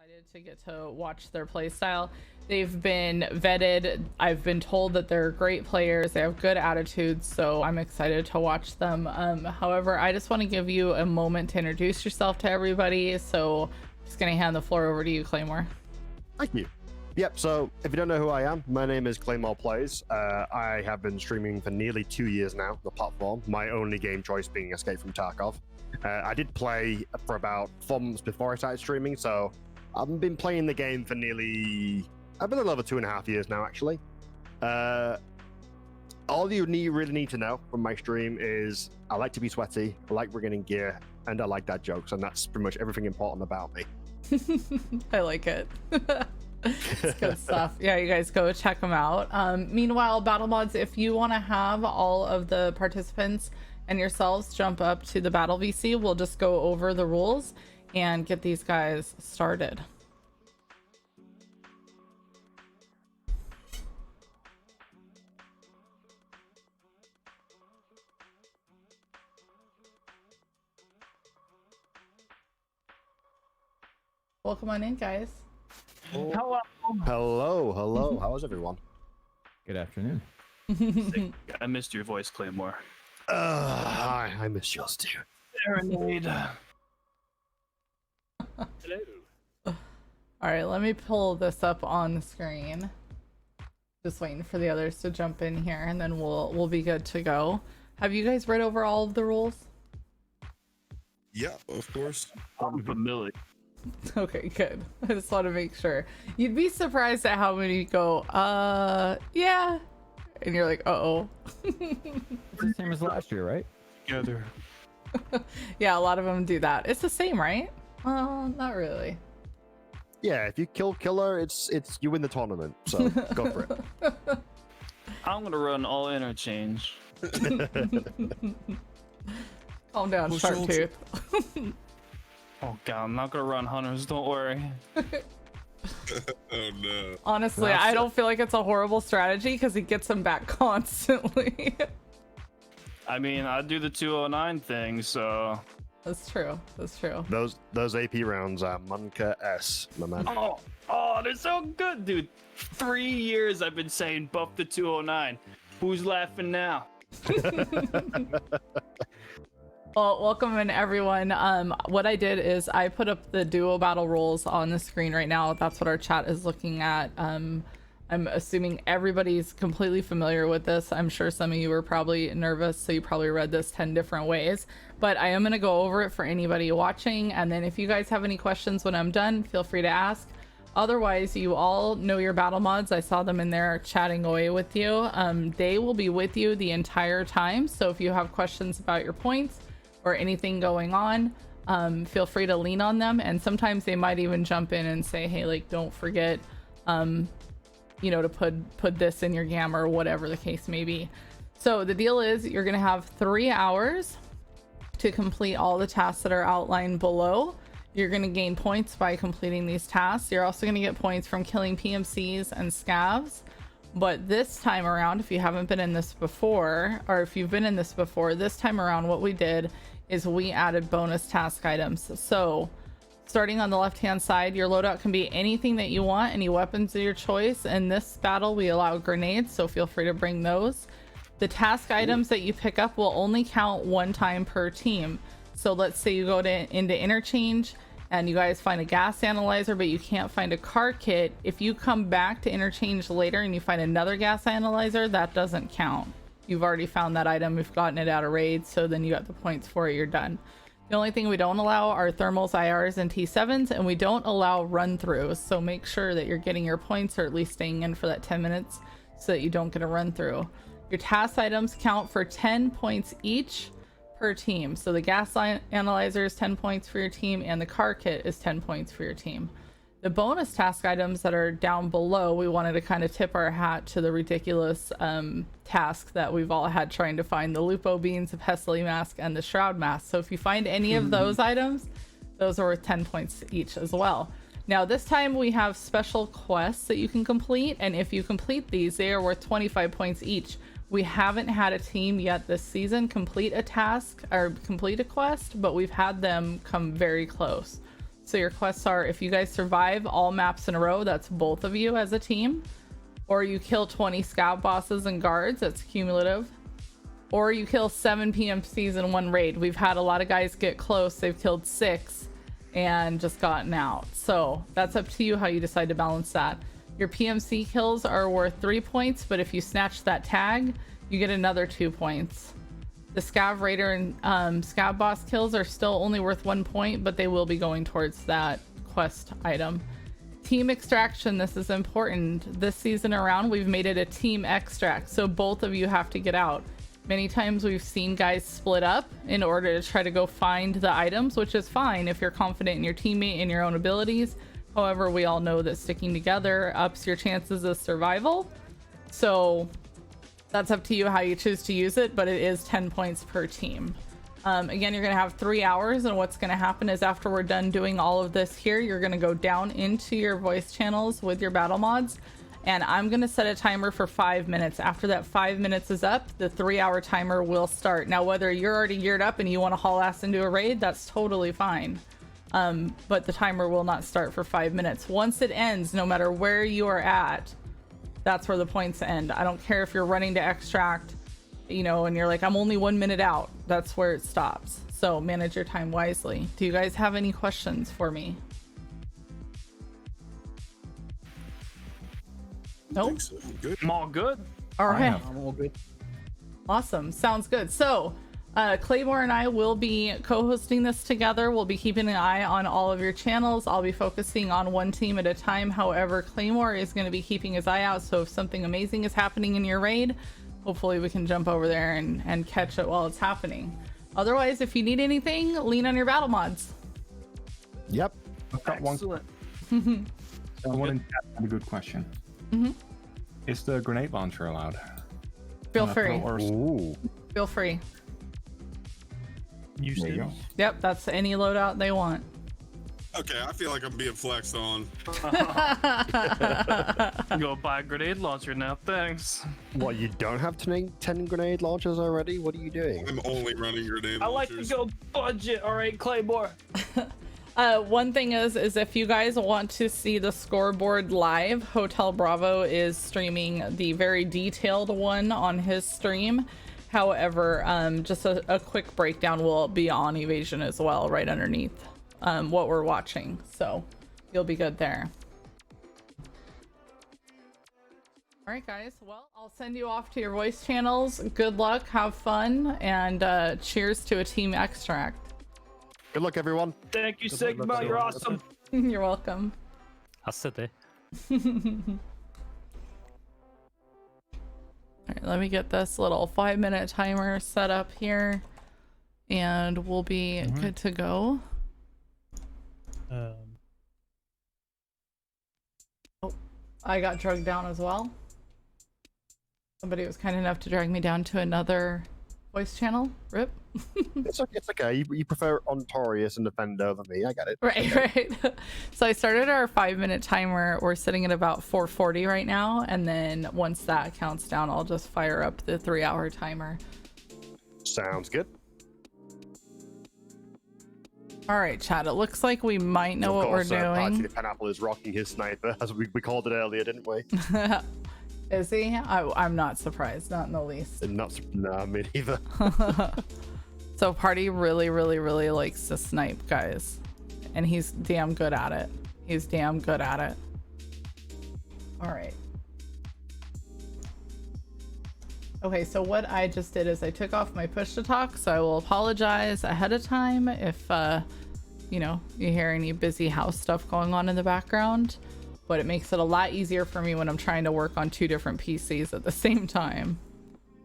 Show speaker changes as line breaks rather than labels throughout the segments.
excited to get to watch their play style. They've been vetted. I've been told that they're great players. They have good attitudes, so I'm excited to watch them. However, I just want to give you a moment to introduce yourself to everybody. So I'm just going to hand the floor over to you, Claymore.
Thank you. Yep, so if you don't know who I am, my name is Claymore Plays. I have been streaming for nearly 2 years now, the platform, my only game choice being Escape from Tarkov. I did play for about 4 months before I started streaming, so I've been playing the game for I've been a little over 2.5 years now, actually. All you really need to know from my stream is I like to be sweaty, I like bringing in gear, and I like dad jokes, and that's pretty much everything important about me.
I like it. It's good stuff. Yeah, you guys go check them out. Meanwhile, battle mods, if you want to have all of the participants and yourselves jump up to the battle VC, we'll just go over the rules and get these guys started. Welcome on in, guys.
Hello. How is everyone?
Good afternoon.
I missed your voice, Claymore.
Hi, I miss yours too.
Serenade. Hello.
All right, let me pull this up on the screen. Just waiting for the others to jump in here, and then we'll be good to go. Have you guys read over all of the rules?
Yeah, of course.
I'm familiar.
Okay, good. I just want to make sure. You'd be surprised at how many go, yeah. And you're like, uh-oh.
It's the same as last year, right?
Together.
Yeah, a lot of them do that. It's the same, right? Well, not really.
Yeah, if you kill killer, it's you win the tournament. So go for it.
I'm gonna run all interchange.
Calm down,
Well,
Sharp
sure.
Tooth.
Oh god, I'm not gonna run hunters, don't worry.
Oh no.
Honestly, I don't feel like it's a horrible strategy because he gets them back constantly.
I mean, I do the 209 thing, so.
That's true. That's true.
Those AP rounds are Munka S, my man.
Oh, they're so good, dude. 3 years I've been saying buff the 209. Who's laughing now?
Well, welcome in everyone. What I did is I put up the duo battle rules on the screen right now. That's what our chat is looking at. I'm assuming everybody's completely familiar with this. I'm sure some of you were probably nervous, so you probably read this 10 different ways. But I am going to go over it for anybody watching. And then if you guys have any questions when I'm done, feel free to ask. Otherwise, you all know your battle mods. I saw them in there chatting away with you. They will be with you the entire time. So if you have questions about your points or anything going on, feel free to lean on them. And sometimes they might even jump in and say, hey, like, don't forget, you know, to put this in your gamma or whatever the case may be. So the deal is you're going to have 3 hours to complete all the tasks that are outlined below. You're going to gain points by completing these tasks. You're also going to get points from killing PMCs and scavs. But this time around, if you haven't been in this before, or if you've been in this before, this time around what we did is we added bonus task items. So starting on the left hand side, your loadout can be anything that you want, any weapons of your choice. In this battle we allow grenades, so feel free to bring those. The task items that you pick up will only count 1 time per team. So let's say you go into interchange and you guys find a gas analyzer, but you can't find a car kit. If you come back to interchange later and you find another gas analyzer, that doesn't count. You've already found that item, you've gotten it out of raid, so then you got the points for it, you're done. The only thing we don't allow are thermals, IRs, and T7s, and we don't allow run-throughs, so make sure that you're getting your points or at least staying in for that 10 minutes so that you don't get a run-through. Your task items count for 10 points each per team. So the gas analyzer is 10 points for your team, and the car kit is 10 points for your team. The bonus task items that are down below, we wanted to kind of tip our hat to the ridiculous task that we've all had trying to find the Lupo Beans, the Pestily Mask, and the Shroud Mask. So if you find any of those items, those are worth 10 points each as well. Now this time we have special quests that you can complete, and if you complete these, they are worth 25 points each. We haven't had a team yet this season complete a task or complete a quest, but we've had them come very close. So your quests are, if you guys survive all maps in a row, that's both of you as a team, or you kill 20 scout bosses and guards, that's cumulative, or you kill 7 PMCs in one raid. We've had a lot of guys get close. They've killed 6 and just gotten out. So that's up to you how you decide to balance that. Your PMC kills are worth 3 points, but if you snatch that tag, you get another 2 points. The Scav Raider and Scav Boss kills are still only worth 1 point, but they will be going towards that quest item. Team extraction, this is important. This season around, we've made it a team extract, so both of you have to get out. Many times we've seen guys split up in order to try to go find the items, which is fine if you're confident in your teammate and your own abilities. However, we all know that sticking together ups your chances of survival. So that's up to you how you choose to use it, but it is 10 points per team. Again, you're going to have 3 hours, and what's going to happen is after we're done doing all of this here, you're going to go down into your voice channels with your battle mods, and I'm going to set a timer for 5 minutes. After that 5 minutes is up, the 3-hour timer will start. Now, whether you're already geared up and you want to haul ass into a raid, that's totally fine. But the timer will not start for 5 minutes. Once it ends, no matter where you are at, that's where the points end. I don't care if you're running to extract, you know, and you're like, I'm only 1 minute out. That's where it stops. So manage your time wisely. Do you guys have any questions for me? Nope.
So. Good.
I'm all good.
All right.
I'm all good.
Awesome. Sounds good. So Claymore and I will be co-hosting this together. We'll be keeping an eye on all of your channels. I'll be focusing on one team at a time. However, Claymore is going to be keeping his eye out. So if something amazing is happening in your raid, hopefully we can jump over there and catch it while it's happening. Otherwise, if you need anything, lean on your battle mods.
Yep.
I've got one.
Excellent.
Someone in chat had a good question. Is the grenade launcher allowed?
Feel free.
Ooh.
Feel free.
There you go.
Yep, that's any loadout they want.
Okay, I feel like I'm being flexed on.
Go buy a grenade launcher now, thanks.
What, you don't have 10 grenade launchers already? What are you doing?
I'm only running grenade
I like to
launchers.
go budget, alright, Claymore.
One thing is if you guys want to see the scoreboard live, Hotel Bravo is streaming the very detailed one on his stream. However, just a quick breakdown will be on Evasion as well, right underneath what we're watching. So you'll be good there. All right, guys. Well, I'll send you off to your voice channels. Good luck, have fun, and cheers to a team extract.
Good luck, everyone.
Thank you, Sigma. You're awesome.
You're welcome.
Hassete.
All right, let me get this little 5-minute timer set up here, and we'll be good to go. Oh, I got dragged down as well. Somebody was kind enough to drag me down to another voice channel. Rip.
It's okay. You prefer Ontorius and Defender over me. I get it.
Right. So I started our 5-minute timer. We're sitting at about 4:40 right now, and then once that counts down, I'll just fire up the 3-hour timer.
Sounds good.
All right, chat. It looks like we might know what we're
Party
doing.
the Pineapple is rocking his sniper, as we called it earlier, didn't we?
Is he? I'm not surprised, not in the least.
Nah, me neither.
So Party really likes to snipe, guys, and he's damn good at it. All right. Okay, so what I just did is I took off my push to talk, so I will apologize ahead of time if you know, you hear any busy house stuff going on in the background, but it makes it a lot easier for me when I'm trying to work on 2 different PCs at the same time.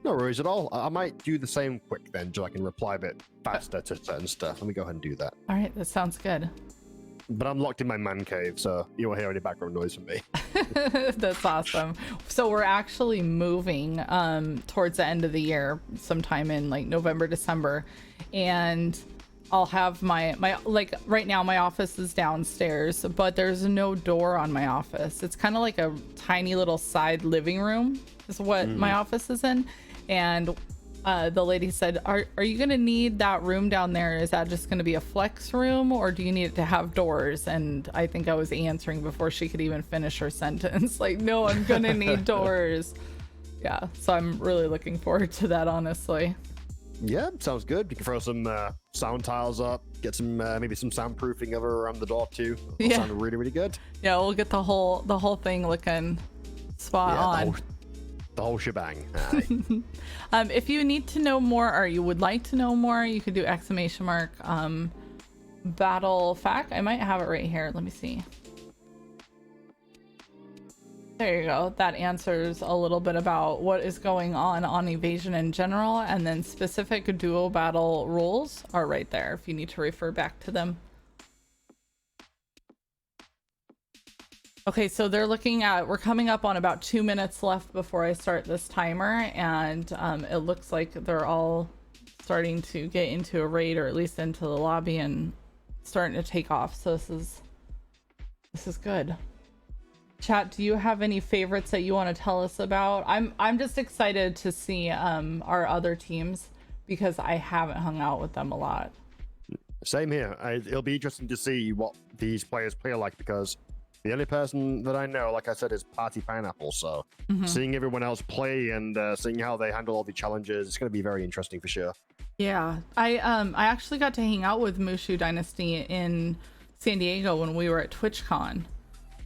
No worries at all. I might do the same quick then, so I can reply a bit faster to certain stuff. Let me go ahead and do that.
All right, that sounds good.
But I'm locked in my man cave, so you won't hear any background noise from me.
That's awesome. So we're actually moving towards the end of the year, sometime in like November, December, and I'll have my like right now my office is downstairs, but there's no door on my office. It's kind of like a tiny little side living room is what my office is in, and the lady said, are you gonna need that room down there? Is that just gonna be a flex room, or do you need it to have doors? And I think I was answering before she could even finish her sentence. Like, no, I'm gonna need doors. Yeah, so I'm really looking forward to that, honestly.
Yeah, sounds good. You can throw some sound tiles up, get some maybe some soundproofing of her around the door too. That'll
Yeah.
sound really, really good.
Yeah, we'll get the whole thing looking spot on.
The whole shebang. Aye.
If you need to know more, or you would like to know more, you could do ! Battle fact. I might have it right here. Let me see. There you go. That answers a little bit about what is going on evasion in general, and then specific duo battle rules are right there if you need to refer back to them. Okay, so they're looking at, we're coming up on about 2 minutes left before I start this timer, and it looks like they're all starting to get into a raid, or at least into the lobby, and starting to take off. So this is good. Chat, do you have any favorites that you want to tell us about? I'm just excited to see our other teams, because I haven't hung out with them a lot.
Same here. It'll be interesting to see what these players play like, because the only person that I know, like I said, is Party Pineapple. So seeing everyone else play and seeing how they handle all the challenges, it's going to be very interesting for sure.
Yeah, I actually got to hang out with Mushu Dynasty in San Diego when we were at TwitchCon,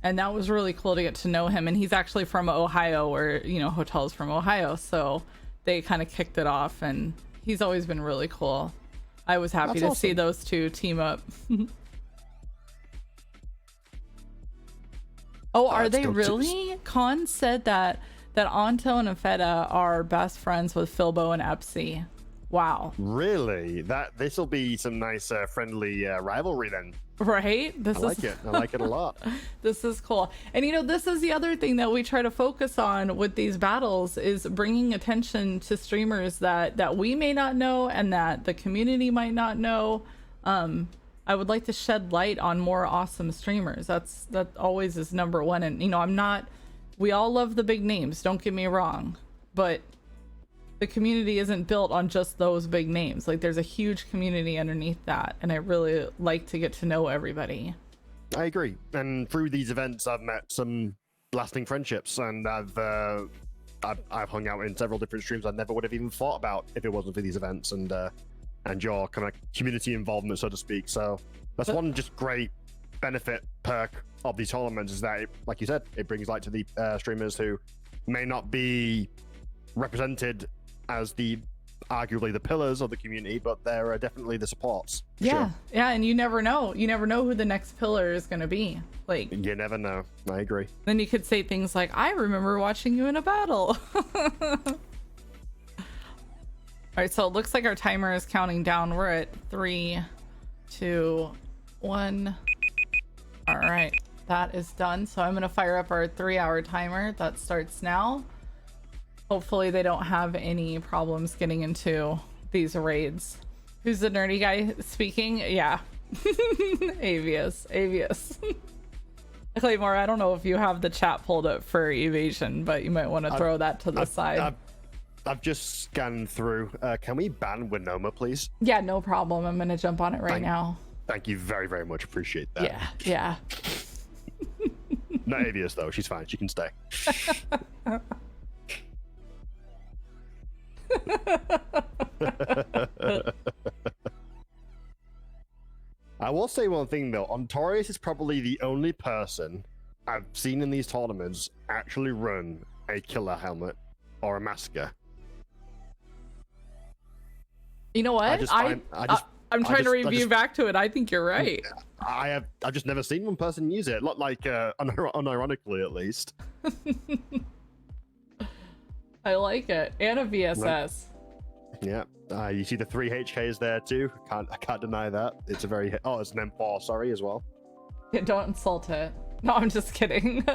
and that was really cool to get to know him. And he's actually from Ohio, where, you know, Hotel's from Ohio, so they kind of kicked it off, and he's always been really cool. I was happy to see those two team up. Oh, are they really? Khan said that Anto and Infeta are best friends with Philbo and Epsi. Wow.
Really? This will be some nice friendly rivalry then.
Right?
I like it. I like it a lot.
This is cool. And you know, this is the other thing that we try to focus on with these battles, is bringing attention to streamers that we may not know and that the community might not know. I would like to shed light on more awesome streamers. That always is number one. And you know, we all love the big names, don't get me wrong, but the community isn't built on just those big names. Like, there's a huge community underneath that, and I really like to get to know everybody.
I agree. And through these events, I've met some lasting friendships, and I've hung out in several different streams I never would have even thought about if it wasn't for these events and your kind of community involvement, so to speak. So that's one just great benefit, perk of these tournaments, is that, like you said, it brings light to the streamers who may not be represented as arguably the pillars of the community, but they're definitely the supports.
Yeah,
sure.
Yeah, and you never know who the next pillar is going to be. Like,
you never know. I agree.
Then you could say things like, I remember watching you in a battle. All right, so it looks like our timer is counting down. We're at 3, 2, 1. All right, that is done. So I'm gonna fire up our 3-hour timer that starts now. Hopefully they don't have any problems getting into these raids. Who's the nerdy guy speaking? Yeah. Avius. Claymore, I don't know if you have the chat pulled up for evasion, but you might want to throw that to the side.
I've just scanned through. Can we ban Winoma, please?
Yeah, no problem. I'm gonna jump on it right now.
Thank you very, very much. Appreciate that.
Yeah.
Not Avius though. She's fine. She can stay. I will say one thing though. Ontorius is probably the only person I've seen in these tournaments actually run a killer helmet or a masker.
You know what? I'm trying to review back to it. I think you're right.
I've just never seen one person use it. Like unironically, at least.
I like it. And a VSS.
Yeah. You see the 3 HKs there too. I can't deny that. It's a very it's an M4, sorry, as well.
Yeah, don't insult it. No, I'm just kidding.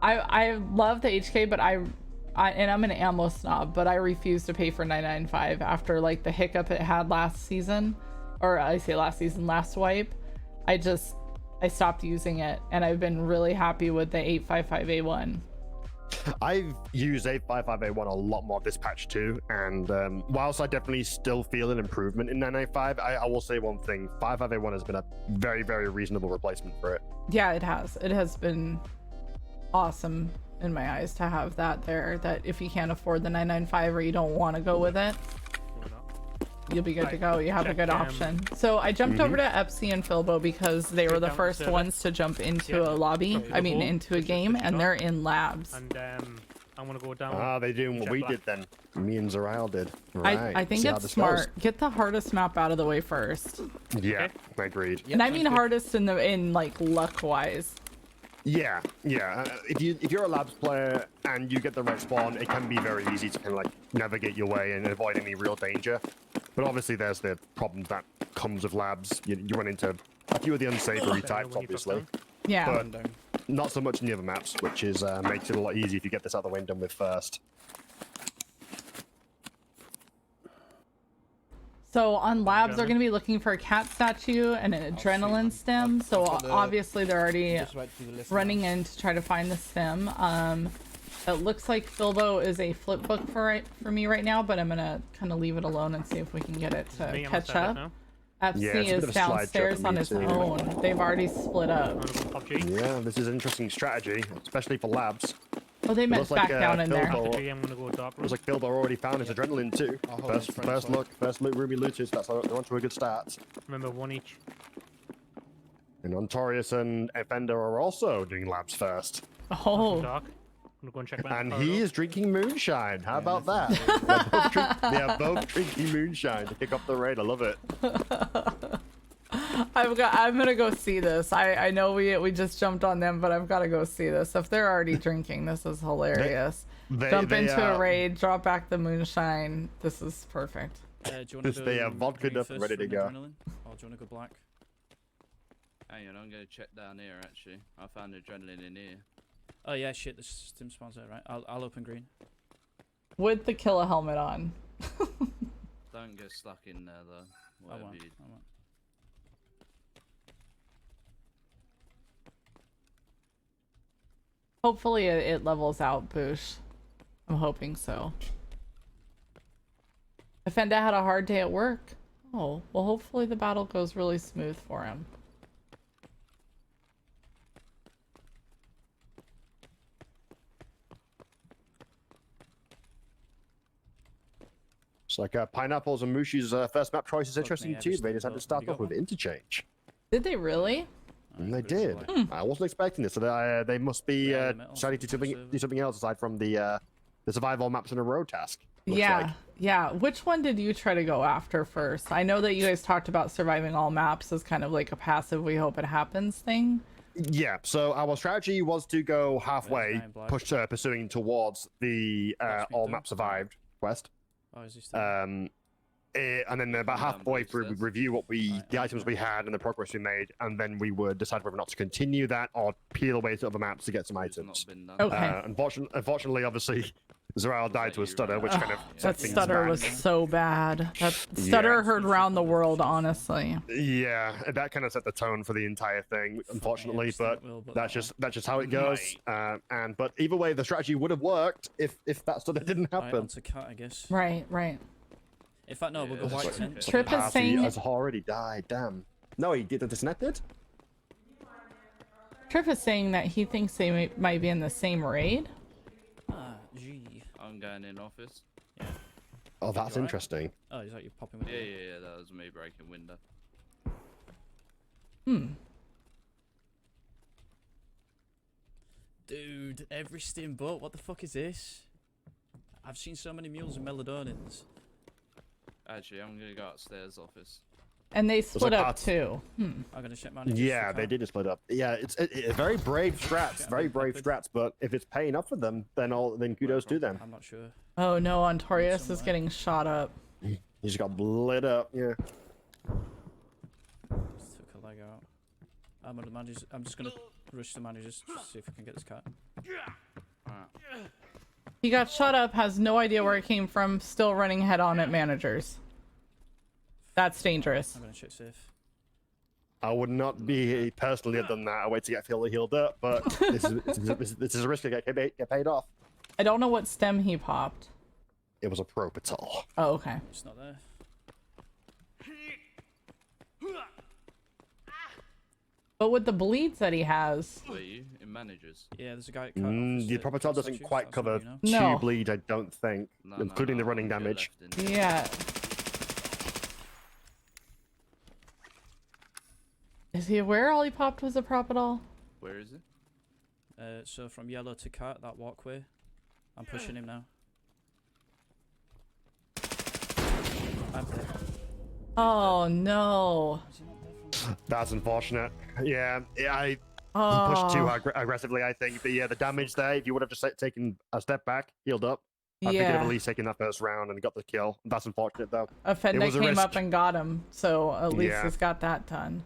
I love the HK, but and I'm an ammo snob, but I refuse to pay for 995 after like the hiccup it had last season, or I say last season, last wipe. I stopped using it, and I've been really happy with the 855A1.
I've used 855A1 a lot more this patch too, and whilst I definitely still feel an improvement in 995, I will say one thing: 55A1 has been a very, very reasonable replacement for it.
Yeah, it has. It has been awesome in my eyes to have that there. That if you can't afford the 995 or you don't want to go with it, you'll be good to go. You have a good option. So I jumped over to Epsi and Filbo because they were the first ones to jump into a lobby. I mean, into a game, and they're in labs.
And I want to go down.
Ah, they're doing what we did then. Me and Zorail did. Right.
I think
See how
it's
this
smart.
goes.
Get the hardest map out of the way first.
Yeah, agreed.
And I mean hardest in like luck wise.
Yeah. If you're a labs player and you get the red spawn, it can be very easy to kind of like navigate your way and avoid any real danger. But obviously, there's the problems that comes with labs. You run into a few of the unsavory types, obviously.
Yeah.
But not so much in the other maps, which is makes it a lot easier if you get this out of the way and done with first.
So on labs, they're going to be looking for a cat statue and an adrenaline stem. So obviously they're already running in to try to find the stem. It looks like Filbo is a flip book for me right now, but I'm going to kind of leave it alone and see if we can get it to catch up. FC is downstairs on his own. They've already split up.
Yeah, this is an interesting strategy, especially for labs.
Oh, they meant back down in there.
Looks like Filbo already found his adrenaline too. First look, first loot Ruby looted. That's they're onto a good start.
Remember, one each.
And Ontorius and Fender are also doing labs first.
Oh.
Dark. I'm gonna go and check
And he is drinking moonshine. How about that? They are both drinking moonshine to kick off the raid. I love it.
I'm gonna go see this. I know we just jumped on them, but I've got to go see this. If they're already drinking, this is hilarious. Jump into a raid, drop back the moonshine. This is perfect.
Do you want to
They are vodka up and ready to go.
Or do you want to go black?
Hang on, I'm going to check down here actually. I found adrenaline in here.
Oh yeah, shit, the stim spawns there, right? I'll open green.
With the killer helmet on.
Don't get stuck in there though.
I
Whatever
won't.
you...
I won't.
Hopefully it levels out, Boosh. I'm hoping so. Fenda had a hard day at work. Oh, well hopefully the battle goes really smooth for him.
It's like Pineapples and Mushi's first map choice is interesting
me,
too.
every
They decided to start
you
off
got
with
one?
interchange.
Did they really?
And they did. I wasn't expecting this. So they must be
Yeah, the metal
deciding to
server.
do something else aside from the survival maps in a row task. looks
Yeah,
like.
yeah. Which one did you try to go after first? I know that you guys talked about surviving all maps as kind of like a passive we hope it happens thing.
Yeah, so our strategy was to go halfway,
Nine black.
pursuing towards the
That's me
all
done.
map survived quest.
Oh, is he still?
And then about halfway through, we review what the items we had and the progress we made, and then we would decide whether or not to continue that or peel away to other maps to get some
It's not
items.
been done.
Okay.
Unfortunately, obviously, Zorail died to a stutter, which kind of
That
set things
stutter
back.
was so bad. That stutter heard round the world, honestly.
Yeah, that kind of set the tone for the entire thing, unfortunately. But that's just how it goes. But either way, the strategy would have worked if that stutter didn't
Right,
happen.
onto cat, I guess.
Right, right.
In fact, no, we'll go
Yeah,
white
it's
tent.
like-
Trip is saying
has already died. Damn. No, he did. The disconnected.
Trip is saying that he thinks they might be in the same raid.
Ah, gee.
I'm going in office.
Oh, that's
alright?
interesting.
Oh, is that you popping with
Yeah,
it?
yeah, yeah. That was me breaking window.
Dude, every steamboat. What the fuck is this? I've seen so many mules and melodonians.
Actually, I'm gonna go upstairs office.
And they split
like
up
parts-
too.
I'm gonna check managers.
Yeah,
for
they
cat.
did just split up. Yeah, it's very brave strats, very brave strats. But if it's paying up for them, then kudos to them.
I'm not sure.
Oh no, Ontorius is
Somewhere.
getting shot up.
He just got lit up. Yeah.
Just took a leg out. I'm on the managers. I'm just gonna rush the managers to see if I can get this cat.
Alright.
He got shot up, has no idea where it came from, still running head on at managers. That's dangerous.
I'm gonna check safe.
I would not be personally have done that. I wait to get fully healed up, but this is a risk to get paid off.
I don't know what stem he popped.
It was a propital.
Oh, okay.
It's not there.
But with the bleeds that he has,
Were you in managers?
Yeah, there's a guy.
The propital doesn't quite cover
No.
two bleed, I don't think,
No,
including the running
you're
damage.
left in.
yeah. Is he aware all he popped was a propital?
Where is it?
So from yellow to cat, that walkway. I'm pushing him now. I'm dead.
Oh no.
That's unfortunate. Yeah, I
Oh.
pushed too aggressively, I think. But yeah, the damage there, if you would have just taken a step back, healed up, I think you'd have at
Yeah.
least taken that first round and got the kill. That's unfortunate, though.
A Fenda
was a
came up
risk.
and got him, so at least
Yeah.
he's got that done.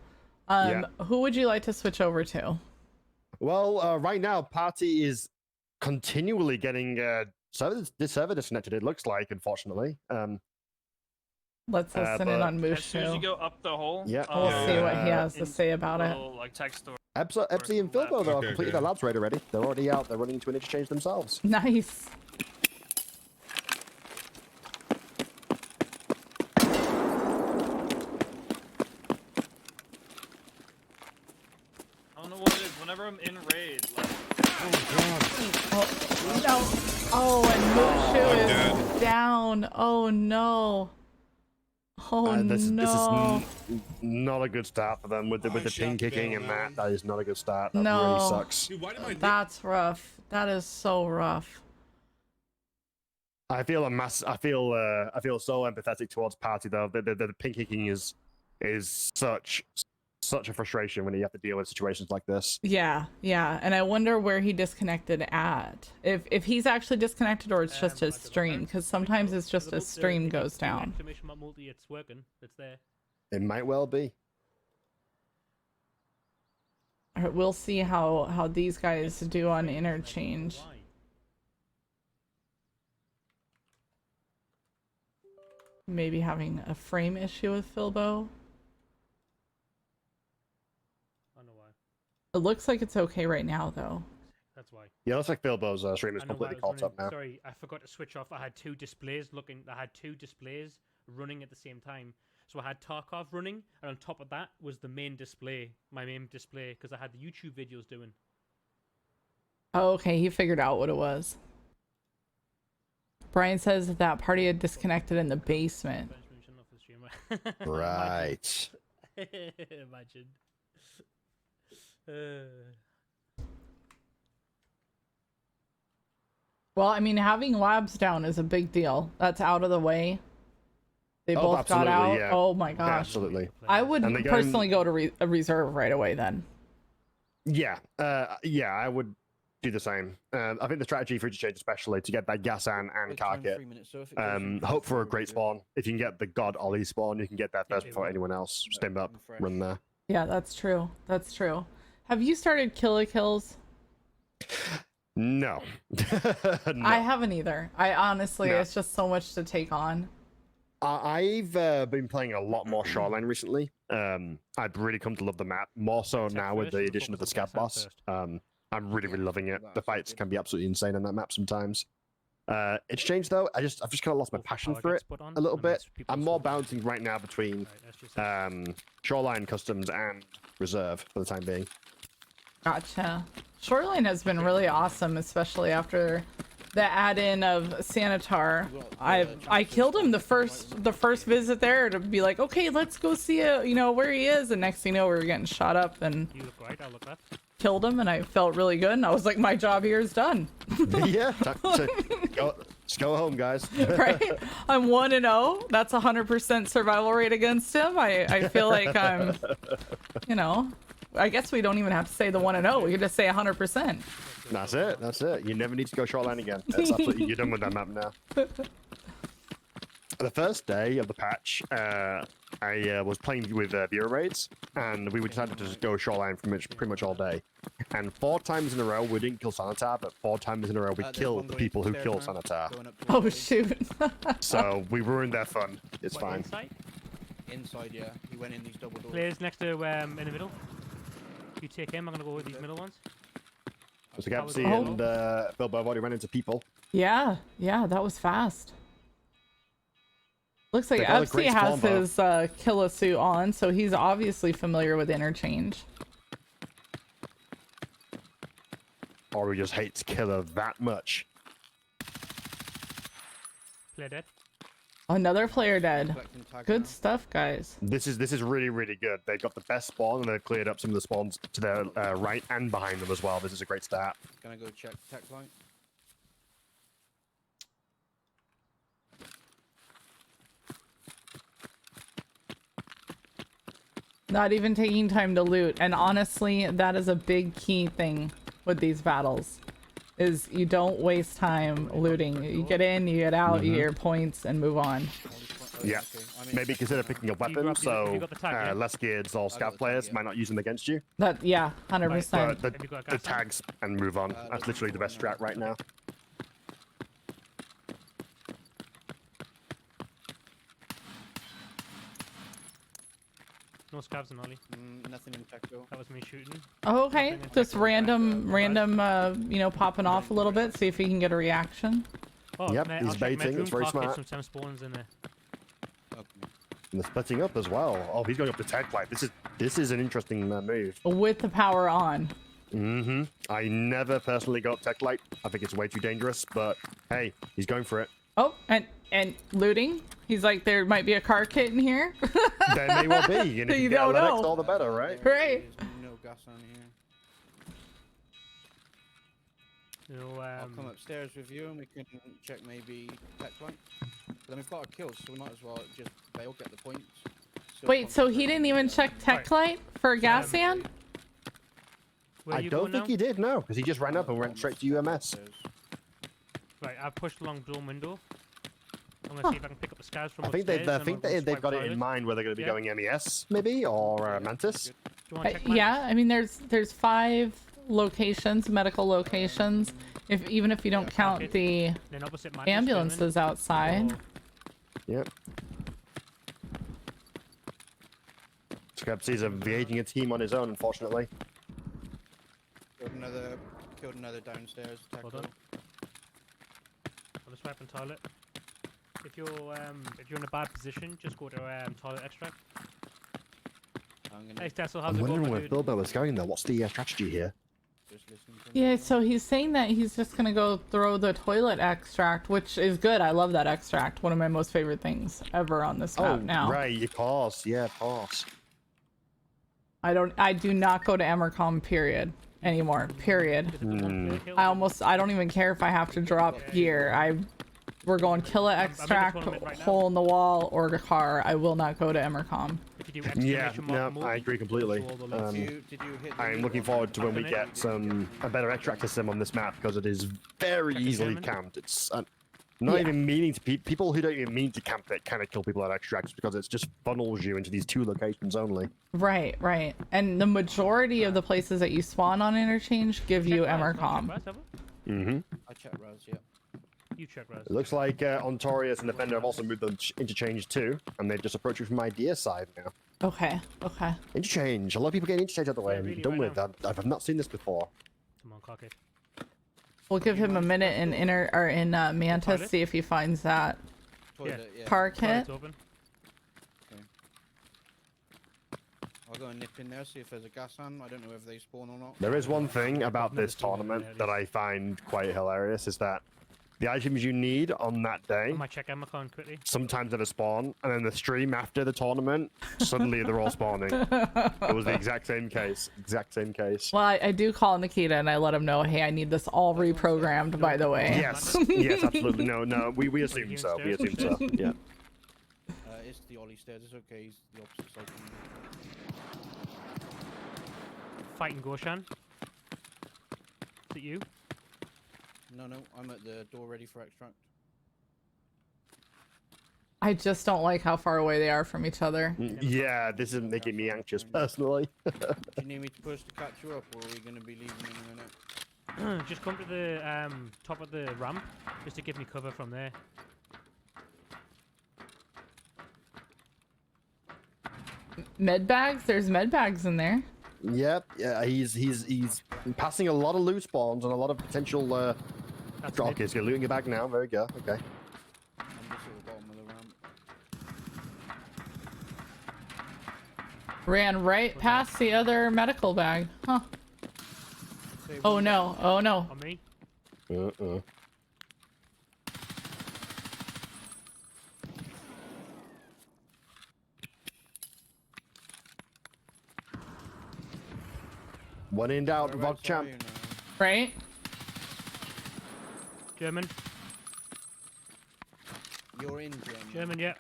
Yeah.
Who would you like to switch over to?
Well, right now, Party is continually getting this server disconnected, it looks like, unfortunately.
Let's listen in
but-
on
As soon as you
Mushu.
go up the hole,
Yeah.
We'll see what he has to
in
say about it.
little, like text or
Ebsy and Philbo, though,
Okay,
completed
okay.
their labs raid already. They're already out. They're running into an interchange themselves.
Nice.
I don't know what it is. Whenever I'm in raid, like,
Oh, no. Oh, and Mushu
I'm
is
dead.
down. Oh, no. Oh,
This is
no.
not a good start for them with the
I
ping
shot
kicking
down
and
that
that. That is not a good start. That
No.
really sucks.
Dude, why did my
That's rough. That is so rough.
I feel I feel so empathetic towards Party though. The ping kicking is such a frustration when you have to deal with situations like this.
Yeah, yeah. And I wonder where he disconnected at. If he's actually disconnected or it's just his stream, because sometimes it's just a stream goes down.
Exclamation mark multi, it's working. It's there.
It might well be.
Alright, we'll see how these guys do on interchange.
Why?
Maybe having a frame issue with Philbo.
I know why.
It looks like it's okay right now, though.
That's why.
Yeah, looks like Philbo's stream is
I know why
completely
I was
caught up
running.
now.
Sorry, I forgot to switch off. I had two displays running at the same time. So I had Tarkov running, and on top of that was the main display, my main display, because I had the YouTube videos doing.
Oh, okay, he figured out what it was. Brian says that party had disconnected in the basement.
Benjamin, shut off the streamer.
Right.
Imagine.
Well, I mean, having labs down is a big deal. That's out of the way. They
Oh,
both got
absolutely,
out.
yeah.
Oh my
Yeah,
gosh.
absolutely.
I would
And they're going-
personally go to a reserve right away then.
Yeah, I would do the same. I think the strategy for Interchange especially to get that gas and car kit. Hope for a great spawn. If you can get the God Ollie spawn, you can get that first before anyone else. Stim up, run there.
Yeah, that's true. That's true. Have you started kills?
No. No.
I haven't either. I honestly,
No.
it's just so much to take on.
I've been playing a lot more Shoreline recently. I've really come to love the map more so
Attack
now with
first
the
or
addition of the
focus
Scab
on gas
boss.
first?
I'm really loving it. The fights can be absolutely insane on that map sometimes. Exchange though, I've just kind of lost my
Both the
passion
power
for
gets
it
put on,
a little
and
bit.
that's people
I'm more
swap.
bouncing right now between
Right, that's just it.
Shoreline Customs and Reserve for the time being.
Gotcha. Shoreline has been really awesome, especially after the add-in of Sanitar. I killed him the first visit there to be like, okay, let's go see where he is, and next thing you know, we were getting shot up and
You look right, I look left.
killed him, and I felt really good, and I was like, my job here is done.
Yeah, let's go home, guys.
Right? I'm 1-0. That's 100% survival rate against him. I feel like I'm, I guess we don't even have to say the 1-0. We could just say 100%.
That's it. That's it. You never need to go Shoreline again. That's absolutely, you're done with that map now. The first day of the patch, I was playing with Bureau raids, and we decided to just go Shoreline pretty much all day. And 4 times in a row, we didn't kill Sanitar, but 4 times in a row, we killed the people who killed Sanitar.
Oh, shoot.
So we ruined their fun. It's
What,
fine.
Inside?
Inside, yeah. He went in these double doors.
Players next to in the middle. You take him. I'm gonna go with these middle ones.
So Gabsy
Oh.
and Bilbo have already ran into people.
Yeah, yeah, that was fast. Looks like
They got a
FC
great
has
spawn
his killer suit on, so he's obviously familiar with interchange.
Or he just hates killer that much.
Player dead.
Another player dead.
Collecting tag
Good
now.
stuff, guys.
This is really, really good. They've got the best spawn, and they've cleared up some of the spawns to their right and behind them as well. This is a great start.
Gonna go check tech light.
Not even taking time to loot. And honestly, that is a big key thing with these battles. Is you don't waste time looting. You get in, you get out, you get your points, and move on.
Yeah.
Okay. I mean,
Maybe consider picking a weapon,
have you
so
got the tag, yeah?
less geared or scout
tag,
players
yeah.
might not use them against you.
That, yeah, 100%.
But
Have you got
the
gas on?
tags and move on. That's literally the best strat right now.
No scavs and Ollie.
nothing in tech though.
That was me shooting.
Oh, okay.
Nothing in
Just
tech.
random, you know, popping off a little bit, see if he can get a reaction.
Oh,
Yep,
mate,
he's
I'll check
baiting,
Medroom,
it's very
Park, get
smart.
Some Sam spawns in there.
Okay.
And they're splitting up as well. Oh, he's going up to tag light. This is an interesting move.
With the power on.
Mm-hmm. I never personally got tech light. I think it's way too dangerous, but hey, he's going for it.
Oh, and looting. He's like, there might be a car kit in here.
There may well be. And if
You
you get
don't
Linux,
know.
all the better, right?
Right.
There's no gas on here.
No,
I'll come upstairs with you and we can check maybe tech light. But then we've got a kill, so we might as well just bail, get the points. Still
Wait, so he
concentrate
didn't
on
even
the-
check tech light for gas sand?
where
I
you
don't
going
think
now?
he did, no, because he just ran up and went straight to UMS.
Upstairs.
Right, I've pushed along dorm window. I'm gonna see if I can pick up the scavs from
I think
upstairs.
they've got it in mind where they're going to be
Yeah.
going MES maybe or Mantis.
Do you want to check
Yeah, I mean, there's 5 locations, medical locations. Even if you don't count
okay.
the
Then opposite Mantis,
ambulances outside.
Yep. Scrapsy's creating a team on his own, unfortunately.
Killed another downstairs. Tech
Hold on.
though.
I'll just wipe and toilet. If you're in a bad position, just go to toilet extract.
I'm gonna
Hey Cecil, how's
I'm
it going,
wondering
my
where
dude?
Bilbo is going though. What's the strategy here?
just listen to
Yeah, so he's saying that he's just gonna go throw the toilet extract, which is good. I love that extract. One of my most favorite things ever on this map now.
right, of course. Yeah, of course.
I do not go to Emercom period anymore. Period.
Is it the one player kill?
I don't even care if I have to drop gear. We're going killer extract,
tournament right now.
hole in the wall, or car. I will not go to Emercom.
If you do
Yeah,
exclamation mark
no,
move,
I agree completely.
go to all the links.
Did you hit the
I'm
new
looking
one?
forward to when we
I've
get
done
a better extract system on this map because it is very
Check the
easily
German.
camped. It's not
Yeah.
even meaning to people who don't even mean to camp it kind of kill people at extracts because it just funnels you into these 2 locations only.
Right, right. And the majority of the places that you spawn on interchange give you
Check Raz, not check
Emercom.
Raz, have we?
Mm-hmm.
I checked Raz, yeah.
You check Raz.
It looks like Ontorius and Defender have also moved the interchange too, and they've just approached you from idea side now.
Okay, okay.
Interchange. A lot of people get interchange out of the way,
Yeah,
and
really,
done
right
with
now.
that. I've not seen this before.
Come on, cock it.
We'll give him a minute in Mantis,
Toilet?
see if he finds that
Toilet, yeah.
car kit.
Toilet's open.
I'll go and nip in there, see if there's a gas on. I don't know if they spawn or not.
There is one thing about
never
this
seen one
tournament
there,
that I find quite hilarious is that the items you need on that day
I might check Emacon quickly.
sometimes never spawn, and then the stream after the tournament, suddenly they're all spawning. It was the exact same case. Exact same case.
Well, I do call Nikita and I let him know, hey, I need this all reprogrammed, by the way.
Yes, yes, absolutely. No, we assume so. We assume so. Yeah.
It's the Ollie stairs. It's okay. He's the opposite side from me.
Fighting Goshan. Is it you?
No, I'm at the door ready for extract.
I just don't like how far away they are from each other.
Yeah, this is making me anxious personally.
Do you need me to push to catch you up, or are we going to be leaving in a minute?
Just come to the top of the ramp, just to give me cover from there.
Med bags? There's med bags in there.
Yep, yeah, he's passing a lot of loot spawns and a lot of potential
That's
Okay, so you're looting your bag now. There we go. Okay.
I'm just at the bottom of the ramp.
Ran right past the other medical bag. Huh.
Say
Oh
one
no. Oh no.
On me.
One in doubt,
Whereabouts
Vog champ.
are you now?
Right?
German.
You're in German.
German, yeah.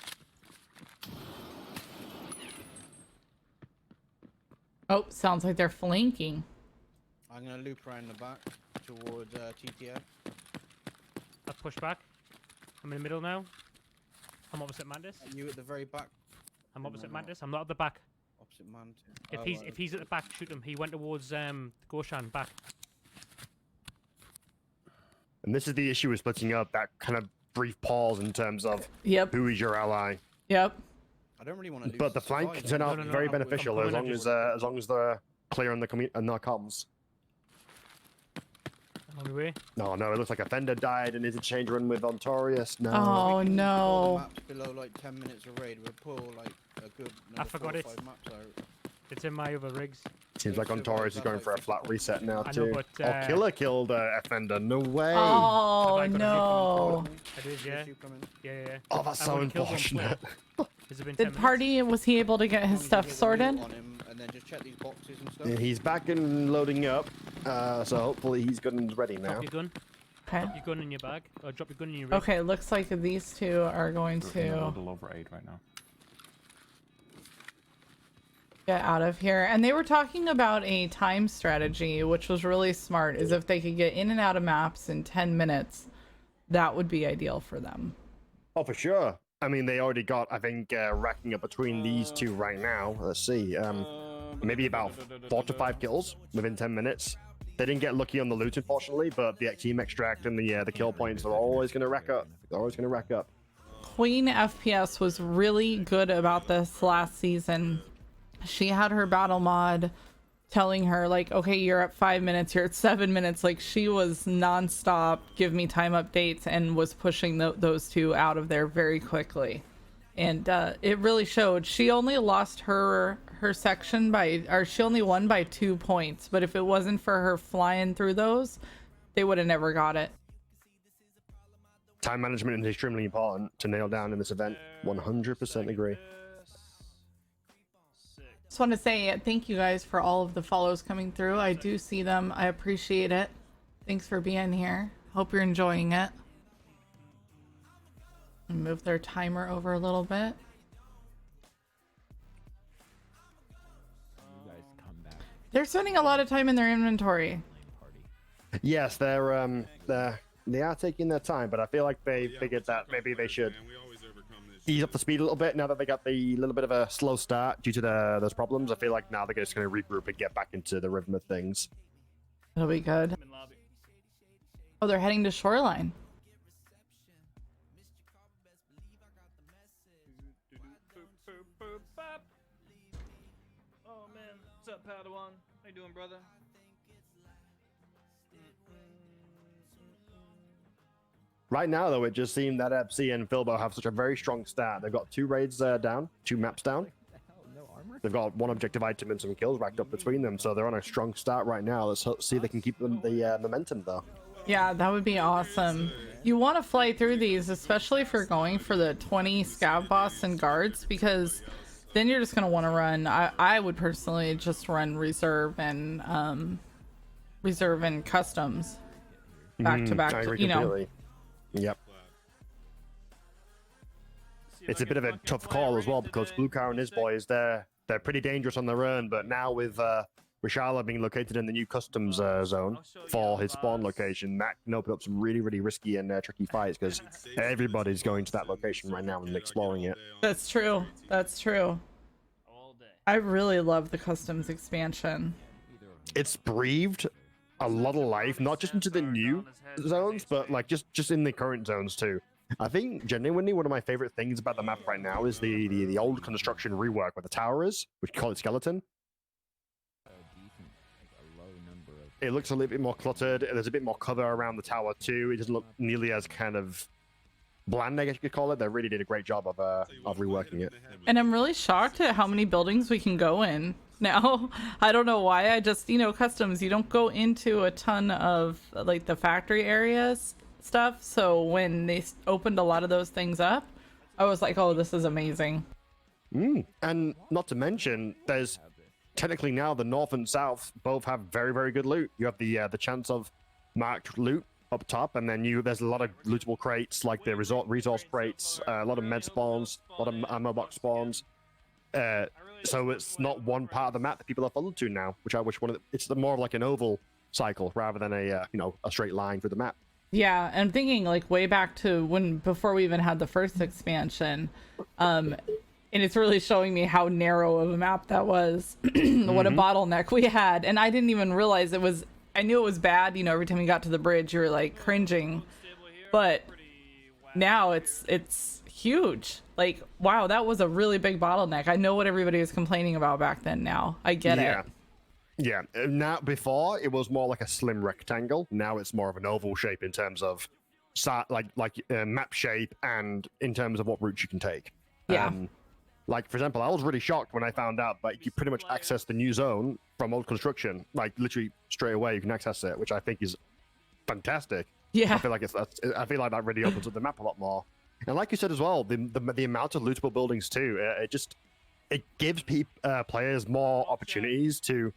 Oh, sounds like they're flanking.
I'm gonna loop around the back towards TTF.
I've pushed back. I'm in the middle now. I'm opposite Mantis.
And you at the very back.
I'm opposite
no.
Mantis. I'm not at the back.
Opposite man.
If he's at the back, shoot him. He went towards Goshan back.
And this is the issue with splitting up, that kind of brief pause in terms of
Yep.
who is your ally.
Yep.
I don't really want to lose.
But the flank can turn out
no,
very
I'm
beneficial as
coming,
long as they're clear on the comms.
On the way.
No, it looks like a Fender died and is a change run with Ontorius. No.
Oh no.
Maps below like 10 minutes of raid. We'll pull like a good.
I forgot
it.
it.
5 maps out.
It's in my other rigs.
Seems like Ontorius is going for a flat reset now
I know,
too.
but,
Oh, Killer killed Fender. No way.
Oh
Have I got a
no.
It is, yeah.
You come in.
Yeah.
Oh, that's
I
so
would've killed one
unfortunate.
Has it been 10
Did
minutes?
Party, was he able to get his
As long as
stuff
you get the
sorted?
loot on him, and then just check these boxes and stuff.
Yeah, he's back and loading up, so hopefully he's good and ready now.
Drop your gun.
Okay.
Drop your gun in your bag. Or drop your gun in your rig.
Okay, looks like these two are going
We're in a
to
little over 8 right now.
get out of here. And they were talking about a time strategy, which was really smart, is if they could get in and out of maps in 10 minutes, that would be ideal for them.
Oh, for sure. I mean, they already got, I think, racking up between these two right now. Let's see. Maybe about 4 to 5 kills within 10 minutes. They didn't get lucky on the loot, unfortunately, but the team extract and the kill points are always going to rack up. They're always going to rack up.
Queen FPS was really good about this last season. She had her battle mod telling her like, okay, you're at 5 minutes, you're at 7 minutes. Like, she was nonstop, give me time updates, and was pushing those two out of there very quickly. And it really showed. She only lost her section she only won by 2 points. But if it wasn't for her flying through those, they would have never got it.
Time management is extremely important to nail down in this event. 100% agree.
Just want to say thank you guys for all of the follows coming through. I do see them. I appreciate it. Thanks for being here. Hope you're enjoying it. Move their timer over a little bit.
You guys come back.
They're spending a lot of time in their inventory.
Party.
Yes, they are taking their time, but I feel like they figured that maybe they should
Man, we always overcome this
ease up the speed a little bit now that they got the little bit of a slow start due to those problems. I feel like now they're just going to regroup and get back into the rhythm of things.
It'll be good.
I'm in lobby.
Oh, they're heading to Shoreline.
Oh man, what's up, Padawan? How you doing, brother?
Right now, though, it just seemed that FC and Filbo have such a very strong start. They've got 2 raids down, 2 maps down.
No armor?
They've got 1 objective item and some kills racked up between them, so they're on a strong start right now. Let's see if they can keep the momentum, though.
Yeah, that would be awesome. You want to fly through these, especially if you're going for the 20 scav boss and guards, because then you're just going to want to run. I would personally just run reserve and customs back to back.
I agree
You know,
completely. Yep. It's a bit of a tough call as well because Blue Car and his boys, they're pretty dangerous on their own, but now with Rishala being located in the new customs zone for his spawn location, that can open up some really, really risky and tricky fights because everybody's going to that location right now and exploring it.
that's true. That's true.
All day.
I really love the customs expansion.
It's breathed a lot of life, not just into the new zones, but like just in the current zones too. I think genuinely one of my favorite things about the map right now is the old construction rework where the tower is, which we call it skeleton.
A decent, like a low number of
It looks a little bit more cluttered. There's a bit more cover around the tower too. It doesn't look nearly as kind of bland, I guess you could call it. They really did a great job of reworking it.
And I'm really shocked at how many buildings we can go in now. I don't know why. I just, customs, you don't go into a ton of like the factory areas stuff. So when they opened a lot of those things up, I was like, oh, this is amazing.
And not to mention, there's technically now the north and south both have very, very good loot. You have the chance of marked loot up top, and then there's a lot of lootable crates, like the resource crates, a lot of med spawns, a lot of ammo box spawns. So it's not one part of the map that people are followed to now, it's more of like an oval cycle rather than a straight line through the map.
Yeah, and I'm thinking like way back to before we even had the first expansion, and it's really showing me how narrow of a map that was, what a bottleneck we had, and I didn't even realize it was. I knew it was bad, every time you got to the bridge, you were like cringing, but now it's huge. Like, wow, that was a really big bottleneck. I know what everybody was complaining about back then. Now I get it.
Yeah. Now, before it was more like a slim rectangle. Now it's more of an oval shape in terms of map shape and in terms of what routes you can take.
Yeah.
Like, for example, I was really shocked when I found out that you pretty much access the new zone from old construction. Like, literally straight away you can access it, which I think is fantastic.
Yeah.
I feel like that really opens up the map a lot more. And like you said as well, the amount of lootable buildings too, it gives players more opportunities to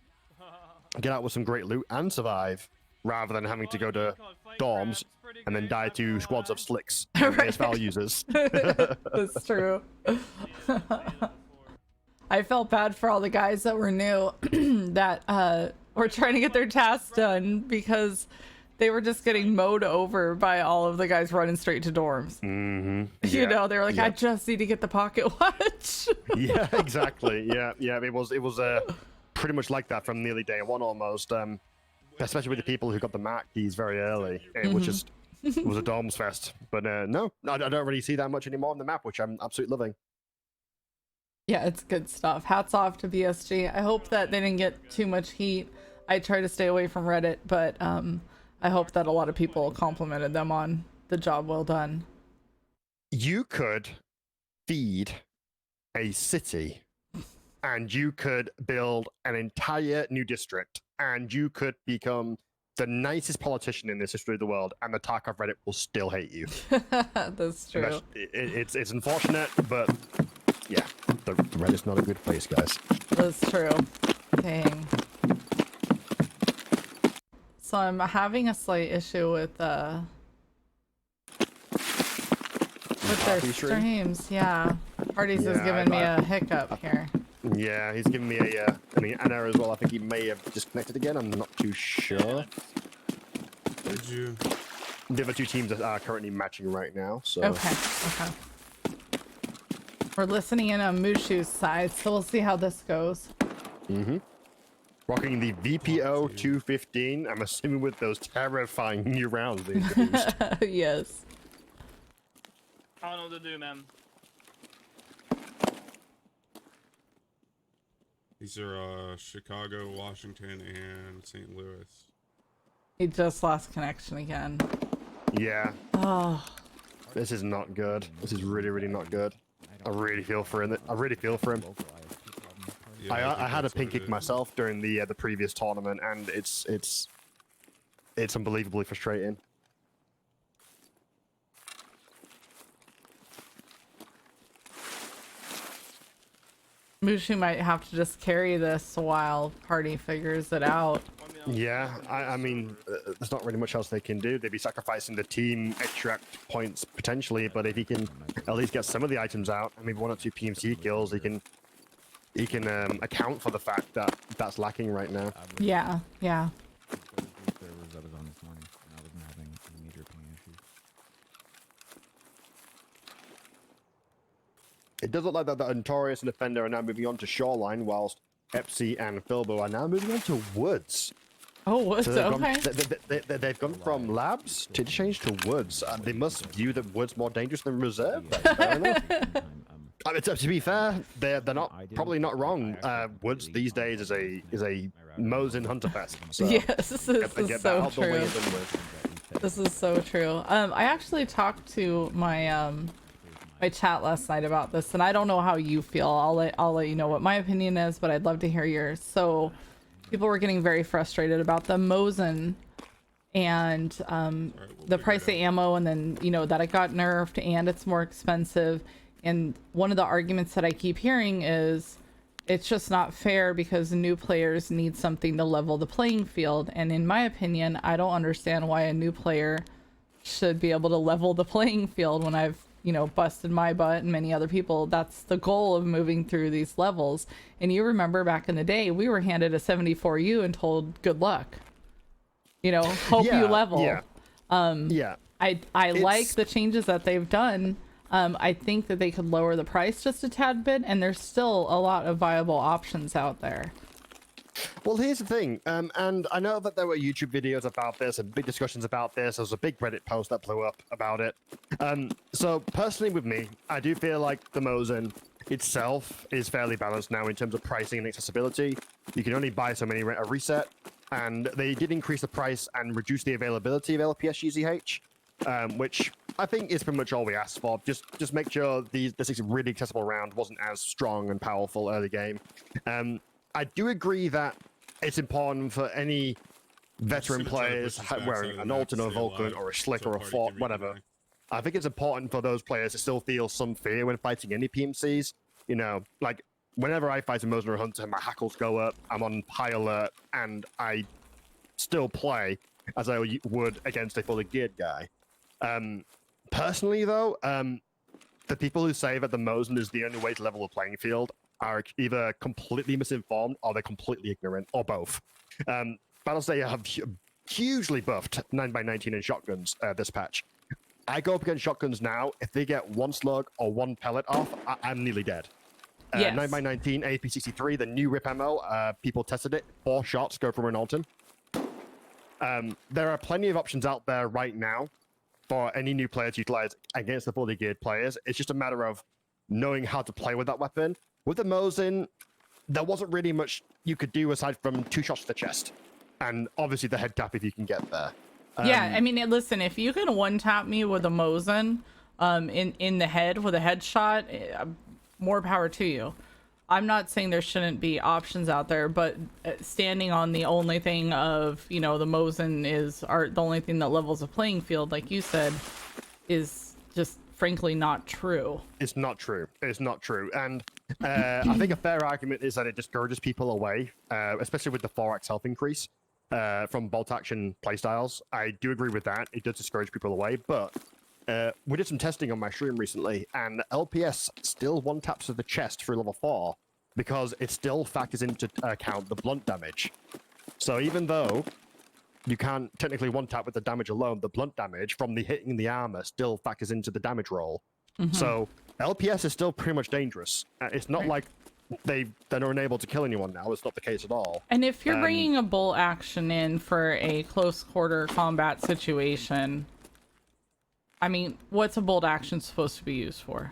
get out with some great loot and survive, rather than having to go to dorms and then die to squads of slicks and ASVAL users.
That's true. I felt bad for all the guys that were new that were trying to get their tasks done because they were just getting mowed over by all of the guys running straight to dorms. They were like, I just need to get the pocket watch.
Yeah, exactly. Yeah. It was pretty much like that from nearly day one almost. Especially with the people who got the Mac keys very early. It was it was a dorms fest. But no, I don't really see that much anymore on the map, which I'm absolutely loving.
Yeah, it's good stuff. Hats off to BSG. I hope that they didn't get too much heat. I try to stay away from Reddit, but I hope that a lot of people complimented them on the job well done.
You could feed a city, and you could build an entire new district, and you could become the nicest politician in this history of the world, and the Tarkov Reddit will still hate you.
That's true.
It's unfortunate, but yeah, the Reddit's not a good place, guys.
That's true. Dang. So I'm having a slight issue with their streams. Yeah, Hardy's is giving me a hiccup here.
Yeah, he's giving me an error as well. I think he may have disconnected again. I'm not too sure.
Did you?
The other two teams are currently matching right now. So
Okay. We're listening in on Mushu's side, so we'll see how this goes.
Rocking the VPO 215. I'm assuming with those terrifying new rounds they introduced.
Yes.
I don't know what to do, man.
These are Chicago, Washington, and St. Louis.
He just lost connection again.
Yeah.
Oh.
This is not good. This is really, really not good. I really feel for him.
Yeah,
I had a
that's what
pink
it
kick
is.
myself during the previous tournament, and it's unbelievably frustrating.
Mushu might have to just carry this while Party figures it out.
Yeah, I mean, there's not really much else they can do. They'd be sacrificing the team extract points potentially, but if he can at least get some of the items out, and maybe 1 or 2 PMC kills, he can account for the fact that that's lacking right now.
Yeah.
Servers I was on this morning, and I wasn't having any major ping issues.
It does look like that the Notorious and Defender are now moving on to Shoreline, whilst Epsi and Filbo are now moving on to Woods.
Oh, what's
So
okay?
they've gone from labs to change to woods. They must view the woods more dangerous than reserve. That's fair enough. To be fair, they're not
I didn't-
probably not wrong.
I actually
Woods
really
these days is a Mosin Hunter Fest. So
Yes, this is
get
so
that out the way
true.
and done with.
This is so true. I actually talked to my my chat last night about this, and I don't know how you feel. I'll let you know what my opinion is, but I'd love to hear yours. So, people were getting very frustrated about the Mosin and the price of ammo, and then that it got nerfed and it's more expensive. And one of the arguments that I keep hearing is it's just not fair because new players need something to level the playing field. And in my opinion, I don't understand why a new player should be able to level the playing field when I've busted my butt and many other people. That's the goal of moving through these levels. And you remember back in the day, we were handed a 74U and told good luck. Hope you level.
Yeah.
I like the changes that they've done. I think that they could lower the price just a tad bit, and there's still a lot of viable options out there.
Well, here's the thing, and I know that there were YouTube videos about this and big discussions about this. There was a big Reddit post that blew up about it. So personally with me, I do feel like the Mosin itself is fairly balanced now in terms of pricing and accessibility. You can only buy so many at a reset, and they did increase the price and reduce the availability of LPS GZH, which I think is pretty much all we asked for. Just make sure this really accessible round wasn't as strong and powerful early game. I do agree that it's important for any veteran players wearing an Alton or a Vulcan or a Slick or a Fort, whatever. I think it's important for those players to still feel some fear when fighting any PMCs. Like whenever I fight a Mosin or a Hunter, my hackles go up, I'm on high alert, and I still play as I would against a fully geared guy. Personally, though, the people who say that the Mosin is the only way to level the playing field are either completely misinformed or they're completely ignorant, or both. Battlestate have hugely buffed 9x19 and shotguns this patch. I go up against shotguns now. If they get one slug or one pellet off, I'm nearly dead.
Yes.
9x19, AP63, the new RIP ammo, people tested it. 4 shots go from an Alton. There are plenty of options out there right now for any new player to utilize against the fully geared players. It's just a matter of knowing how to play with that weapon. With the Mosin, there wasn't really much you could do aside from 2 shots to the chest. And obviously the head tap if you can get there.
Yeah, I mean, listen, if you can one-tap me with a Mosin in the head with a headshot, more power to you. I'm not saying there shouldn't be options out there, but standing on the only thing of, the Mosin is the only thing that levels the playing field, like you said, is just frankly not true.
It's not true. It's not true. And I think a fair argument is that it discourages people away, especially with the 4x health increase from bolt action playstyles. I do agree with that. It does discourage people away, but we did some testing on my stream recently, and LPS still one-taps to the chest through level 4 because it still factors into account the blunt damage. So even though you can't technically one-tap with the damage alone, the blunt damage from the hitting the armor still factors into the damage roll. So LPS is still pretty much dangerous. It's not like they're unable to kill anyone now. It's not the case at all.
And if you're bringing a bolt action in for a close quarter combat situation, I mean, what's a bolt action supposed to be used for?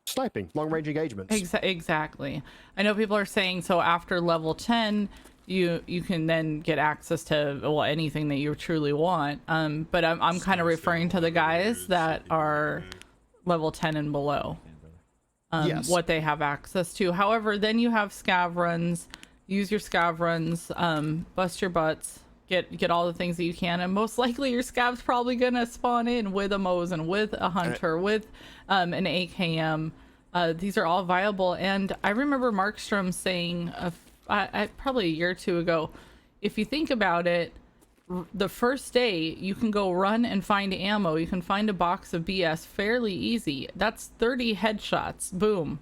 Sniping, long-range engagements.
Exactly. I know people are saying, so after level 10, you can then get access to anything that you truly want. But I'm kind of referring to the guys that are level 10 and below.
Yes.
What they have access to. However, then you have scav runs. Use your scav runs. Bust your butts. Get all the things that you can, and most likely your scav's probably gonna spawn in with a Mosin, with a Hunter, with an AKM. These are all viable, and I remember Markstrom saying probably a year or two ago, if you think about it, the first day you can go run and find ammo, you can find a box of BS fairly easy. That's 30 headshots. Boom.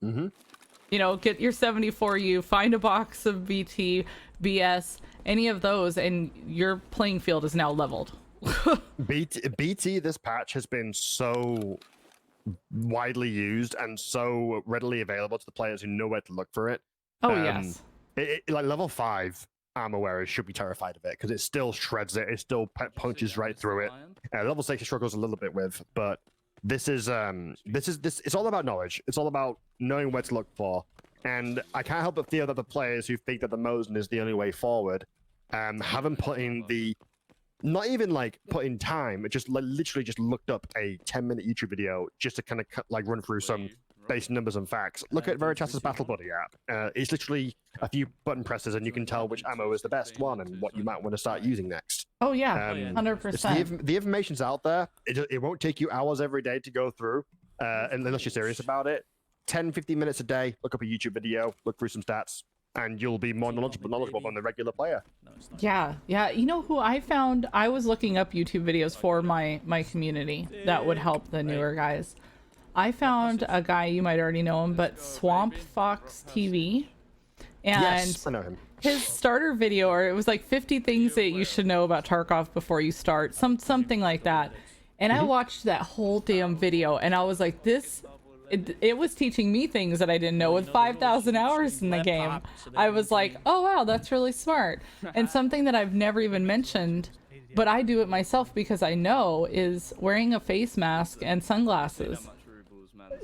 Get your 74U, find a box of BT, BS, any of those, and your playing field is now leveled.
BT this patch has been so widely used and so readily available to the players who know where to look for it.
Oh, yes.
Like level 5 armor wearers should be terrified of it because it still shreds it. It still punches right through it. Level 6 it struggles a little bit with, but this is it's all about knowledge. It's all about knowing where to look for. And I can't help but feel that the players who think that the Mosin is the only way forward haven't put in the, not even like put in time, but just literally just looked up a 10-minute YouTube video just to kind of like run through some base numbers and facts. Look at Veritas's Battle Buddy app. It's literally a few button presses and you can tell which ammo is the best one and what you might want to start using next.
Oh yeah, 100%.
The information's out there. It won't take you hours every day to go through, unless you're serious about it. 10-15 minutes a day, look up a YouTube video, look through some stats, and you'll be more knowledgeable than the regular player.
Yeah. You know who I found? I was looking up YouTube videos for my community that would help the newer guys. I found a guy, you might already know him, but Swamp Fox TV. And
yes, I know him.
His starter video, or it was like 50 things that you should know about Tarkov before you start, something like that. And I watched that whole damn video, and I was like, it was teaching me things that I didn't know with 5,000 hours in the game. I was like, oh wow, that's really smart. And something that I've never even mentioned, but I do it myself because I know, is wearing a face mask and sunglasses.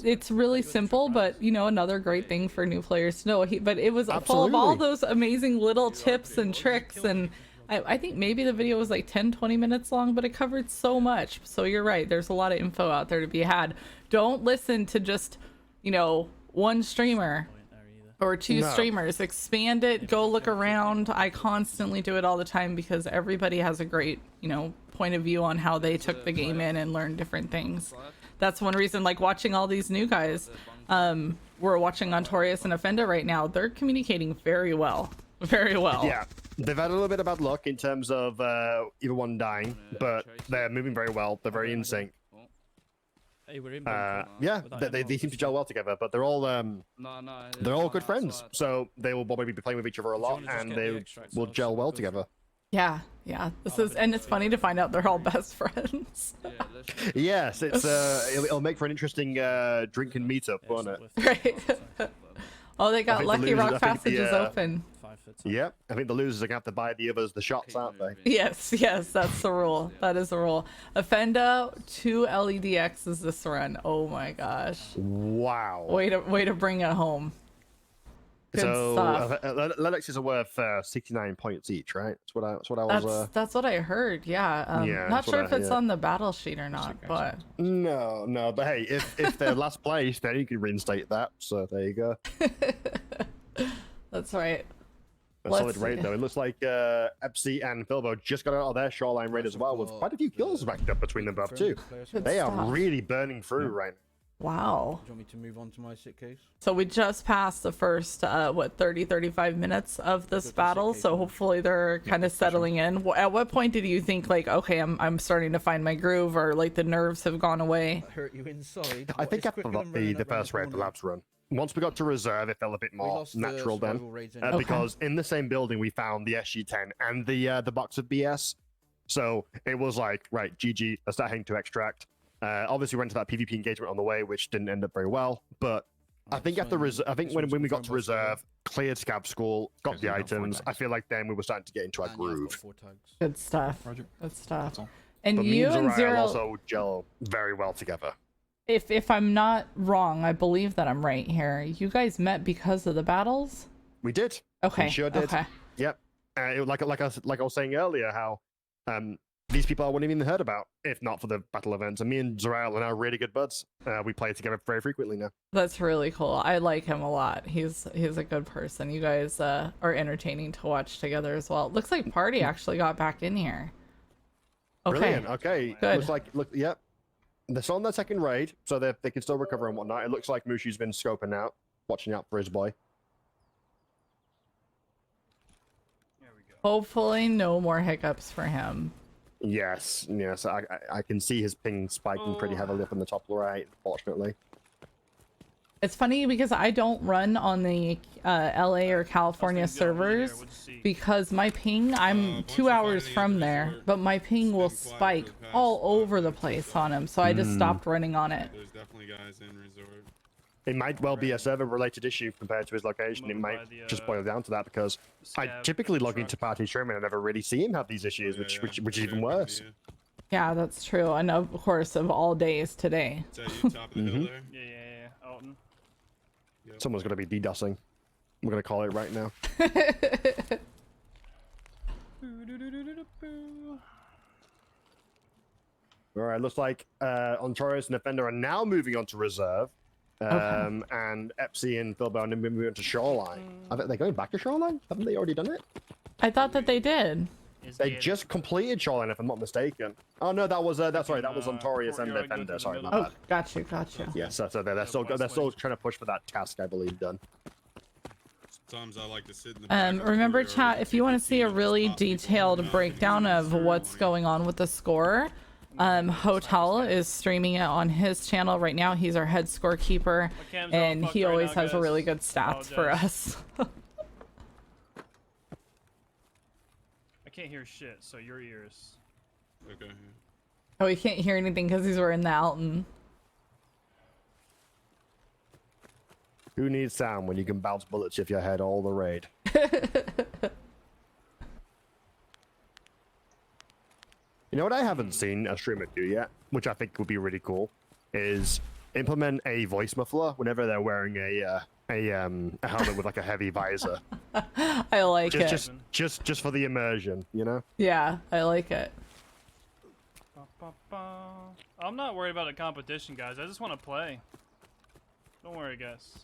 It's really simple, but you know, another great thing for new players to know. But it was full of all those amazing little tips and tricks, and I think maybe the video was like 10-20 minutes long, but it covered so much. So you're right, there's a lot of info out there to be had. Don't listen to just, you know, one streamer or two streamers. Expand it, go look around. I constantly do it all the time because everybody has a great, you know, point of view on how they took the game in and learned different things. That's one reason, like watching all these new guys, we're watching Ontorius and Offenda right now. They're communicating very well. Very well.
Yeah, they've had a little bit of bad luck in terms of either one dying, but they're moving very well. They're very in sync.
Hey, we're in.
Yeah, they seem to gel well together, but they're all good friends, so they will probably be playing with each other a lot, and they will gel well together.
Yeah. And it's funny to find out they're all best friends.
Yes, it's it'll make for an interesting drinking meetup, won't it?
Right. Oh, they got Lucky Rock Passages open.
Yep, I think the losers are gonna have to buy the others the shots, aren't they?
Yes, that's the rule. That is the rule. Offenda 2 LEDXs this run. Oh my gosh.
Wow.
Way to bring it home. Good stuff.
Lennoxes are worth 69 points each, right? That's what I was.
That's what I heard. Yeah. Not sure if it's on the battle sheet or not, but.
No. But hey, if they're last place, then you can reinstate that. So there you go.
That's right.
A solid raid though. It looks like Epsi and Philbo just got out of their shoreline raid as well, with quite a few kills racked up between them both too. They are really burning through right now.
Wow.
Do you want me to move on to my sit case?
So we just passed the first 30-35 minutes of this battle, so hopefully they're kind of settling in. At what point did you think, like, okay, I'm starting to find my groove, or like the nerves have gone away?
Hurt you inside.
I think after the first raid, the labs run. Once we got to reserve, it felt a bit more natural then, because in the same building we found the SG-10 and the box of BS. So it was like, right, GG, let's start heading to extract. Obviously, we went to that PvP engagement on the way, which didn't end up very well. But I think when we got to reserve, cleared Scab School, got the items, I feel like then we were starting to get into our groove.
Good stuff. Good stuff. And
but
you and Zero
also gel very well together.
If I'm not wrong, I believe that I'm right here. You guys met because of the battles?
We did.
Okay.
We sure did.
Okay.
Yep. Like I was saying earlier, how these people I wouldn't even heard about if not for the battle events. And me and Zorael are now really good buds. We play together very frequently now.
That's really cool. I like him a lot. He's a good person. You guys are entertaining to watch together as well. It looks like Party actually got back in here. Okay.
Brilliant. Okay.
Good.
Yep. They're still on their second raid, so they can still recover and whatnot. It looks like Mushi's been scoping out, watching out for his boy.
Hopefully no more hiccups for him.
Yes. I can see his ping spiking pretty heavily up in the top right, fortunately.
It's funny because I don't run on the LA or California servers because my ping, I'm 2 hours from there, but my ping will spike all over the place on him, so I just stopped running on it.
There's definitely guys in resort.
It might well be a server-related issue compared to his location. It might just boil down to that because I typically log into party stream and I never really see him have these issues, which is even worse.
Yeah, that's true. And of course, of all days, today.
Is that you top of the hill there?
Yeah. Alton.
Yep.
Someone's gonna be DDoSing. I'm gonna call it right now. All right, looks like Ontorius and Defender are now moving on to reserve. And Epsy and Philbound are moving on to Shoreline. I think they're going back to Shoreline? Haven't they already done it?
I thought that they did.
They just completed Shoreline, if I'm not mistaken. Oh no, that was that's right. That was Ontorius and
courtyard, go
Defender.
to the
Sorry, my
Oh,
bad.
gotcha.
Yeah, so they're still trying to push for that task, I believe, done.
Sometimes I like to sit in the back of the
Remember,
courtyard
chat,
with
if you want to see a
T15
really
just pop people
detailed
up.
breakdown of what's going on with the score, Hotel is streaming it on his channel right now. He's our head scorekeeper,
cam's all
and
fucked
he
right
always
now,
has
guys.
really good stats for
Apologize.
us.
I can't hear shit, so your ears.
Okay.
Oh, he can't hear anything because he's wearing the Alton.
Who needs sound when you can bounce bullets if your head all the raid? You know what I haven't seen a streamer do yet, which I think would be really cool, is implement a voice muffler whenever they're wearing a helmet with like a heavy visor.
I like it.
Just for the immersion, you know?
Yeah, I like it.
I'm not worried about a competition, guys. I just want to play. Don't worry, guys.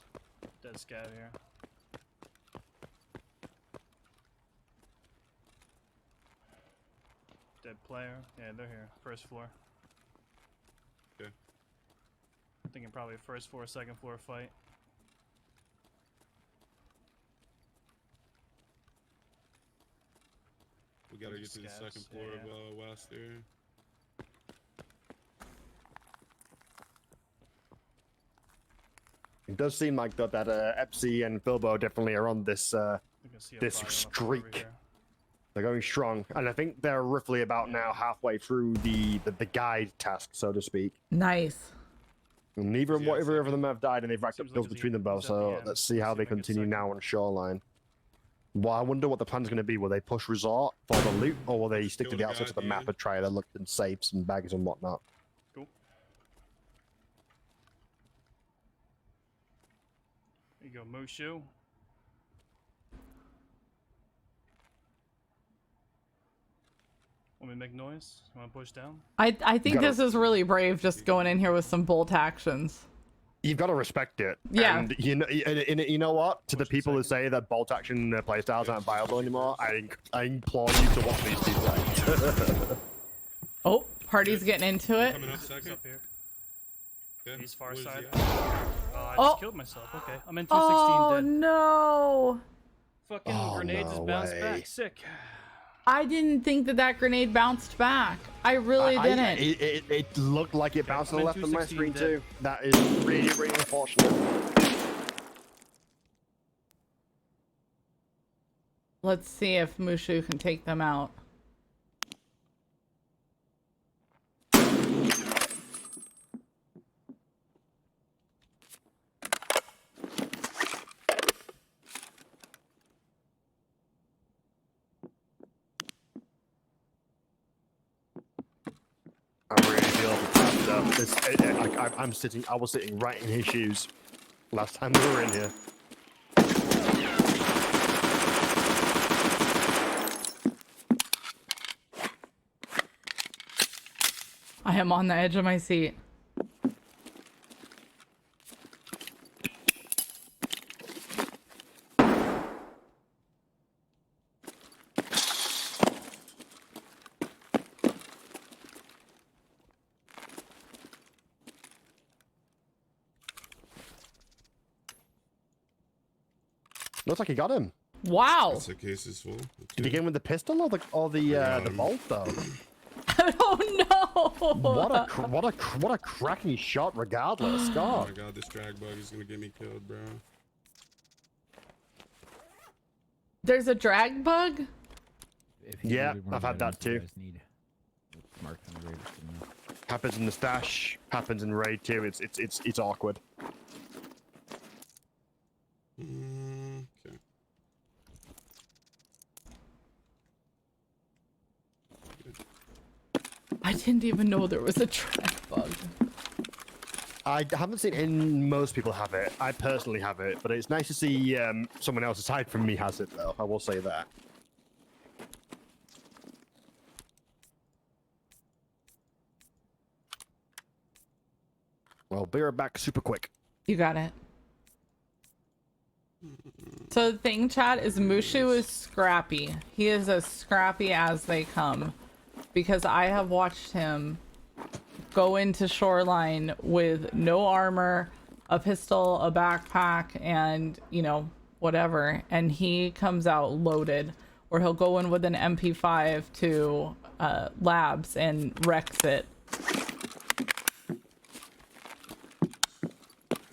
Dead scav here. Dead player. Yeah, they're here. First floor.
Okay.
Thinking probably first floor, second floor fight.
We gotta get to the second floor of West there.
It does seem like that Epsy and Philbo definitely are on this this streak. They're going strong, and I think they're roughly about now halfway through the guide task, so to speak.
Nice.
And neither of them have died, and they've racked up kills between them both. So let's see how they continue now on Shoreline. Well, I wonder what the plan's going to be. Will they push Resort for the loot, or will they stick to the outskirts of the map and try to look and save some bags and whatnot?
Cool. There you go, Mushu. Want me to make noise? You want to push down?
I think this is really brave, just going in here with some bolt actions.
You've got to respect it.
Yeah.
And you know what? To the people who say that bolt action playstyles aren't viable anymore, I implore you to watch these two play.
Oh, party's getting into it.
Coming up second.
Up here.
Okay.
He's far
Where's he
side.
at?
I just killed myself. Okay, I'm in 216
Oh
dead.
no!
Fucking grenade just bounced back. Sick.
I didn't think that grenade bounced back. I really didn't.
It looked like it bounced to the
I'm in
left of my
216
screen
dead.
too. That is really, really unfortunate.
Let's see if Mushu can take them out.
I really feel I was sitting right in his shoes last time we were in here.
I am on the edge of my seat.
Looks like he got him.
Wow.
That's the case is full. Okay.
Did he get him with the pistol or the bolt though?
Oh no!
What a cracking shot regardless.
Oh
God.
my god, this drag bug is gonna get me killed, bro.
There's a drag bug?
Yeah, I've had that too.
Marked on the raid, just didn't know.
Happens in the stash, happens in raid too. It's awkward.
Okay.
I didn't even know there was a track bug.
I haven't seen most people have it. I personally have it, but it's nice to see someone else aside from me has it, though. I will say that. Well, be right back super quick.
You got it. So the thing, chat, is Mushu is scrappy. He is as scrappy as they come. Because I have watched him go into Shoreline with no armor, a pistol, a backpack, and, you know, whatever. And he comes out loaded. Or he'll go in with an MP5 to labs and wrecks it.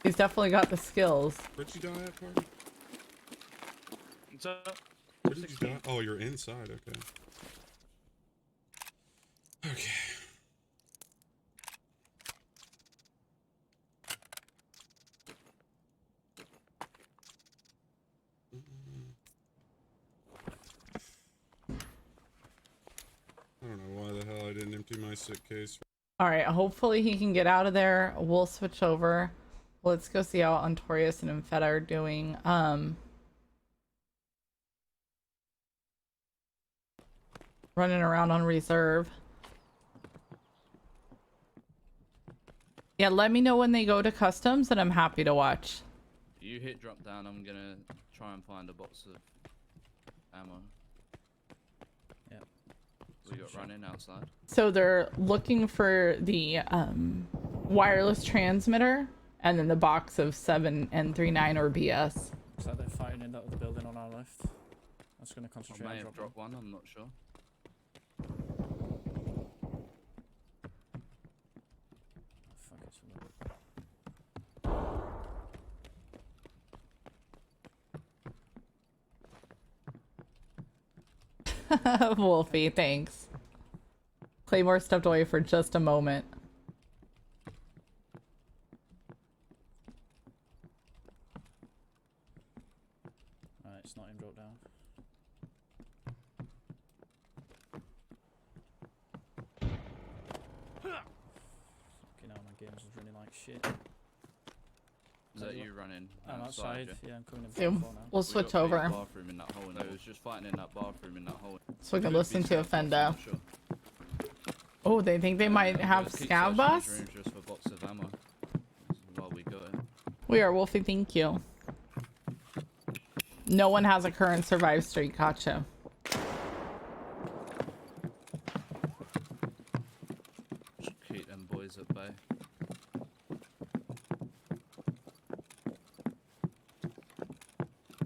He's definitely got the skills.
Where'd you die at, party?
What's up?
Where did you die? Oh, you're inside. Okay. Okay. I don't know why the hell I didn't empty my sick case.
All right, hopefully he can get out of there. We'll switch over. Let's go see how Ontorius and Infeta are doing. Running around on reserve. Yeah, let me know when they go to customs and I'm happy to watch.
You hit drop down, I'm gonna try and find a box of ammo.
Yep.
We got running outside.
So they're looking for the wireless transmitter and then the box of 7N39 or BS.
Looks like they're fighting in that other building on our left. That's going to
I
concentrate
may
on
have
dropping.
dropped one, I'm not sure.
Fuck it, somebody.
Wolfie, thanks. Claymore stepped away for just a moment.
Alright, it's not him dropped down. Fucking hell, my games is running like shit.
Is that you running?
I'm outside. Yeah, I'm coming in
Yeah,
for now.
we'll
We
switch
got the
over
bathroom in that hole. No, it was just fighting in that bathroom in that hole.
so we can
Could
listen
be
to
Scav boss, I'm
Offendo.
not sure.
Oh, they think they might
Yeah,
have
let's keep
Scav
searching
boss?
these rooms just for box of ammo. While we got it.
We are Wolfie, thank you. No one has a current survive streak, gotcha.
Just keep them boys at bay.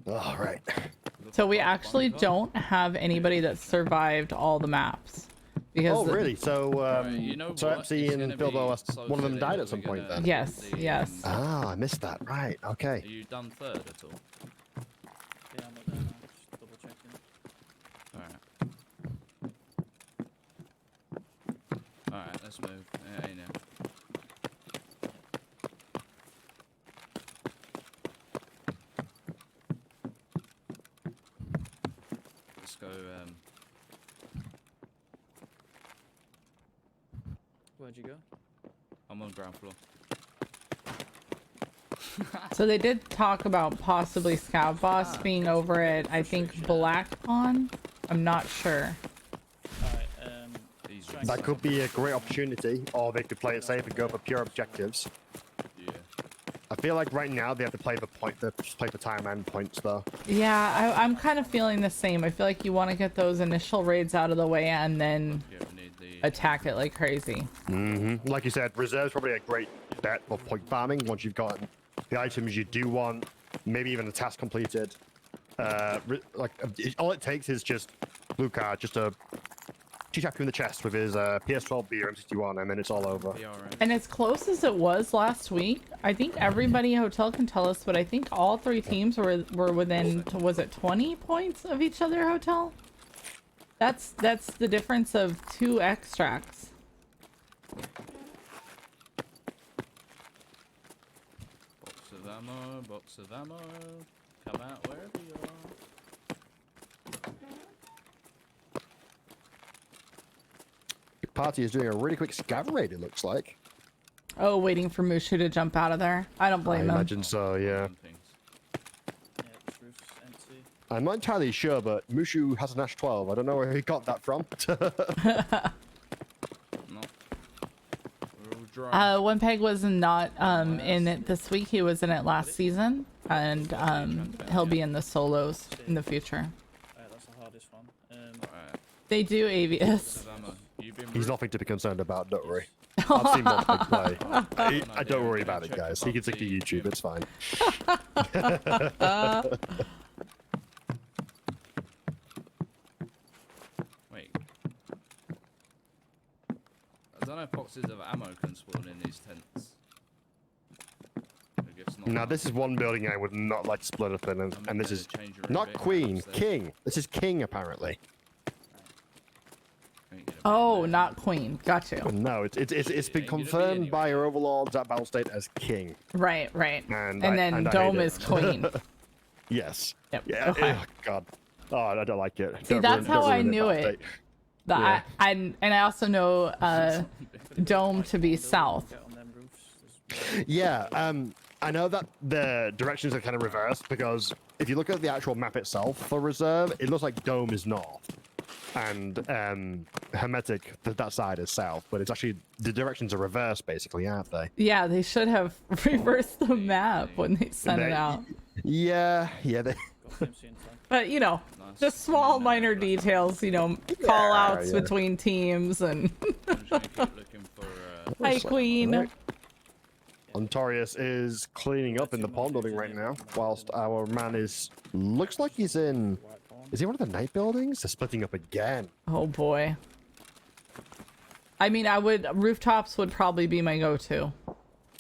All right.
So we actually don't have anybody that survived all the maps. Because
Oh, really? So,
Right, you know
so
what?
Epsy
It's
and
gonna
Bilbo,
be so
one of them
silly
died
that
at some
we're
point
gonna
then?
Yes,
the,
yes.
Ah, I missed that. Right. Okay.
Are you done third at all?
Yeah, I'm not there now. Just double checking.
Alright. Alright, let's move. Yeah, you know. Let's go,
Where'd you go?
I'm on ground floor.
So they did talk about possibly Scav boss being over at, I think, Black Pond. I'm not sure.
Alright,
Easy.
try and
That
get
could be a great opportunity, or they could play it safe and go for pure objectives.
Yeah.
I feel like right now they have to play the play for time and points though.
Yeah, I'm kind of feeling the same. I feel like you want to get those initial raids out of the way and then
Yeah, we need the
attack it like crazy.
Like you said, reserve's probably a great bet for point farming once you've gotten the items you do want, maybe even a task completed. All it takes is just blue card, just a chap you in the chest with his PS12B or M61, and then it's all over.
PRM.
And as close as it was last week, I think everybody hotel can tell us, but I think all three teams were within, was it 20 points of each other hotel? That's the difference of 2 extracts.
Box of ammo. Come out wherever you are.
party is doing a really quick scav raid, it looks like.
Oh, waiting for Mushu to jump out of there. I don't blame
I
him.
imagine so, yeah.
this roof's empty.
I'm not entirely sure, but Mushu has an Ash 12. I don't know where he got that from.
No. We're all dry.
One Peg was not in it this week. He was in it last season, and he'll be in the solos in the future.
Alright, that's the hardest one.
Alright.
They do Avius.
Ammo. You been
He's
root-
nothing to be concerned about, don't worry. I've seen Monpeg play. I don't worry about it, guys. He can stick to YouTube, it's fine.
Wait. I don't know if boxes of ammo can spawn in these tents. I guess not.
Now, this is one building I would not like to split up in, and this is not Queen, King. This is King, apparently.
Oh, not Queen. Got you.
No, it's been confirmed by your overlords at Battle State as King.
Right, right.
And
then
I hate
Dome
it.
is Queen.
Yes.
Yep.
Yeah.
Okay.
Oh, God. Oh, I don't like it.
See,
Don't
that's
ruin-
how
don't
I
ruin
knew
Battle
it.
State.
The, and I also know Dome to be south.
Get on them roofs.
Yeah, I know that the directions are kind of reversed because if you look at the actual map itself for reserve, it looks like Dome is north and Hermetic, that side is south, but it's actually the directions are reversed basically, aren't they?
Yeah, they should have reversed the map when they sent it out.
Yeah, they.
Got PMC inside.
But you know,
Nice.
just small minor details, you know, call outs
yeah.
between teams and
I'm just gonna keep looking for.
Hi Queen.
Right. Ontorius is cleaning up in the pond building right now, whilst our man looks like he's in. Is he one of the night buildings? They're splitting up again.
Oh boy. I mean, rooftops would probably be my go-to.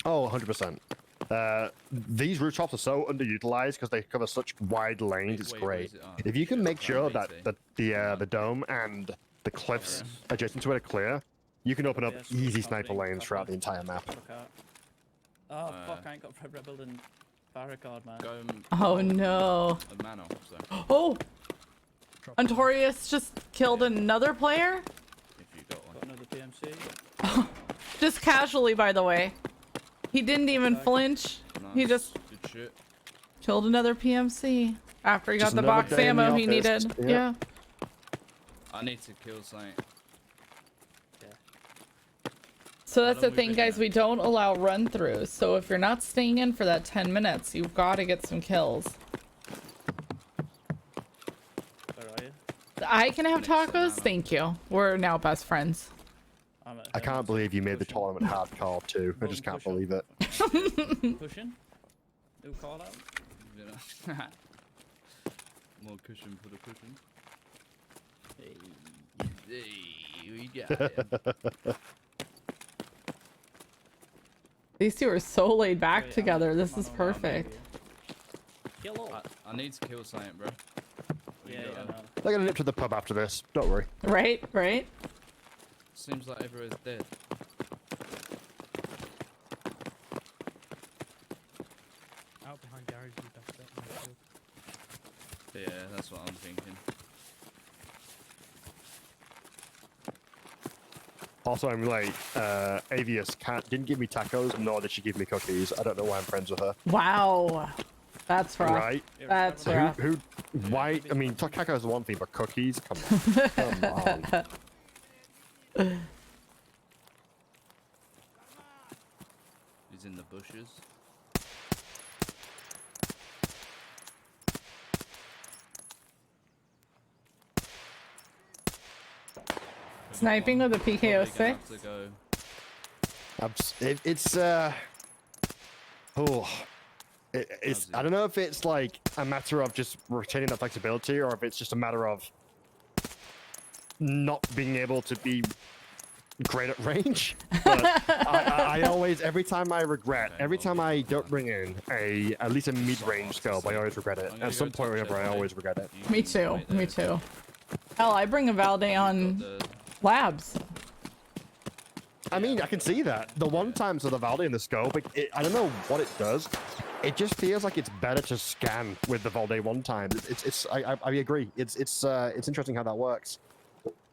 Oh, 100%. These rooftops are so underutilized because they cover such wide lanes. It's
Wait, where
great.
is it? Oh,
If you can make sure that
BT.
the dome and the cliffs adjacent to it are clear, you can open up easy sniper lanes throughout the entire map.
Look out. Oh fuck! I ain't got Red Rebel and Barricade, man.
Go.
Oh no.
A man officer.
Oh! Ontorius just killed another player?
If you got one.
Got another PMC.
Just casually, by the way. He didn't even flinch. He
Nice.
just
Good shit.
killed another PMC after he got
Just
the
another
box
day in the
ammo he
office.
needed.
Yeah.
Yeah.
I need to kill something.
So that's the
long we
thing,
been
guys.
here?
We don't allow run-throughs. So if you're not staying in for that 10 minutes, you've got to get some kills.
Where are you?
I can have
Next time,
tacos?
Alan.
Thank you. We're now best friends.
I'm at
I can't believe you made the
pushing.
tournament hardcore too. I just can't believe it.
Pushing. New call out.
You know? More cushion for the cushion.
Hey.
Hey, we got it.
These two are so laid back
Wait,
together.
I'm
This
on
is
my way,
perfect.
Kill all.
I need to kill something, bro.
Yeah, yeah, no.
They're gonna nip to the pub after this. Don't worry.
Right? Right?
Seems like everywhere's dead.
Out behind garage, you best bet.
Yeah, that's what I'm thinking.
Also, I'm late. Avius didn't give me tacos, nor did she give me cookies. I don't know why I'm friends with her.
Wow. That's rough.
Right?
That's
So
rough.
why? I mean, tacos are one thing, but cookies? Come on. Come on.
He's in the bushes.
Sniping with a
Probably gonna
PKO6?
have to go.
It's I don't know if it's like a matter of just retaining that flexibility or if it's just a matter of not being able to be great at range. But I always, every time I don't bring in at least a mid-range scope, I always regret it.
I'm gonna
At some
go
point or
top
another, I
shelf,
always regret it.
You
Me
can
too.
wait
Me
there.
too. Hell, I bring a Valde on
The-
labs.
I mean, I can see that. The one times with the Valde in the scope, I don't know what it does. It just feels like it's better to scan with the Valde one time. I agree. It's interesting how that works.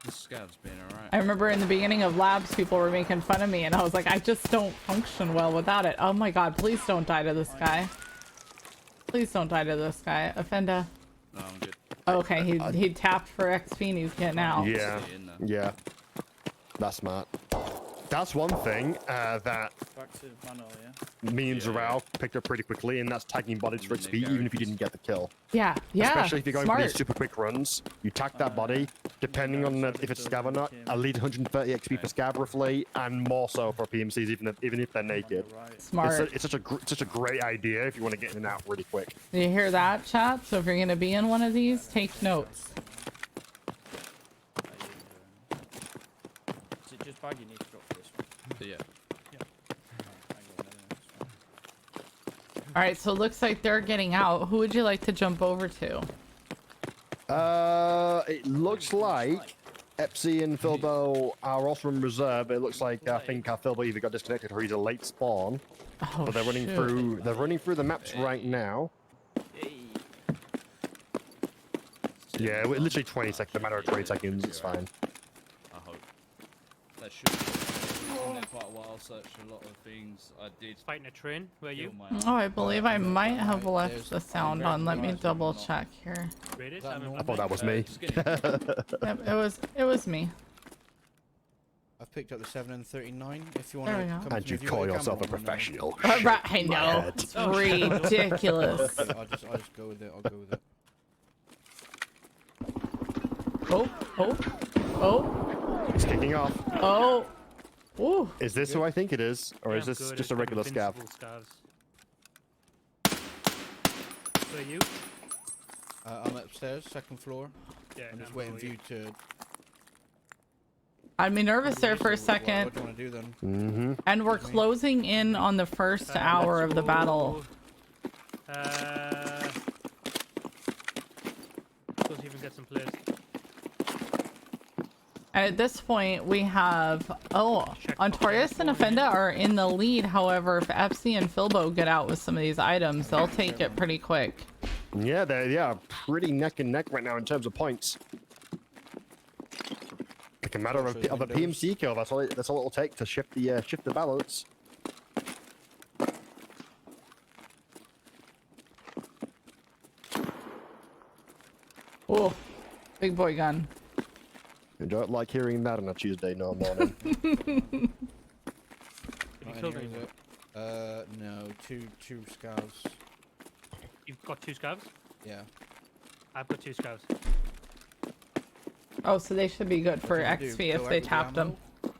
The scav's been alright.
I remember in the beginning of labs, people were making fun of me, and I was like, I just don't function well without it. Oh my god, please don't die to this guy. Please don't die to this guy. Offenda.
No, I'm good.
Okay, he tapped for XP and he's getting out.
Yeah, yeah. That's smart. That's one thing that
Back to manual, yeah.
me and Zarao picked up pretty quickly, and that's tagging bodies for XP, even if you didn't get the kill.
Yeah, yeah.
Especially if you're going for these
smart.
super quick runs, you tag that body, depending on if it's scav or not, at least 130 XP for scav roughly, and more so for PMCs, even if they're naked.
Smart.
It's such a great idea if you want to get in and out really quick.
Do you hear that, chat? So if you're gonna be in one of these, take notes.
Is it just bag you need to drop for this one?
Yeah.
All right, so it looks like they're getting out. Who would you like to jump over to?
It looks like Epsy and Philbo are also in reserve. It looks like I think Philbo either got disconnected or he's a late spawn.
Oh,
But they're running
shoot.
through. They're running through the maps right now. Yeah, literally 20 seconds. A matter of 20 seconds. It's fine.
I hope. That should be. In there quite a while, searched a lot of things. I did.
Fighting a train. Where are you?
Oh, I believe I might have left the sound on. Let me double check here.
Raiders?
I thought that was me.
Yep, it was me.
I've picked up the 7 and 39. If you
There
want
we
to
go.
come
And
to
you
me,
call
got a
yourself a
camera on or no?
professional.
Right, I
Shit, my
know.
head.
It's ridiculous.
I'll just go with it. I'll go with it.
Oh.
It's kicking off.
Oh. Ooh.
Is this who I think it is, or is
Yeah,
this
good,
just
it's
a regular scav?
invincible scavs. Where are you?
I'm upstairs, second floor.
Yeah,
I'm just
I'm
waiting
below
for you to.
I'd be nervous there for a second.
What do you want to do then?
Mm-hmm.
And we're closing in on the first hour of the battle.
Let's even get some players.
And at this point, we have Ontorius and Offenda are in the lead. However, if Epsy and Philbo get out with some of these items, they'll take it pretty quick.
Yeah, they're pretty neck and neck right now in terms of points. Like a matter of a PMC kill. That's all it'll take to shift the balance.
Oh, big boy gun.
You don't like hearing that on a Tuesday morning.
Have you
Not
killed
any, is
anyone?
it? No, two scouts.
You've got 2 scavs?
Yeah.
I've got 2 scavs.
Oh, so they should be good for
What do you
XP
do?
if
Go
they
out with the
tapped them.
ammo?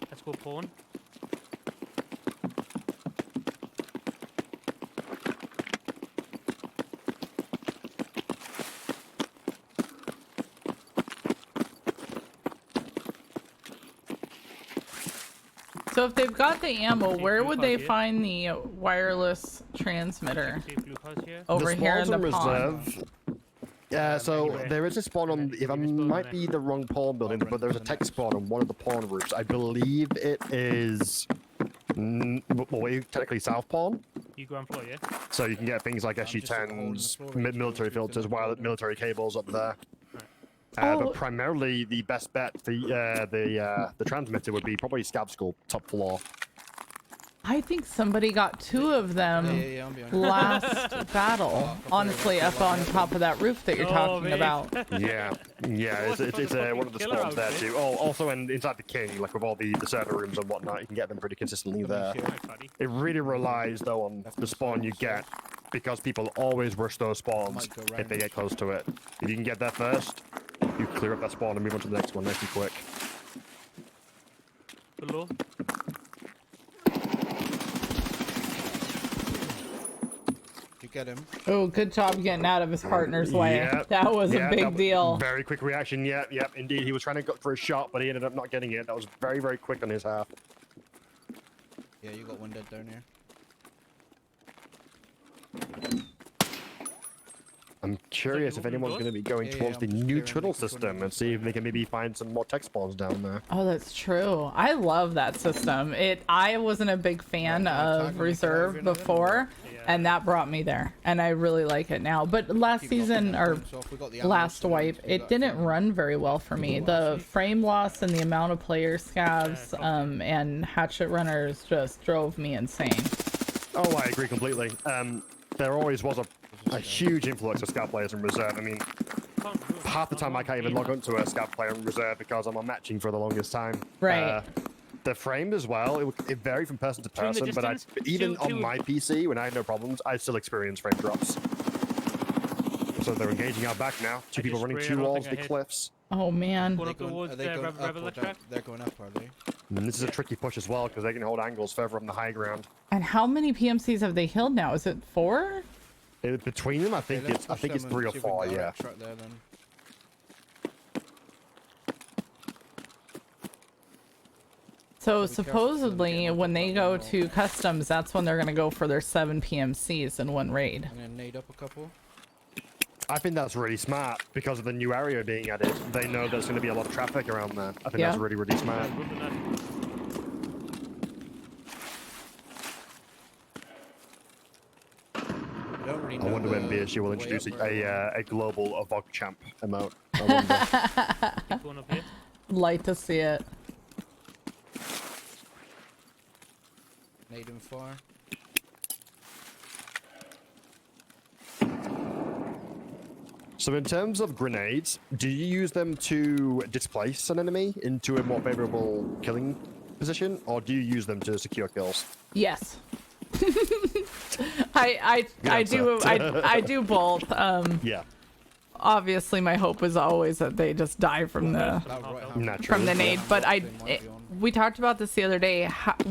Let's go pawn.
So if they've got the ammo,
See
where
blue
would
card
they
here.
find the wireless transmitter?
See blue cards here.
Over
The
here in
spawns
the
on
pond.
reserve. Yeah, so
anyway.
there is a spawn on. If I might be the wrong pawn building, but there's a tech spawn on one of the pawn roofs. I believe it is. Well, technically south pawn.
You ground floor, yeah?
So you can get things like
I'm just holding the
SU-10s,
floor range,
military
so
filters,
it's
wireless military cables up there.
Oh.
But primarily, the best bet, the transmitter would be probably Scab School, top floor.
I think somebody got 2 of them
Yeah, I'm behind you.
last battle. Honestly, up on top of that roof that you're
Oh,
talking
man.
about.
Yeah, it's one of the
killer
spawns there
outfit.
too. Oh, also inside the King, like with all the server rooms and whatnot, you can get them pretty consistently there.
Here.
Hi, buddy.
It really relies though on the spawn you get, because people always rush those spawns
Might go
if
round.
they get close to it. If you can get there first, you clear up that spawn and move on to the next one nice and quick.
Below.
You get him.
Oh, good job getting out of his partner's way.
Yep,
That was a
yep,
big
that was
deal.
Very quick reaction. Yep, indeed. He was trying to go for a shot, but he ended up not getting it. That was very, very quick on his half.
Yeah, you got one dead down here.
I'm curious if
open
anyone's
doors?
going to be going
Yeah,
towards
I'm
the
just
new
clearing
tunnel
this one
system
out.
and see if they can maybe find some more tech spawns down there.
Oh, that's true. I love that system. I wasn't a big fan
Right, can I tag
of
him and get out of
reserve
here now then?
before,
Yeah.
and that brought me there, and I really like it now. But last
Keep knocking
season,
that
or
points off. We got the ammo,
last
so
wipe,
we
it
got
didn't
that.
run very well for me. The frame loss and the amount of player scavs and hatchet runners just drove me insane.
Oh, I agree completely. There always was a huge influx of scout players in reserve. I mean, half the time I can't even log onto a scout player in reserve because I'm on matching for the longest time.
Right.
The frame as well, it varied from person to
Tune the
person, but
distance,
even
two-
on
two-
my PC, when I had no problems, I still experience frame drops. So they're engaging our back now. Two people
just
running
sprayed, I
two
don't
walls,
think I
big
hit.
cliffs.
Oh man.
Going up towards
Are they
the
going up
Revel
or
track.
down? They're going up, are they?
And this is a tricky push as well because they can hold angles further on the high ground.
And how many PMCs have they healed now? Is it 4?
Between them, I
Okay,
think
let's
it's
push
3
them
or
and see if we can
4.
get our
Yeah.
extract there, then.
So
be careful for them
supposedly
getting up
when
on
they
that
go
wall.
to customs, that's when they're going to go for their 7 PMCs in one raid.
I'm gonna nade up a couple.
I think that's really smart because of the new area being added. They know there's going to be a lot of traffic around there. I think that's
Yeah.
really, really smart.
I don't really
I
know
wonder when
the
BSU will
way
introduce
up very well.
a global Avog champ emote. I wonder.
Keep going up here.
Like to see it.
Nade and fire.
So in terms of grenades, do you use them to displace an enemy into a more favorable killing position, or do you use them to secure kills?
Yes. I do both.
Yeah,
Obviously my hope is always that they just die from the
That right hand.
naturally.
from the nade, but
They might be on.
we talked about this the other day,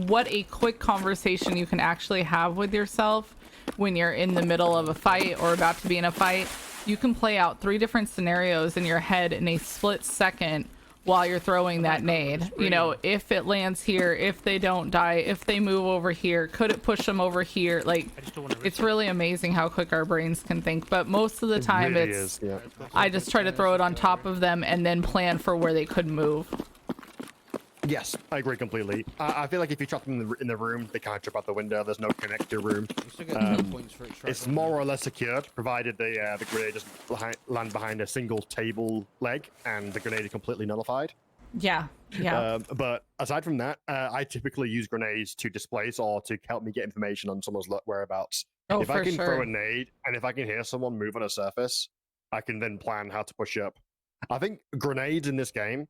what a quick conversation you can actually have with yourself when you're in the middle of a fight or about to be in a fight. You can play out 3 different scenarios in your head in a split second while you're throwing that nade. You know, if it lands here, if they don't die, if they move over here, could it push them over here? Like,
I just don't want to
it's really amazing how quick our brains can think, but most of the time
really
it's
is, yeah.
I just try to throw it on top of them and then plan for where they could move.
Yes, I agree completely. I feel like if you trap them in the room, they can't jump out the window. There's no connector room.
You still get 2 points for extract.
It's more or less secured, provided the grenade just land behind a single table leg and the grenade is completely nullified.
Yeah, yeah.
But aside from that, I typically use grenades to displace or to help me get information on someone's whereabouts.
Oh,
if I
for
can throw
sure.
a nade and if I can hear someone move on a surface, I can then plan how to push up. I think grenades in this game,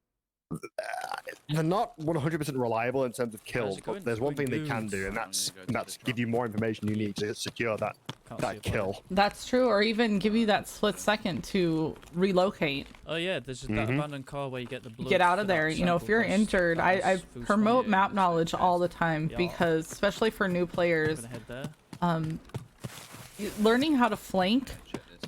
they're not 100% reliable in terms of kills,
going
but there's one thing
through
they can
goons?
do, and
Oh,
that's
yeah, go to
that's
the
give you more information you need to secure that
Can't see a player.
kill.
That's true, or even give you that split second to relocate.
Oh yeah, there's that abandoned car where you get the blood.
Get out
for
of
that
there. You know, if
sample
you're
plus
injured, I
that's food
promote
spot.
map knowledge all the time
Yeah.
because, especially for new
I'm
players,
gonna head there.
learning how to flank,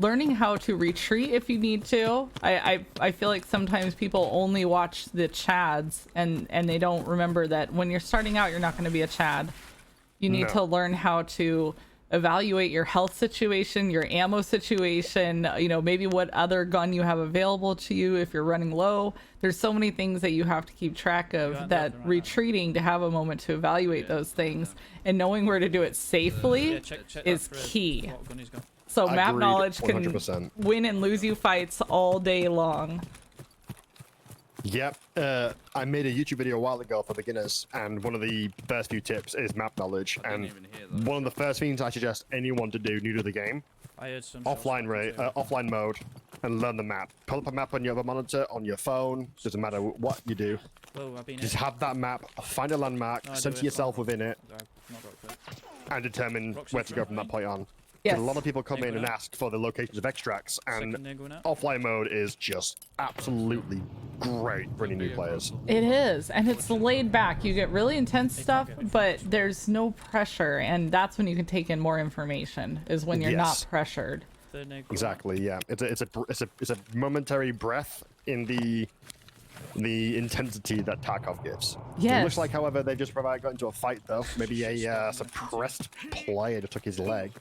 learning how to retreat if you need to. I feel like sometimes people only watch the chads and they don't remember that when you're starting out, you're not going to be a chad. You need
No.
to learn how to evaluate your health situation, your ammo situation, you know, maybe what other gun you have available to you if you're running low. There's so many things that you have to keep track of
got
that
nothing right now.
retreating to have a moment to evaluate those things and knowing where to do it safely
Yeah, check that
is
thread.
key.
What gun he's got.
So map
Agreed,
knowledge can
100%.
win and lose you fights all day long.
Yep. I made a YouTube video a while ago for beginners, and one of the first few tips is map knowledge.
I
And
didn't even hear those.
one of the first things I suggest anyone to do new to the game,
I heard some shots
offline
back too.
offline mode, and learn the map. Pull up a map on your other monitor, on your phone. Doesn't matter what you do.
Whoa, I've been
Just
hit.
have that map, find a landmark,
No, I do
center
it,
yourself
fine.
within it,
I've not got a clue.
and determine
Roxy
where to go
front
from that
lane?
point on. 'Cause
Yes.
A lot of people come
They
in
go
and
out.
ask for the locations of extracts, and
Second nigga going out.
offline mode is just absolutely great for any new players.
It is, and it's laid back. You get really intense stuff, but there's no pressure, and that's when you can take in more information. Is when you're
Yes.
not pressured.
Third nigga going out.
Exactly, yeah. It's a momentary breath in the intensity that Tarkov gives. It
Yes.
looks like, however, they just got into a fight though. Maybe a suppressed player just took his leg.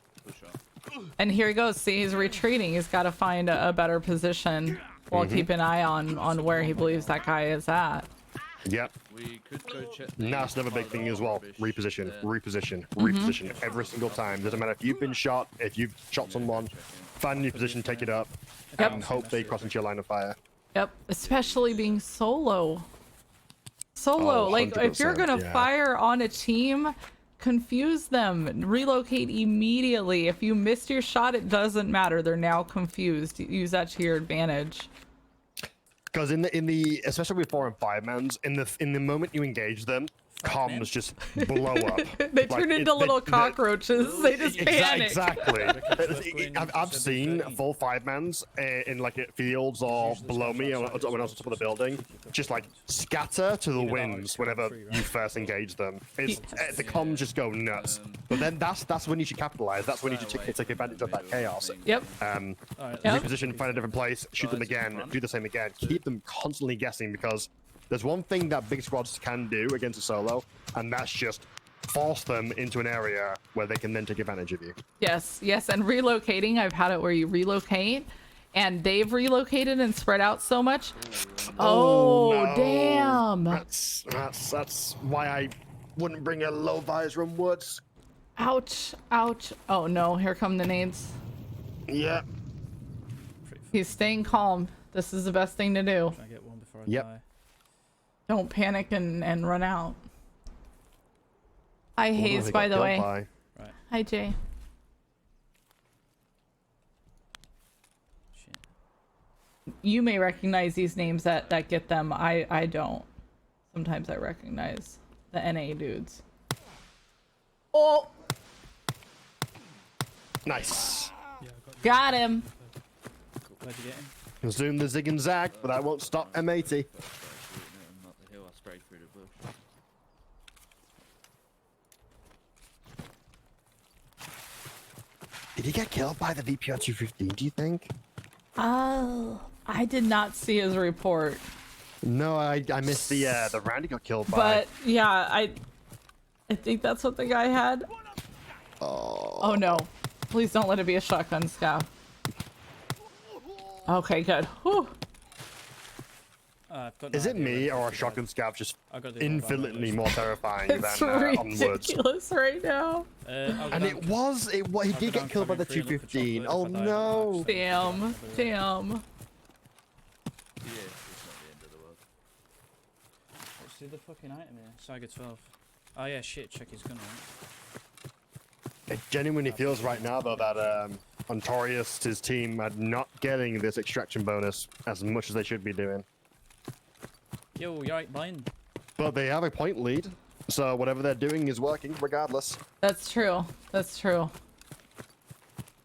And here he goes. See, he's retreating. He's got to find a better position while keep an eye on where he believes that guy is at.
Yep.
We could go check. The
Now that's another big thing as well.
rubbish
Reposition,
there.
reposition, reposition every single time. Doesn't matter if you've been shot, if you've shot someone, find a new position, take it up,
Yep.
and hope they cross into your line of fire.
Yep, especially being solo. Solo,
Oh,
like if you're
100%,
gonna
yeah.
fire on a team, confuse them, relocate immediately. If you missed your shot, it doesn't matter. They're now confused. Use that to your advantage.
Because in the especially with 4 and 5 mans, in the moment you engage them, comms just blow up.
They turn into little cockroaches. They just panic.
Exactly.
Queen
I've
said
seen
13.
full 5 mans in like fields or below me when I was on top of the building, just like scatter to the winds whenever you first engage them. It's the comms just go nuts. But then that's when you should capitalize. That's when you should take advantage of that chaos.
Yep.
Alright,
Yep.
Reposition, find a different place, shoot them again, do the same again. Keep them constantly guessing because there's one thing that big squads can do against a solo, and that's just force them into an area where they can then take advantage of you.
Yes, yes, and relocating. I've had it where you relocate, and they've relocated and spread out so much. Oh,
no.
damn!
That's why I wouldn't bring a low visor in woods.
Ouch! Ouch! Oh no! Here come the nades.
Yeah.
He's staying calm. This is the best thing to do.
Try and get one before I
Yep.
die.
Don't panic and run out. Hi,
Oh,
Hayes,
they
by
got
the
killed
way.
by-
Hi, Jay.
Shit.
You may recognize these names that get them. I don't. Sometimes I recognize the NA dudes. Oh,
Nice.
got him.
Where'd you get him?
Zoom the zig and zag, but I won't stop M80.
Not the hill. I sprayed through the bush.
Did he get killed by the VPR 215, do you think?
Oh, I did not see his report.
No, I missed the round he got killed by.
But yeah, I think that's what the guy had. Oh no. Please don't let it be a shotgun scav. Okay, good. Whew.
I've got no
Is it
idea
me
where
or a
to
shotgun scav just
I got the
infinitely more terrifying
It's
than onwards?
ridiculous right now.
And he did get killed by the 215. Oh no!
Damn. Damn.
Yeah, it's not the end of the world.
What's the other fucking item here? Saga 12. Oh yeah, shit, check his gun out.
It genuinely feels right now though that Ontorius, his team, are not getting this extraction bonus as much as they should be doing.
Yo, you're right, blind.
But they have a point lead, so whatever they're doing is working regardless.
That's true. That's true.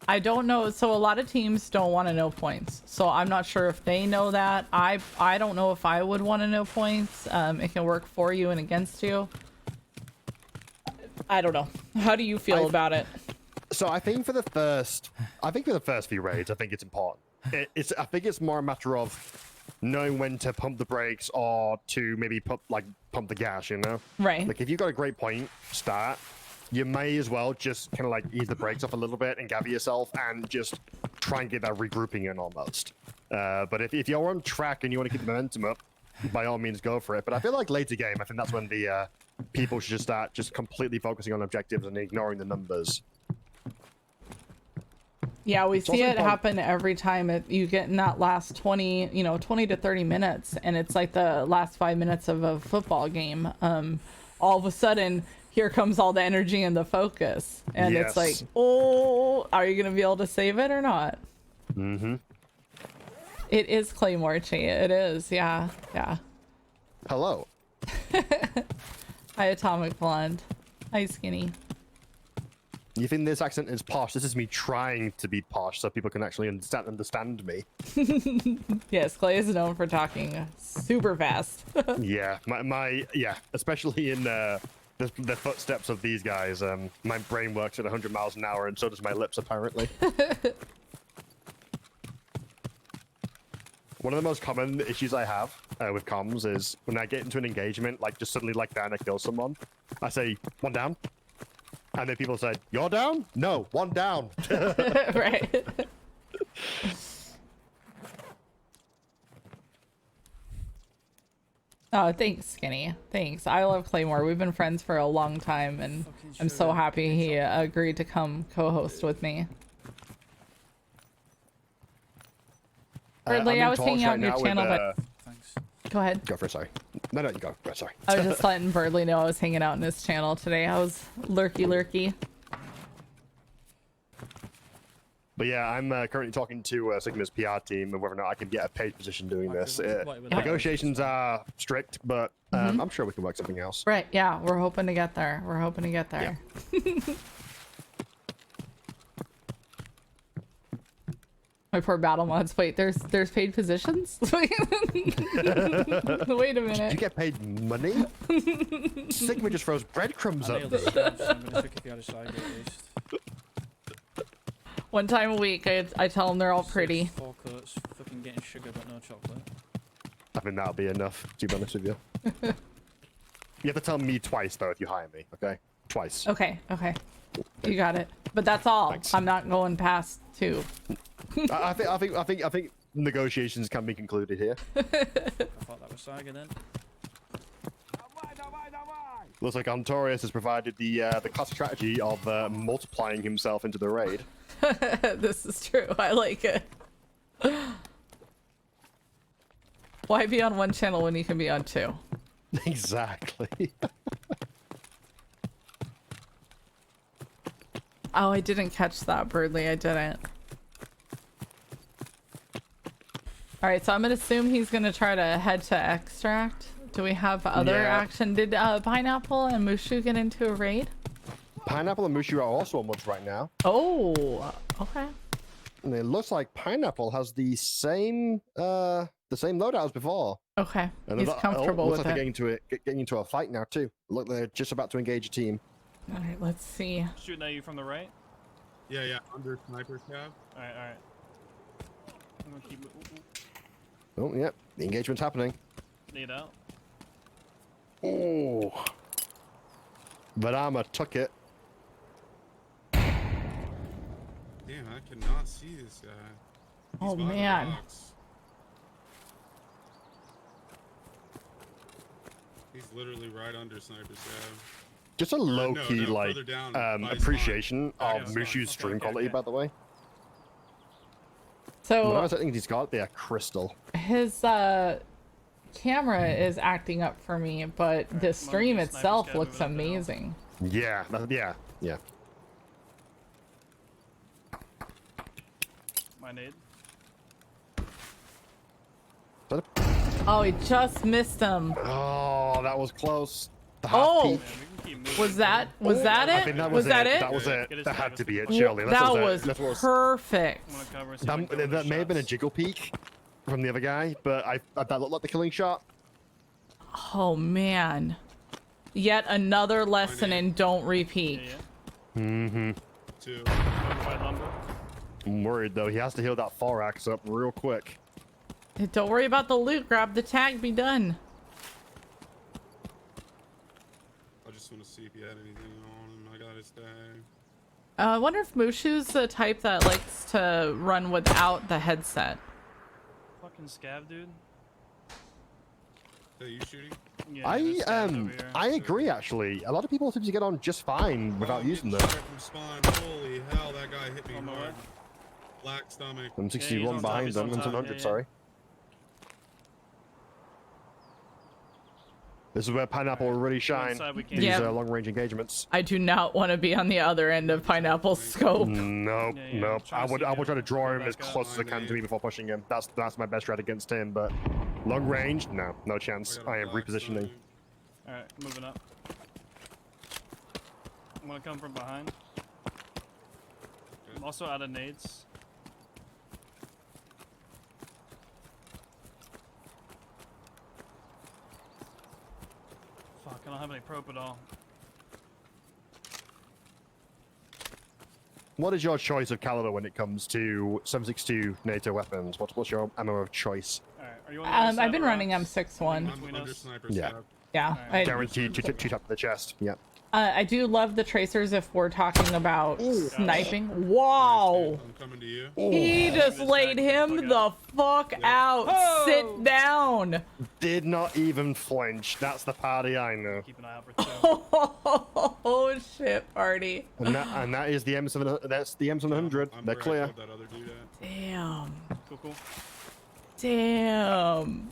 I don't know. So a lot of teams don't want to know points. So I'm not sure if they know that. I don't know if I would want to know points. It can work for you and against you. I don't know. How do you feel about it?
So I think for the first few raids, I think it's important. I think it's more a matter of knowing when to pump the brakes or to maybe pump the gas, you know?
Right.
Like if you've got a great point start, you may as well just kind of like ease the brakes off a little bit and gather yourself and just try and get that regrouping in almost. But if you're on track and you want to keep the momentum up, by all means go for it. But I feel like later game, I think that's when the people should just start just completely focusing on objectives and ignoring the numbers.
Yeah, we see
also
it
important-
happen every time you get in that last 20 to 30 minutes, and it's like the last 5 minutes of a football game. All of a sudden, here comes all the energy and the focus, and it's like,
Yes.
oh, are you gonna be able to save it or not?
Mm-hmm.
It is Claymore Chi. It is, yeah.
Hello.
Hi, Atomic Blonde. Hi, Skinny.
You think this accent is posh? This is me trying to be posh so people can actually understand me.
Yes, Clay is known for talking super fast.
Yeah, yeah, especially in the footsteps of these guys. My brain works at 100 miles an hour, and so does my lips, apparently. One of the most common issues I have with comms is when I get into an engagement, like just suddenly like that, and I kill someone, I say, one down. And then people say, you're down? No, one down.
Right. Oh, thanks, Skinny. Thanks. I love Claymore. We've been friends for a long time, and
Fucking
I'm so
sugar.
happy he agreed to come co-host with me. Bradley,
I'm in
I was hanging
talks
out
right
on your
now with,
channel, but
Thanks.
go ahead.
Go for it, sorry. No, you go. Go, sorry.
I was just letting Birdley know I was hanging out in his channel today. I was lurky.
But yeah, I'm currently talking to Sigma's PR team and whether or not I can get a paid position doing this.
Like with that.
Negotiations are strict, but I'm sure we can work something else.
Right, yeah, we're hoping to get there. We're hoping to get there. My poor battle mods. Wait, there's paid positions? Wait a minute.
You get paid money? Sigma just throws breadcrumbs
I
up.
nailed the scabs, so I'm gonna check if you had a side at least.
One time a week, I tell them they're all pretty.
4 coats, fucking getting sugar but no chocolate.
I think that'll be enough, to be honest with you. You have to tell me twice, though, if you hire me, okay? Twice.
Okay. You got it. But that's all.
Thanks.
I'm not going past 2.
I think negotiations can be concluded here.
I thought that was Saga then.
Looks like Antorius has provided the classic strategy of multiplying himself into the raid.
This is true. I like it. Why be on one channel when you can be on 2?
Exactly.
Oh, I didn't catch that, Birdley. I didn't. Alright, so I'm gonna assume he's gonna try to head to extract. Do we have other
Yeah.
action? Did Pineapple and Mushu get into a raid?
Pineapple and Mushu are also on woods right now.
Oh, okay.
And it looks like Pineapple has the same loadout as before.
Okay,
And
he's comfortable
looks
with
like
it.
they're getting into a fight now too. Look, they're just about to engage a team.
Alright, let's see.
Shooting at you from the right.
Yeah, under sniper cab.
Alright. I'm gonna keep.
Oh, yep, the engagement's happening.
Need out.
Oh, Varama took it.
Damn, I cannot see this guy. He's
Oh,
behind the
man.
rocks. He's literally right under sniper cab.
Just a low
no,
key like
further down by his
appreciation
line.
of
Okay,
Mushu's stream
okay,
quality,
okay.
by the way.
So
Whatever settings he's got, they are crystal.
his camera is acting up for me, but the stream
Sniper's
itself
got
looks
moving up now.
amazing.
Yeah, yeah.
My nade.
Oh, he just missed him.
Oh, that was close. The half
Oh,
peak.
Man, we can keep moving.
was that
I
it?
think that
was
was
that
it.
it?
That was it.
Get his
That had
sniper.
to be it,
Well,
surely.
that was
That was
perfect.
I'm gonna cover. See if I can
that,
cover
that
the
may have been a
shots.
jiggle peek from the other guy, but that looked like the killing shot.
Oh man. Yet another lesson in don't repeat.
Yeah.
Mm-hmm.
Two.
Over by lumber.
I'm worried though. He has to heal that thorax up real quick.
Don't worry about the loot. Grab the tag. Be done.
I just want to see if he had anything on him. I got his tag.
I wonder if Mushu's the type that likes to run without the headset.
Fucking scab, dude.
Hey, you shooting?
Yeah, there's scabs over here.
I agree actually. A lot of people seem to get on just fine without
I'm
using
getting
them.
shot from spawn. Holy hell, that guy hit me
On my
hard.
right.
Black stomach.
I'm
he's
61
on top,
behind
he's
them.
on
I'm
top,
100.
yeah.
Sorry. This is where Pineapple will really shine.
side we can't
These
Yeah.
long-range engagements.
I do not want to be on the other end of Pineapple's scope.
Nope,
Yeah, yeah,
nope.
try
I
to
would
see
try to
him.
draw him
Back
as
up.
close as I can to me before pushing him. That's my best strat against him. But long range, no chance.
got a
I am
black
repositioning.
stomach.
Alright, moving up. I'm gonna come from behind. I'm also out of nades. Fuck, I don't have any probe at all.
What is your choice of caliber when it comes to 7.62 NATO weapons? What's your ammo of choice?
Alright, are you on the other side
I've
of
been
the
running
rocks?
M61.
I'm
Between
under
us.
sniper
Yeah.
scab.
Yeah,
Alright.
I,
Guaranteed to top of the chest. Yep.
I do love the tracers if we're talking about sniping.
Nice,
Wow.
dude. I'm coming to you.
He just laid him the fuck out.
Oh!
Sit down.
Did not even flinch. That's the party I know.
Keep an eye out for two.
Oh shit, party.
And that is the M7. That's the M700.
I'm
They're
where I
clear.
told that other dude at.
Damn.
Cool.
Damn.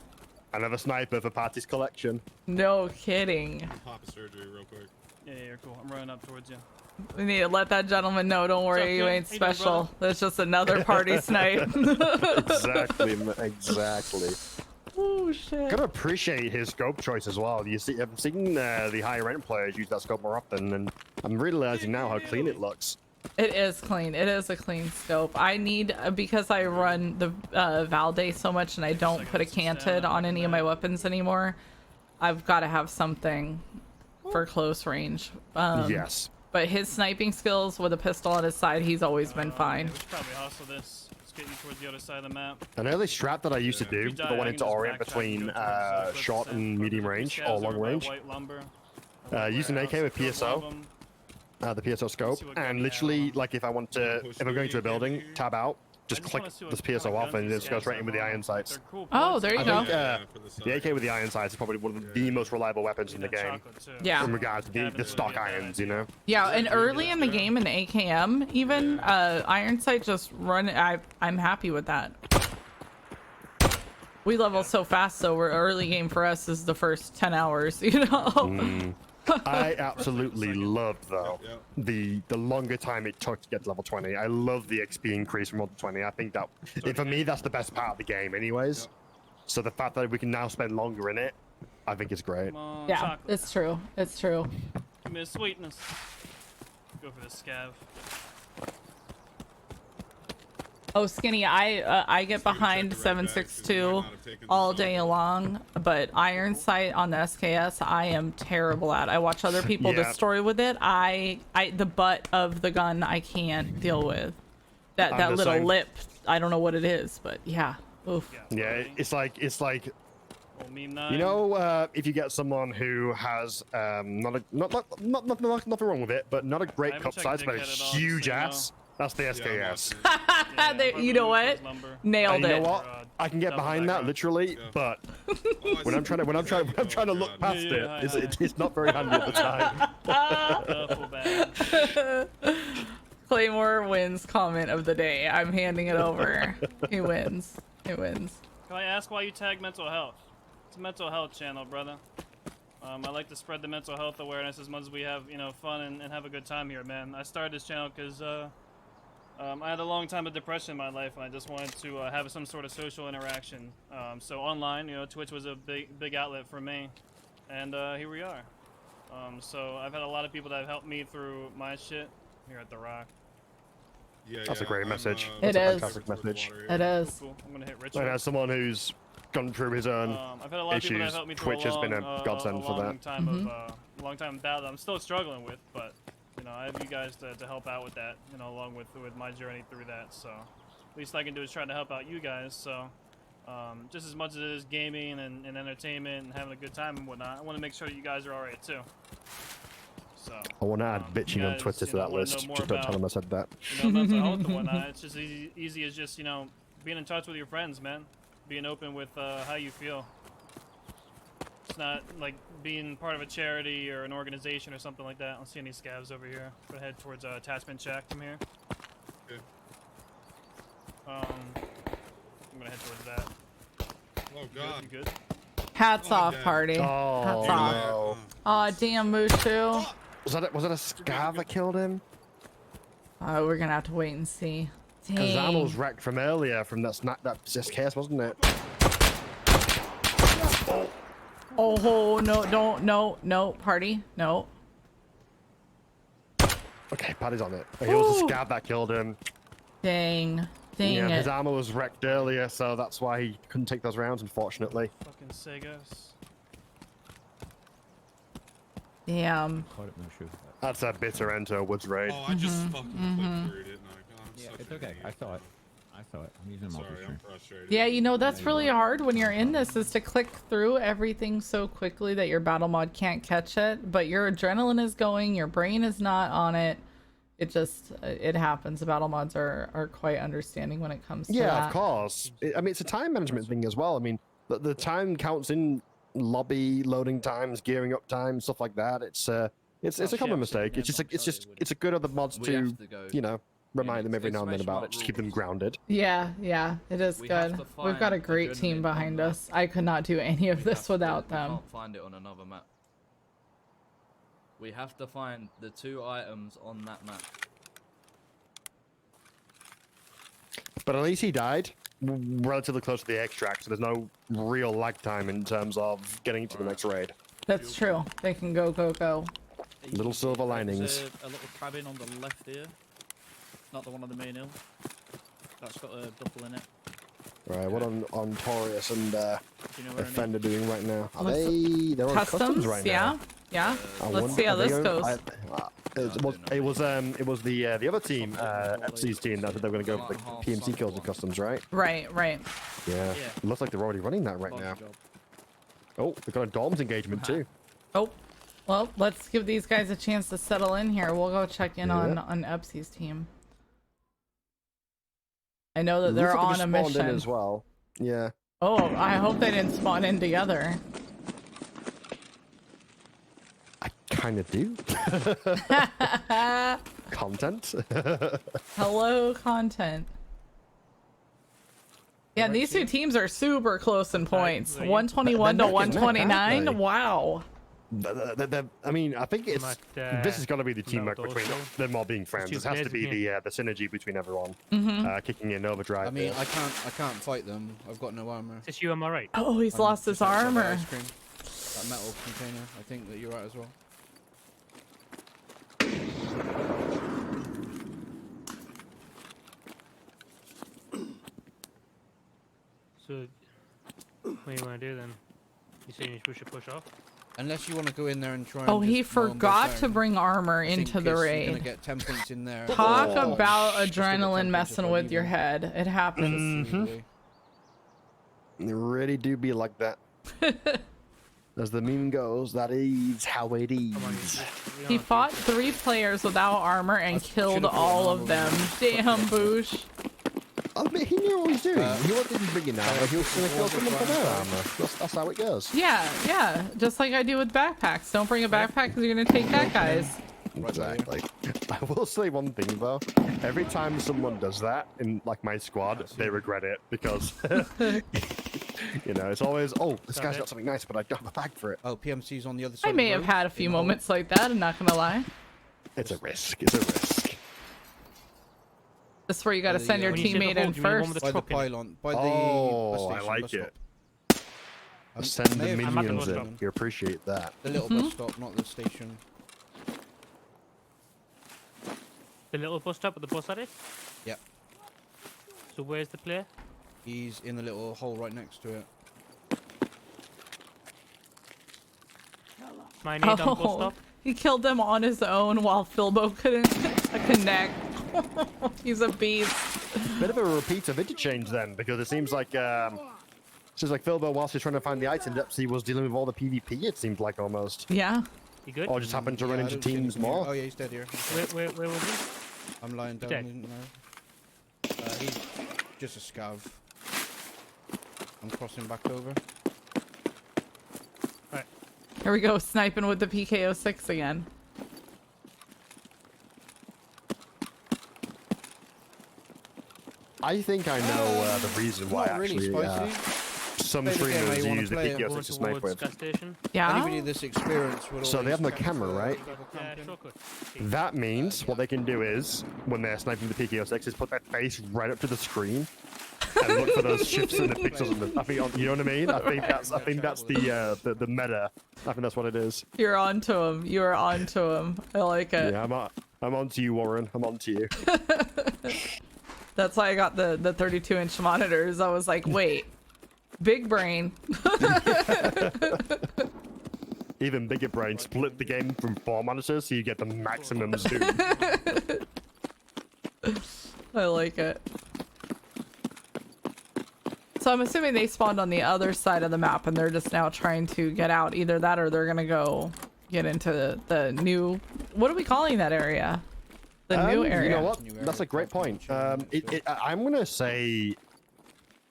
Another sniper for Patty's collection.
No kidding.
Pop a surgery real quick.
Yeah, you're cool. I'm running up towards you.
We need to let that gentleman know. Don't worry, you
good?
ain't
How you doing,
special.
brother?
That's just another party snipe.
Exactly. Exactly.
Oh shit.
Gotta appreciate his scope choice as well. You see, I've seen the higher end players use that scope more often, and I'm realizing now how clean it looks.
It is clean. It is a clean scope. I need, because I run the Valde so much and I don't put a canted on any of my weapons anymore, I've got to have something for close range.
Yes.
But his sniping skills with a pistol on his side, he's always been
Yeah,
fine.
we should probably hustle this. Let's get you towards the other side of the map.
An early strat that I used to do,
If you die,
the one
I
into
can just
orient
backtrack
between
and go towards,
short
cliff
and
descent.
medium
Fucking
range
scavs
or
over
long
by
range.
white lumber.
Using AK with
Warehouse,
PSO.
kill one of 'em.
The PSO scope,
see what gun
and
you have
literally,
on.
like, if I want to, if I'm going to a building, tab out, just
just
click
wanna see what
this
kind of
PSO off,
guns
and it
these
just goes
guys
right in
have
with the
on.
iron sights.
They're cool
Oh,
bullets.
there you
I
go.
think
for the
the
side.
AK with the iron sights is probably one of the most reliable weapons in the
Need that
game,
chocolate, too.
Yeah.
in regards to the
Cabin's
stock
would be a bad
irons, you
idea.
know?
Yeah, and early in the game in AKM, even iron sight just run. I'm happy with that. We level so fast, so we're early game for us is the first 10 hours, you know.
I absolutely loved though
Yep.
the longer time it took to get to level 20. I love the XP increase from level 20. I think that for me that's the best part of the game, anyways.
Yep.
So the fact that we can now spend longer in it, I think is great.
Come on,
Yeah,
chocolate.
it's true. It's true.
Give me the sweetness. Go for the scav.
Oh, Skinny, I get behind
check the red bags, 'cause you might
7.62
not have taken
all
the
day
silver.
long, but iron sight on the SKS I am terrible at. I watch other people
Yeah.
destroy with it. The butt of the gun I can't deal with. That
I'm the
little
same.
lip, I don't know what it is, but yeah. Oof.
Yeah, it's like
Old meme 9.
you know, if you get someone who has not nothing wrong with it, but not a
I
great
haven't
cup
checked
size, but a
dickhead at all,
huge
just so you know.
ass. That's the SKS.
Yeah,
You know what? Nailed
And you know
it.
what? I can get
Double
behind that
background.
literally,
Yeah.
but
Oh, I
when I'm
see.
trying to look
God.
past
Yeah, yeah,
it's not very handy at the time.
Duffel bag.
Claymore wins comment of the day. I'm handing it over. He wins. He wins.
Can I ask why you tag mental health? It's a mental health channel, brother. I like to spread the mental health awareness as much as we have, fun and have a good time here, man. I started this channel because I had a long time of depression in my life, and I just wanted to have some sort of social interaction. So online, Twitch was a big outlet for me, and here we are. So I've had a lot of people that have helped me through my shit here at The Rock.
Yeah,
That's a great message.
It
That's a
is.
fantastic message.
It is.
Cool. I'm gonna hit
And
Richard.
as someone who's gone through his own
I've had a lot of people that have
issues,
helped me through
Twitch has been a godsend
a
for
long
that.
time of a long time battle that I'm still struggling with, but I have you guys to help out with that, along with my journey through that. So least I can do is try to help out you guys. So just as much as it is gaming and entertainment and having a good time and whatnot, I want to make sure that you guys are all right too. So
I want to add
you
bitching on
guys,
Twitter to that
wanna
list.
know more
Just don't tell
about,
them I said that.
mental health and whatnot. It's just easy as just being in touch with your friends, man. Being open with how you feel. It's not like being part of a charity or an organization or something like that. I don't see any scavs over here. Go ahead towards attachment check from here.
Okay.
I'm gonna head towards that.
Oh
You
God.
good? You good?
Hats
Oh,
off,
damn.
party.
Oh,
Hats
Yeah.
off.
no.
Aw, damn, Mushu.
Was that a scav that killed him?
Oh, we're gonna have to wait and see.
Because that was
Dang.
wrecked from earlier, from that SKS, wasn't it?
Oh, no, party, no.
Okay, Paddy's on it. It was
Ooh.
a scav that killed him.
Dang
Yeah,
it.
his armor was wrecked earlier, so that's why he couldn't take those rounds, unfortunately.
Fucking Segos.
Damn.
Caught it, no shoe.
That's a bitter end to a Woods raid.
Oh, I just fucking clicked through, didn't I? God, I'm
Yeah,
such
it's
an
okay.
idiot.
I saw it. I I saw it. I'm using
Sorry, I'm
multi-stream.
frustrated.
Yeah, you know, that's really hard when you're in this, is to click through everything so quickly that your battle mod can't catch it, but your adrenaline is going, your brain is not on it. It just, it happens. The battle mods are quite understanding when it comes to that.
Yeah, of course. I mean, it's a time management thing as well. I mean, the time counts in lobby loading times, gearing up time, stuff like that. It's a common mistake. It's a good of the mods
We
to,
have to go.
you know, remind them every
it's
now and then
very
about
smart
it, just keep them
rules.
grounded.
Yeah, it is
We have
good.
to
We've got a
find
great team
adrenaline
behind
on that.
us. I could not do any of
We
this
have to-
without
we
them.
can't find it on another map. We have to find the 2 items on that map.
But at least he died relatively close to the extract, so there's no real lag time in terms of getting to the next raid.
That's true. They can go.
Little silver linings.
There's a little cabin on the left here. Not the one on the main hill. That's got a duffel in it.
Right, what on Taurus and
Do you know where I mean?
Offender doing right now? Are
What's
they're on customs right now?
Yeah.
I
Let's
wonder-
see how
are they
this
on-
goes.
it was the other team, FC's team, that they were going to go for the PMC kills and customs, right?
Right.
Yeah.
Yeah.
It looks like they're already running that right
Body
now.
job.
Oh, they've got a Dorms engagement too.
Oh, well, let's give these guys a chance to settle in here. We'll go check in on Epsy's team. I know that they're
Looks like
on a
they spawned in
mission
as well. Yeah.
Oh, I hope they didn't spawn in together.
I kind of do. Content.
Hello, content. Yeah, these two teams are super close in points. 121 to
They're neck and neck, aren't
129.
they?
Wow.
I mean, I think it's
Might,
this has got to be the teamwork
no,
between
those
them all being friends.
two
This has to
players
be
in
the synergy between everyone
Mm-hmm.
kicking in overdrive.
I mean,
there.
I can't fight them. I've got no armor.
Is this you, am I right?
Oh, he's
I'm
lost his
just outside the
armor.
ice cream. That metal container. I think that you're right as well.
So, what do you want to do then? You saying we should push off?
Unless you want to go in there and try.
Oh,
and
he
just mow 'em both
forgot to
down.
bring armor
I think
into the
You're
raid.
gonna get 10 points in there.
Talk
Oh,
about
just to get 10
adrenaline
points
messing
if
with your
even.
head. It happens.
Easily.
They really do be like that. As the meme goes, that is how it is.
Come on,
He fought 3 players without armor and killed all of them. Damn, Boosh.
I mean, he knew what he was doing.
Uh,
He wasn't bringing armor. He was going to kill someone for their armor. That's how it goes.
Yeah. Just like I do with backpacks. Don't bring a backpack because you're going to take that guy's.
Right by you.
Exactly. I will say one thing though. Every time someone does that in like my squad, they regret it because you know it's always, oh, this guy's got something nice, but I don't have a bag for it.
Oh, PMC's on the other side.
I
of the
may have
road,
had a
in
few
the hole.
moments like that, I'm not going to lie.
It's a risk. It's a risk.
This is where you got to
the,
send your
when you say the
teammate
hole,
in
do you mean the one
first.
with
By the
truck in it?
pylon. By the
Oh,
bus
I
station,
like
bus
it.
stop.
Send
may
the
have-
I'm at the
minions
bus
in.
stop.
You appreciate that.
The little bus stop, not the station.
The little bus stop with the bus at it?
Yep.
So where's the player?
He's in the little hole right next to it.
My name on bus
Oh,
stop?
he killed them on his own while Philbo couldn't connect. He's a beast.
Bit of a repeat of interchange then, because it seems like Philbo, whilst he's trying to find the item depths, he was dealing with all the PvP. It seemed like almost,
Yeah.
You good?
or just happened to run
Yeah, I
into
don't see
teams
anything here.
more.
Oh yeah, he's dead here.
Where was he?
I'm lying down.
Dead.
Didn't know. He's just a scav. I'm crossing back over.
Here we go, sniping with the PKO6 again.
I think I know the reason why
Not really
actually.
spicy.
Some
Play the game how
streamers
you wanna
use the
play it.
PKO6
Going
to snipe
towards
with.
gas station?
Yeah.
Anybody this experience would
So they
always
have no
catch
camera,
the
right?
people
Yeah,
camping.
shortcut.
That means what they can do is, when they're sniping the PKO6, is put their face right up to the screen and look for those shifts in the pixels. In the, I think, you know what I mean? I think that's the meta. I think that's what it is.
You're onto him. You are onto him. I like it.
Yeah, I'm on to you, Warren. I'm on to you.
That's why I got the 32-inch monitors. I was like, wait, big brain.
Even bigger brain, split the game from 4 monitors so you get the maximum zoom.
I like it. So I'm assuming they spawned on the other side of the map and they're just now trying to get out. Either that or they're gonna go get into the new, what are we calling that area? The new area.
You know what? That's a great point. I'm gonna say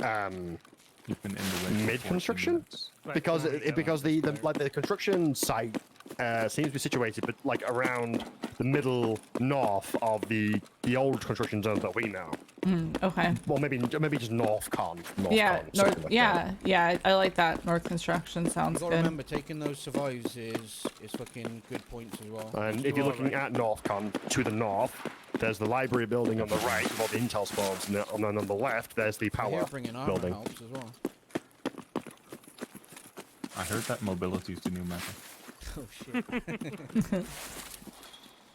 You've been in the ring for
mid
14
construction,
minutes.
because the construction site seems to be situated, but like around the middle north of the old construction zone that we know.
Okay.
Well, maybe just north con.
Yeah,
something like that.
yeah, I like that. North construction sounds
You gotta
good.
remember, taking those survives is fucking good points as well.
And if you're looking at Northcon to the north, there's the library building on the right with all the intel spawns, and then on the left there's the
I hear
power
bringing armor
building.
helps as well.
I heard that mobility is the new meta.
Oh shit.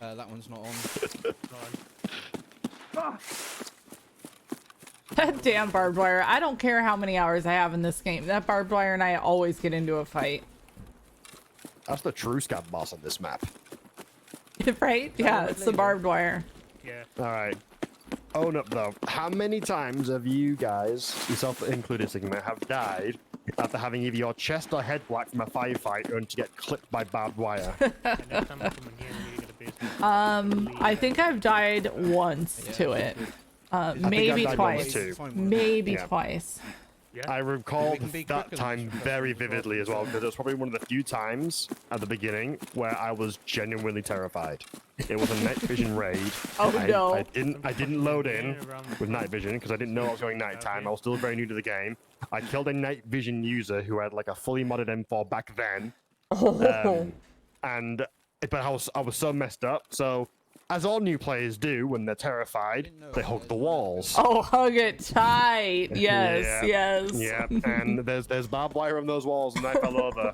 That one's not on.
That damn barbed wire. I don't care how many hours I have in this game. That barbed wire and I always get into a fight.
That's the true scav boss on this map.
Right? Yeah, it's the barbed wire.
Yeah.
All right. Own up though. How many times have you guys, yourself included, Sigma, have died after having either your chest or head whacked from a firefight or to get clipped by barbed wire?
I think I've died once to it. Maybe
I've died once
twice.
too.
Maybe
Yeah.
twice.
I recall
We can be
that
quicker
time
than this,
very
because
vividly as well, because it was probably one of the few times at the beginning where I was genuinely terrified. It was a night vision raid.
Oh, no.
I didn't load in with night vision because I didn't know I was going nighttime. I was still very new to the game. I killed a night vision user who had like a fully modded M4 back then. But I was so messed up. So, as all new players do when they're terrified, they hug the walls.
Oh, hug it tight. Yes,
Yeah.
yes.
Yeah, and there's barbed wire on those walls, and I fell over.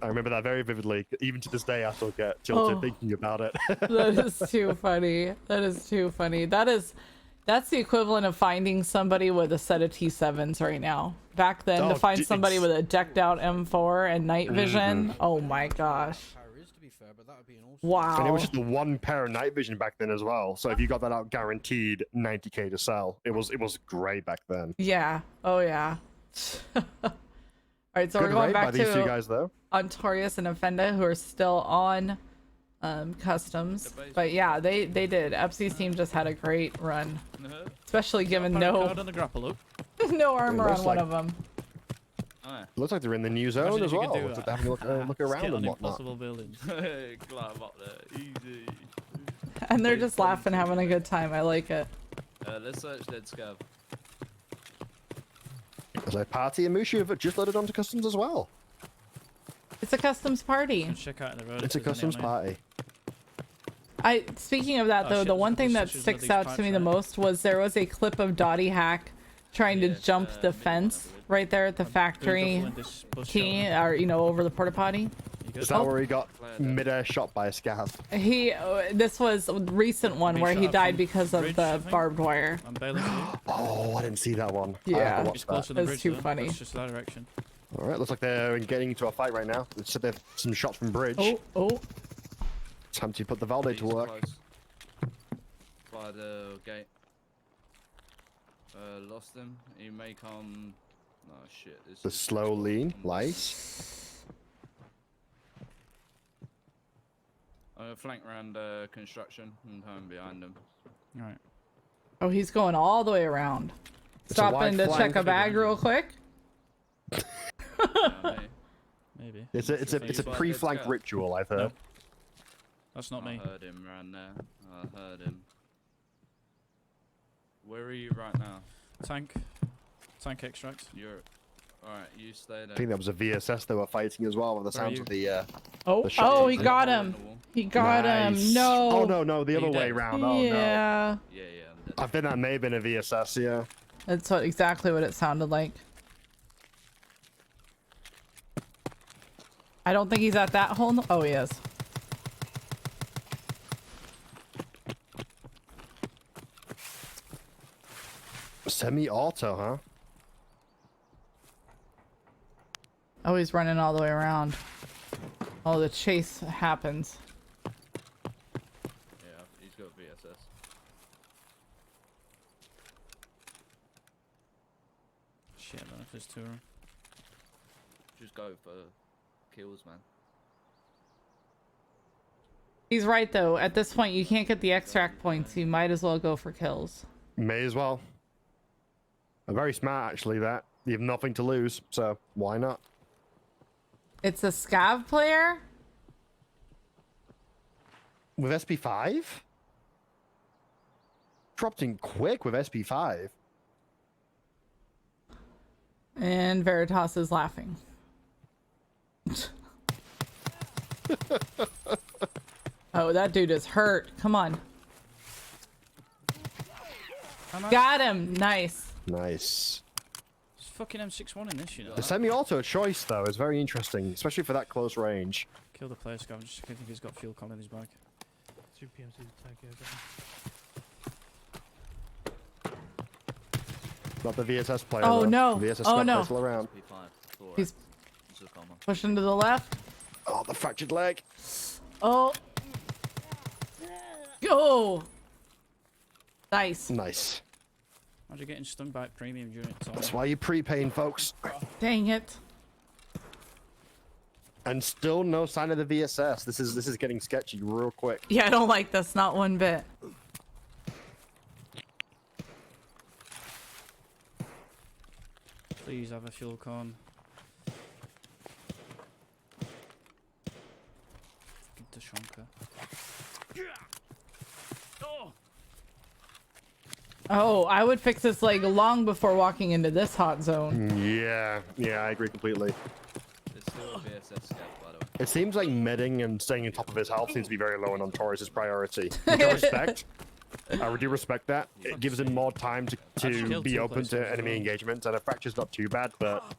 I remember that very vividly. Even to this day, I still get tilted thinking about it.
That is too funny. That is too funny. That's the equivalent of finding somebody with a set of T7s right now. Back then, to find somebody with a decked out M4 and night vision, oh my gosh.
To be fair, but that would be an awesome.
Wow.
And it was just the one pair of night vision back then as well. So if you got that out, guaranteed 90k to sell. It was great back then.
Yeah. Oh yeah. All right, so
Good
we're going
raid
back
by these two
to
guys though.
Ontorius and Offenda, who are still on customs. But yeah, they did. Epsi's team just had a great run, especially given no
on the grapple hook.
no armor
looks
on one
like-
of them.
Looks like they're in the new zone
Imagine
as
if you could
well.
do
Looks like
that.
they're having a look around
Skit
and
on
whatnot.
impossible buildings.
Climb up there, easy.
And they're just laughing, having a good time. I like it.
Let's search dead scav.
There's a party and Mushu have just loaded onto customs as well.
It's a customs party.
Check out the road.
It's a customs party.
Speaking of that
Oh,
though,
shit,
the one
there's
thing that
switches
sticks
with these
out to
pipes,
me the
right?
most was there was a clip of Dottie Hack trying to jump the fence right there at the factory key, or over the porta potty.
Is that where he got mid-air shot by a scav?
This was a recent one
Being
where
shot
he
up
died
from
because of
bridge, I
the
think.
barbed wire.
I'm bailing for you.
Oh, I didn't see that one. I
Yeah.
have to watch
It's
that.
close to the
That's
bridge.
too
though.
funny.
It's just that direction.
All right, looks like they're getting into a fight right now. It said there's some shots from bridge.
Oh.
Time to put the Valde to
He's
work.
close. By the gate. Lost him. He may come. No shit. This
The
is
slow lean,
almost-
lice.
I'm gonna flank around construction and come behind him.
Alright.
Oh, he's going all the way around.
It's a
Stopping
wide
to
flank.
check a bag real quick.
Maybe.
It's a pre-flank ritual, I've heard.
Nope. That's not
I
me.
heard him around there. I heard him. Where are you right now?
Tank extract.
You're. Alright, you stay there.
I think that was a VSS they were fighting as well, with the
Where are
sounds
you?
of the.
Oh,
The shot
he
is-
got him. He got
Nice.
him. No.
Oh no, the
Are
other
you
way
dead?
round. Oh no.
Yeah.
Yeah, I'm dead.
I think that may have been a VSS. Yeah.
That's exactly what it sounded like. I don't think he's at that hole. Oh, he is.
Semi-auto, huh?
Oh, he's running all the way around. Oh, the chase happens.
Yeah, he's got VSS.
Shit, I don't know if there's two.
Just go for kills, man.
He's right though. At this point, you can't get the extract points. You might as well go for kills.
May as well. Very smart, actually, that. You have nothing to lose, so why not?
It's a scav player?
With SP5? Dropped in quick with SP5.
And Veritas is laughing. Oh, that dude is hurt. Come on. Got him. Nice.
Nice.
It's fucking M61 in this, you know.
The semi-auto choice, though, is very interesting, especially for that close range.
Kill the player scav, just I think he's got fuel con in his bag.
2 PMC attack here.
Not the VSS player.
Oh,
though.
no.
The VSS
Oh,
Scott
no.
player's still around.
He's pushing to the left.
Oh, the fractured leg.
Oh. Go. Nice.
Nice.
Imagine getting stung by premium during it.
That's why you're prepaying, folks.
Dang it.
And still no sign of the VSS. This is getting sketchy real quick.
Yeah, I don't like this. Not one bit.
Please have a fuel con. Fucking Tashonka.
Oh, I would fix this leg long before walking into this hot zone.
Yeah, I agree completely.
It's still a VSS scout, by the way.
It seems like medding and staying on top of his health seems to be very low on Torres' priority. Which I respect. I do respect that. It gives him more time to be open to enemy engagement, and a fracture's not too bad, but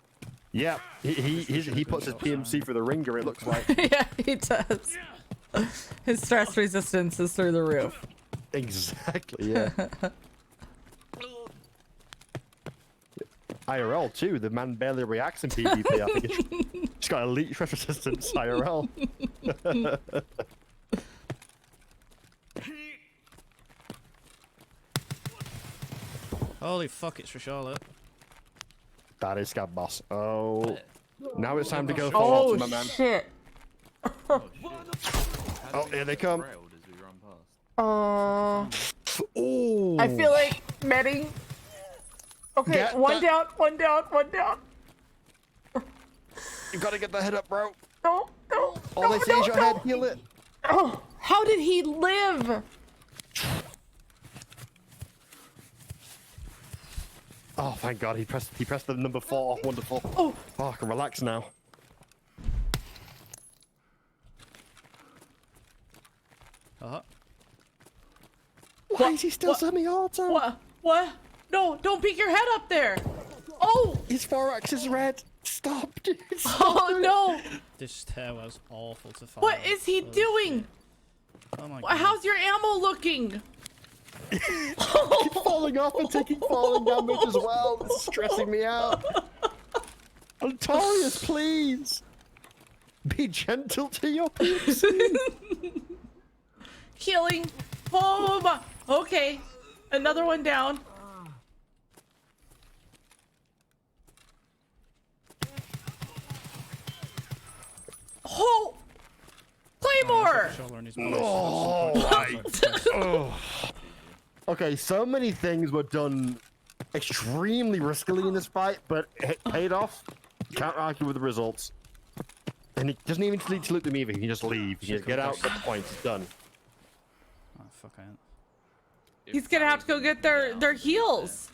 yeah, he puts his PMC through the ringer, it looks like.
Yeah, he does. His stress resistance is through the roof.
Exactly, yeah. IRL too, the man barely reacts in PvP. I think it's got elite stress resistance IRL.
Holy fuck, it's for Charlotte.
That is Scab Boss. Oh, now it's time to go
Oh,
for my man.
shit.
Oh, here they come.
Oh.
I
feel like medding. Okay,
Get
one
that-
down.
You gotta get the head up, bro.
No.
All they say is your head, heal it.
Oh, how did he live?
Oh, thank God, he pressed the number 4. Wonderful.
Oh,
I can relax now. Why is he still semi-auto?
What? No, don't peek your head up there. Oh!
His 4x is red. Stop, dude.
Oh, no.
This stair was awful to find.
What is he doing?
Oh my God.
How's your ammo looking?
Keep falling off and taking falling damage as well. This is stressing me out. Altorius, please. Be gentle to your PMC.
Healing. Boom. Okay. Another one down. Oh! Claymore!
Oh, oh. Okay, so many things were done extremely riskily in this fight, but it paid off. Can't argue with the results. And he doesn't even need to look at me either. He can just leave. He can just get out, get the points. It's done.
Oh, fuck, I ain't.
He's gonna have to go get their heals.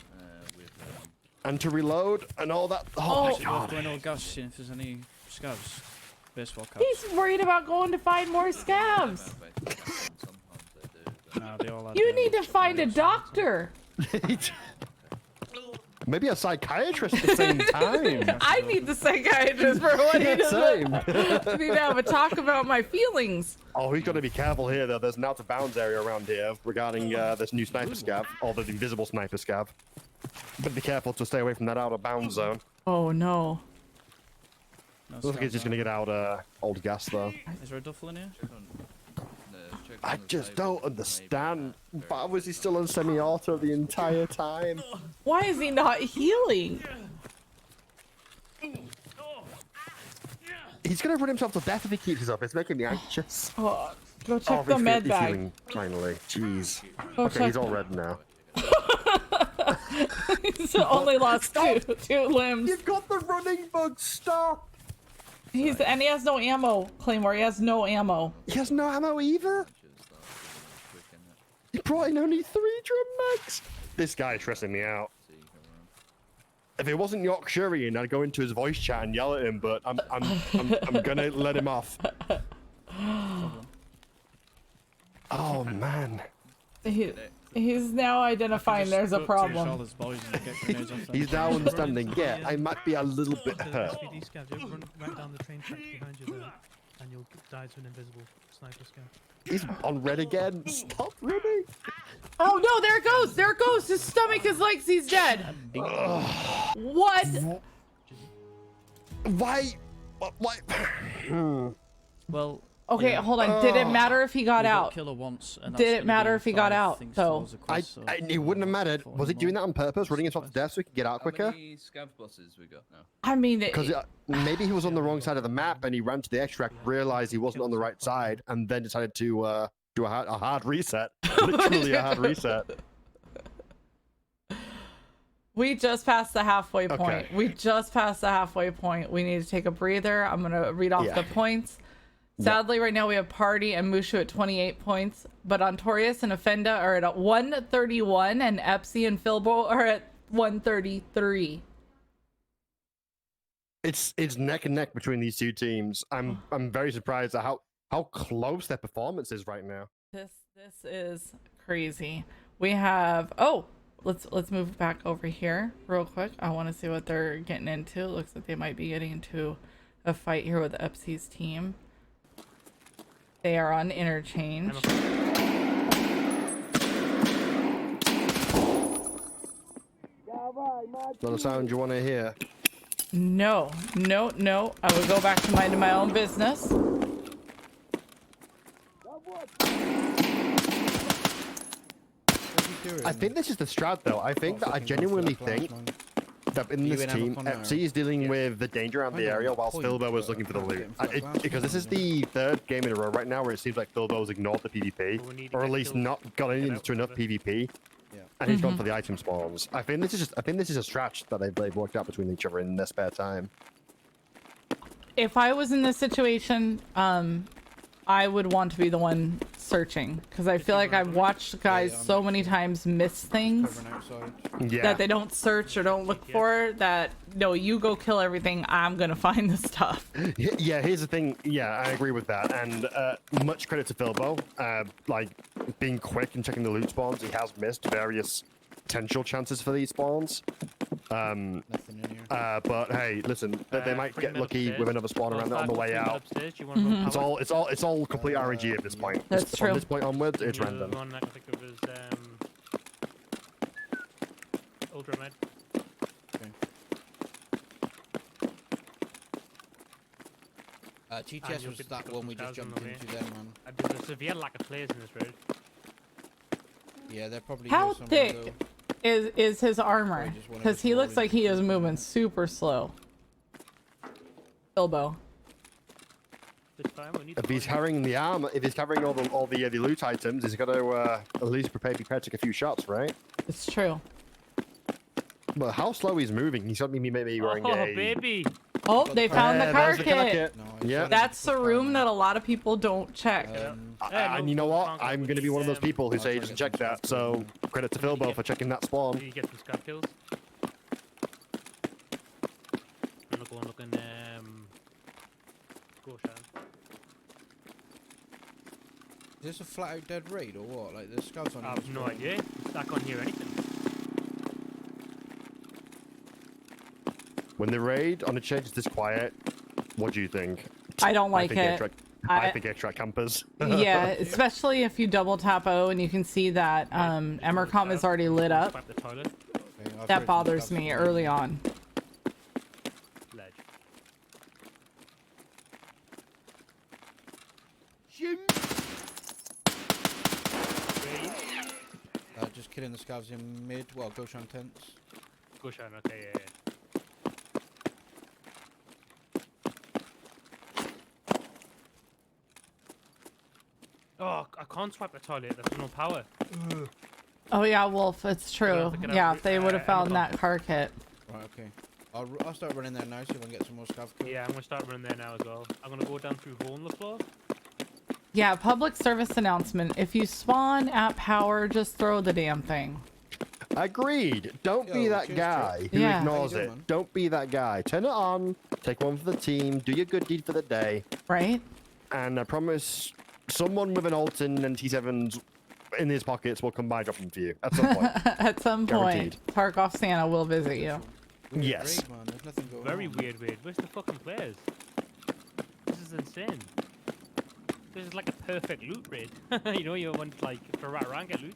And to reload and all that. Oh, my God.
Going all gas, seeing if there's any scabs. Baseball caps.
He's worried about going to find more scabs.
Nah, they all had
You
them.
need to find a doctor.
Maybe a psychiatrist at the same time.
I need the psychiatrist for what he does.
Same.
I need to have a talk about my feelings.
Oh, we've got to be careful here, though. There's an out-of-bounds area around here regarding this new sniper scab, or the invisible sniper scab. But be careful to stay away from that out-of-bounds zone.
Oh, no.
No
Looks like he's just going to get out old gas, though.
Is there a duffel in here?
I just don't understand. Why was he still on semi-auto the entire time?
Why is he not healing?
He's gonna run himself to death if he keeps this up. It's making me anxious.
Oh, go check
Oh,
the med
he's
bag.
healing, finally. Jeez.
Go
Okay,
check
he's all red now.
He's only lost two limbs.
You've got the running bug. Stop.
He has no ammo, Claymore. He has no ammo.
He has no ammo either. He brought in only 3 drum mags. This guy is stressing me out. If it wasn't Yorkshirean, I'd go into his voice chat and yell at him, but I'm gonna let him off. Oh man.
He's now identifying there's a problem.
He's now understanding. Yeah, I might be a little bit hurt.
SPD scav, you run down the train tracks behind you there, and you'll die to an invisible sniper scav.
He's on red again. Stop running.
Oh no, there it goes. There it goes. His stomach, his legs, he's dead. What?
Why? Why?
Well.
Okay,
yeah.
hold on. Did it matter if he got out?
Killer once, and
Did it matter if he got out, though?
It wouldn't have mattered. Was he doing that on purpose, running himself to death so he could get out quicker?
How many scav buses we got now?
I mean,
Because maybe he was on the wrong side of the map and he ran to the extract, realized he wasn't on the right side, and then decided to do a hard reset. Literally a hard reset.
We just passed the halfway point.
Okay.
We just passed the halfway point. We need to take a breather. I'm gonna read off the points. Sadly, right now we have Party and Mushu at 28 points, but Ontorius and Offenda are at 131, and Epsi and Philbo are at 133.
It's neck and neck between these two teams. I'm very surprised at how close their performance is right now.
This is crazy. We have let's move back over here real quick. I want to see what they're getting into. It looks like they might be getting into a fight here with Epsi's team. They are on interchange.
Is that a sound you want to hear?
No. I will go back to minding my own business.
I think this is the strat, though. I think that I genuinely think that in this team, FC is dealing with the danger around the area whilst Philbo was looking for the loot. Because this is the 3rd game in a row right now where it seems like Philbo's ignored the PvP, or at least not got into enough PvP, and he's gone for the item spawns. I think this is a strat that they've worked out between each other in their spare time.
If I was in this situation, I would want to be the one searching, because I feel like I've watched guys so many times miss things that they don't search or don't look for, that no, you go kill everything, I'm gonna find the stuff.
Yeah, here's the thing. Yeah, I agree with that, and much credit to Philbo, like being quick and checking the loot spawns. He has missed various potential chances for these spawns. But hey, listen, they might get lucky with another spawn around on the way out. It's all complete RNG at this point.
That's true.
From this point onwards, it's random.
The one I can think of is Ultra Med.
TTS was that one we just jumped into there, man.
There's a severe lack of players in this road.
Yeah, they're probably.
How thick is his armor? Because he looks like he is moving super slow. Philbo.
If he's carrying the armor, if he's carrying all the loot items, he's got to at least be prepared to take a few shots, right?
It's true.
But how slow he's moving? He's got me maybe wearing a.
Baby.
Oh, they found the car kit.
Yeah.
That's the room that a lot of people don't check.
And you know what? I'm going to be one of those people who say he doesn't check that. So credit to Philbo for checking that spawn.
Did you get some scrap kills? I'm looking. Go, Sharon.
Is this a flat out dead raid or what? Like the scouts on.
I have no idea. I can't hear anything.
When the raid on the change is this quiet, what do you think?
I don't like it.
I think extract campers.
Yeah, especially if you double tap O and you can see that Emercom is already lit up. That bothers me early on.
Just killing the scavs in mid. Well, Goshan tents.
Goshan, okay, yeah. Oh, I can't swipe the toilet. There's no power.
Oh yeah, Wolf, it's true.
have to get
Yeah,
out
if they would have found
Amazon.
that car kit.
Right, okay. I'll start running there now, see if I can get some more scav kills.
Yeah, I'm gonna start running there now as well. I'm gonna go down through hole in the floor.
Yeah, public service announcement. If you spawn at power, just throw the damn thing.
Agreed. Don't be
Yo,
that
cheers,
guy
Trip.
who
Yeah.
ignores
How you
it.
doing, man?
Don't be that guy. Turn it on. Take one for the team. Do your good deed for the day.
Right?
And I promise someone with an Alton and T7s in his pockets will come by and drop them for you at some point.
At some
Guaranteed.
point, Tarkov Santa will visit you.
Weird
Yes.
raid, man. There's nothing going
Very
on.
weird. Where's the fucking players? This is insane. This is like a perfect loot raid. You know, you want like for rank at loot.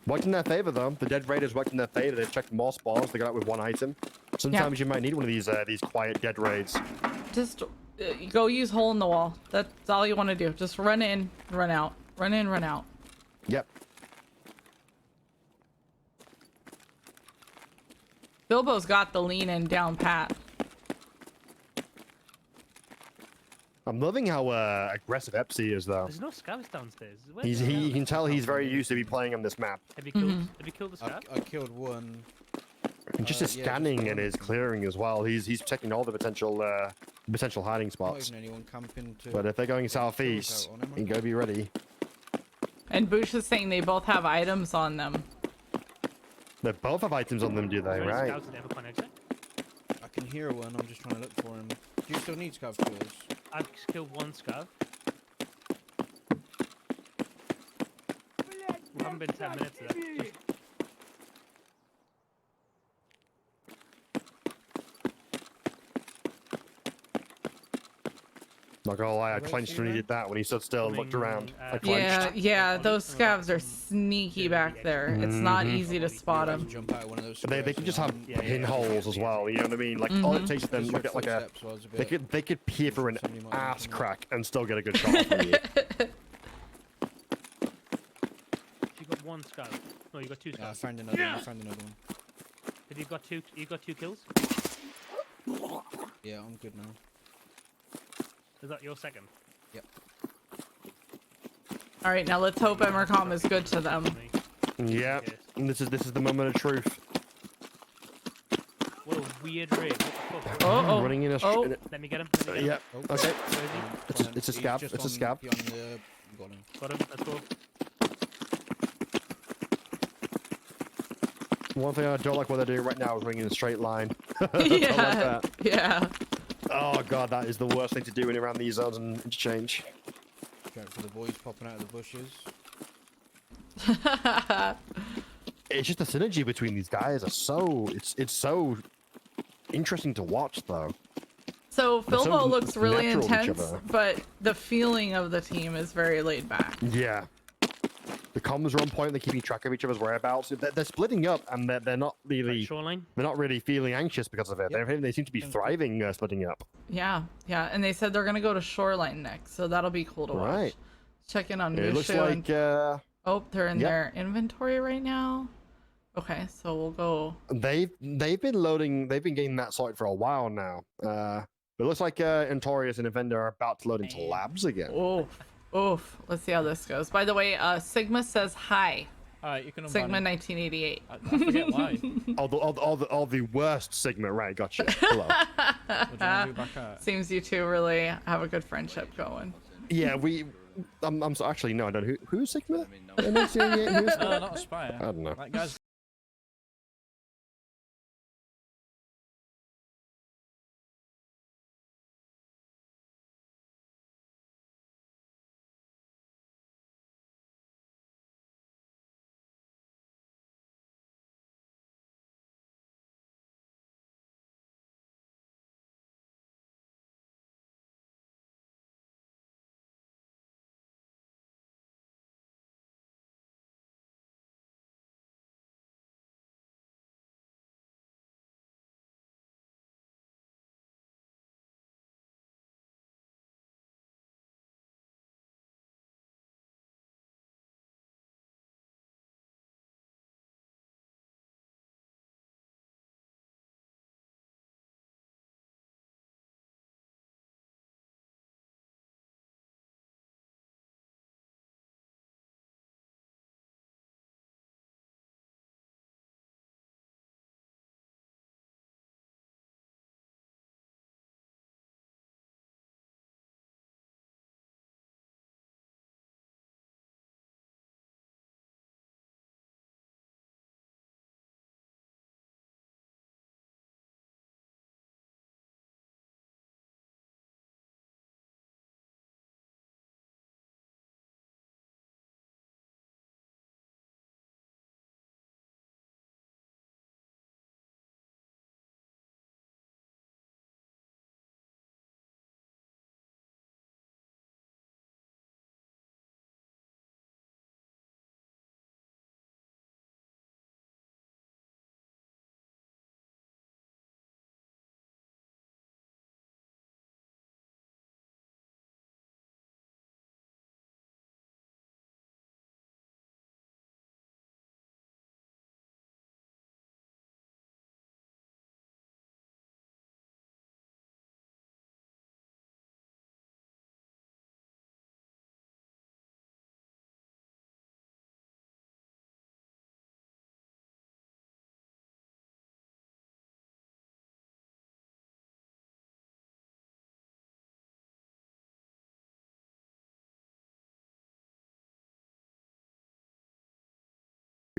Worked in their favor though. The dead raiders worked in their favor. They've checked more spawns. They got out with one item. Sometimes you might need one of these quiet dead raids.
Just go use hole in the wall. That's all you want to do. Just run in, run out. Run in, run out.
Yep.
Bilbo's got the lean in down pat.
I'm loving how aggressive Epsy is though.
There's no scavs downstairs. Where's
He's
the
you
scavs?
can tell he's very used to be playing on this map.
Have you killed? Have you killed the scav?
I killed one.
And just his
Yeah,
scanning
just
and
one.
his clearing as well. He's checking all the potential hiding
Not
spots.
even anyone camping to.
But if they're going southeast,
out on him,
you gotta be ready.
And Boosh is saying they both have items on them.
They both have items on them, do they?
Is there any
Right.
scavs that ever can't exit?
I can hear one. I'm just trying to look for him. Do you still need scav kills?
I've killed one scav. We haven't been 10 minutes yet. Just
Not gonna lie, I
Right,
clenched
see
when he
that?
did that. When he stood still and looked
Coming,
around, I
yeah,
clenched.
Yeah, those scavs are sneaky back there. It's not
Mhm.
easy to spot them.
Jump out of one of those
But they
squares,
can
you
just
know,
have
and-
Yeah,
pinholes as well. You know what I mean? Like all it takes is them
Just
look
heard
at like a.
footsteps, so I was a
They
bit-
could peer through an
somebody might be
ass
coming up.
crack and still get a good shot from you.
you got one scav. No, you got two
Yeah, I
scavs.
found another one. I found another one.
Have you got two? You got 2 kills?
Yeah, I'm good now.
Is that your second?
Yep.
All right, now let's hope Emercom is good to them.
Me.
Yeah, and this is the moment of truth.
What a weird raid. What the fuck?
Oh,
Running in a.
oh.
Let me get him. Let me get him.
Yeah.
Oh,
Okay.
Where is he?
It's a
He's
scab.
just
It's a
on-
scab.
beyond the- got him.
Got him. Let's go.
One thing I don't like what they're doing right now is running in a straight line. I don't like
Yeah,
that.
yeah.
Oh god, that is the worst thing to do in around these zones and interchange.
Check for the boys popping out of the bushes.
It's just the synergy between these guys are so it's so interesting to watch though.
So
They're so
Philbo looks really
natural to each
intense,
other.
but the feeling of the team is very laid back.
Yeah. The comms are on point. They're keeping track of each other's whereabouts. They're splitting up, and they're not really
Shoreline.
feeling anxious because of it.
Yep.
They seem to be thriving splitting up.
Yeah, yeah. And they said they're gonna go to Shoreline next, so that'll be cool to watch.
Right.
Check in on
It looks
Mushu
like
and oh, they're in
yep.
their inventory right now. Okay, so we'll go.
they've been loading. They've been getting that sorted for a while now. It looks like Entorius and Evender are about to load into labs again.
Oof, oof. Let's see how this goes. By the way, Sigma says hi.
Alright, you can unban
Sigma
him.
1988.
I forget why.
all the worst Sigma, right? Gotcha. Hello.
What do you want to do back at?
Seems you two really have a good friendship going.
Yeah, actually no, I don't know who's Sigma.
I mean, no.
Who's
No, not Aspire.
I don't know.
That guy's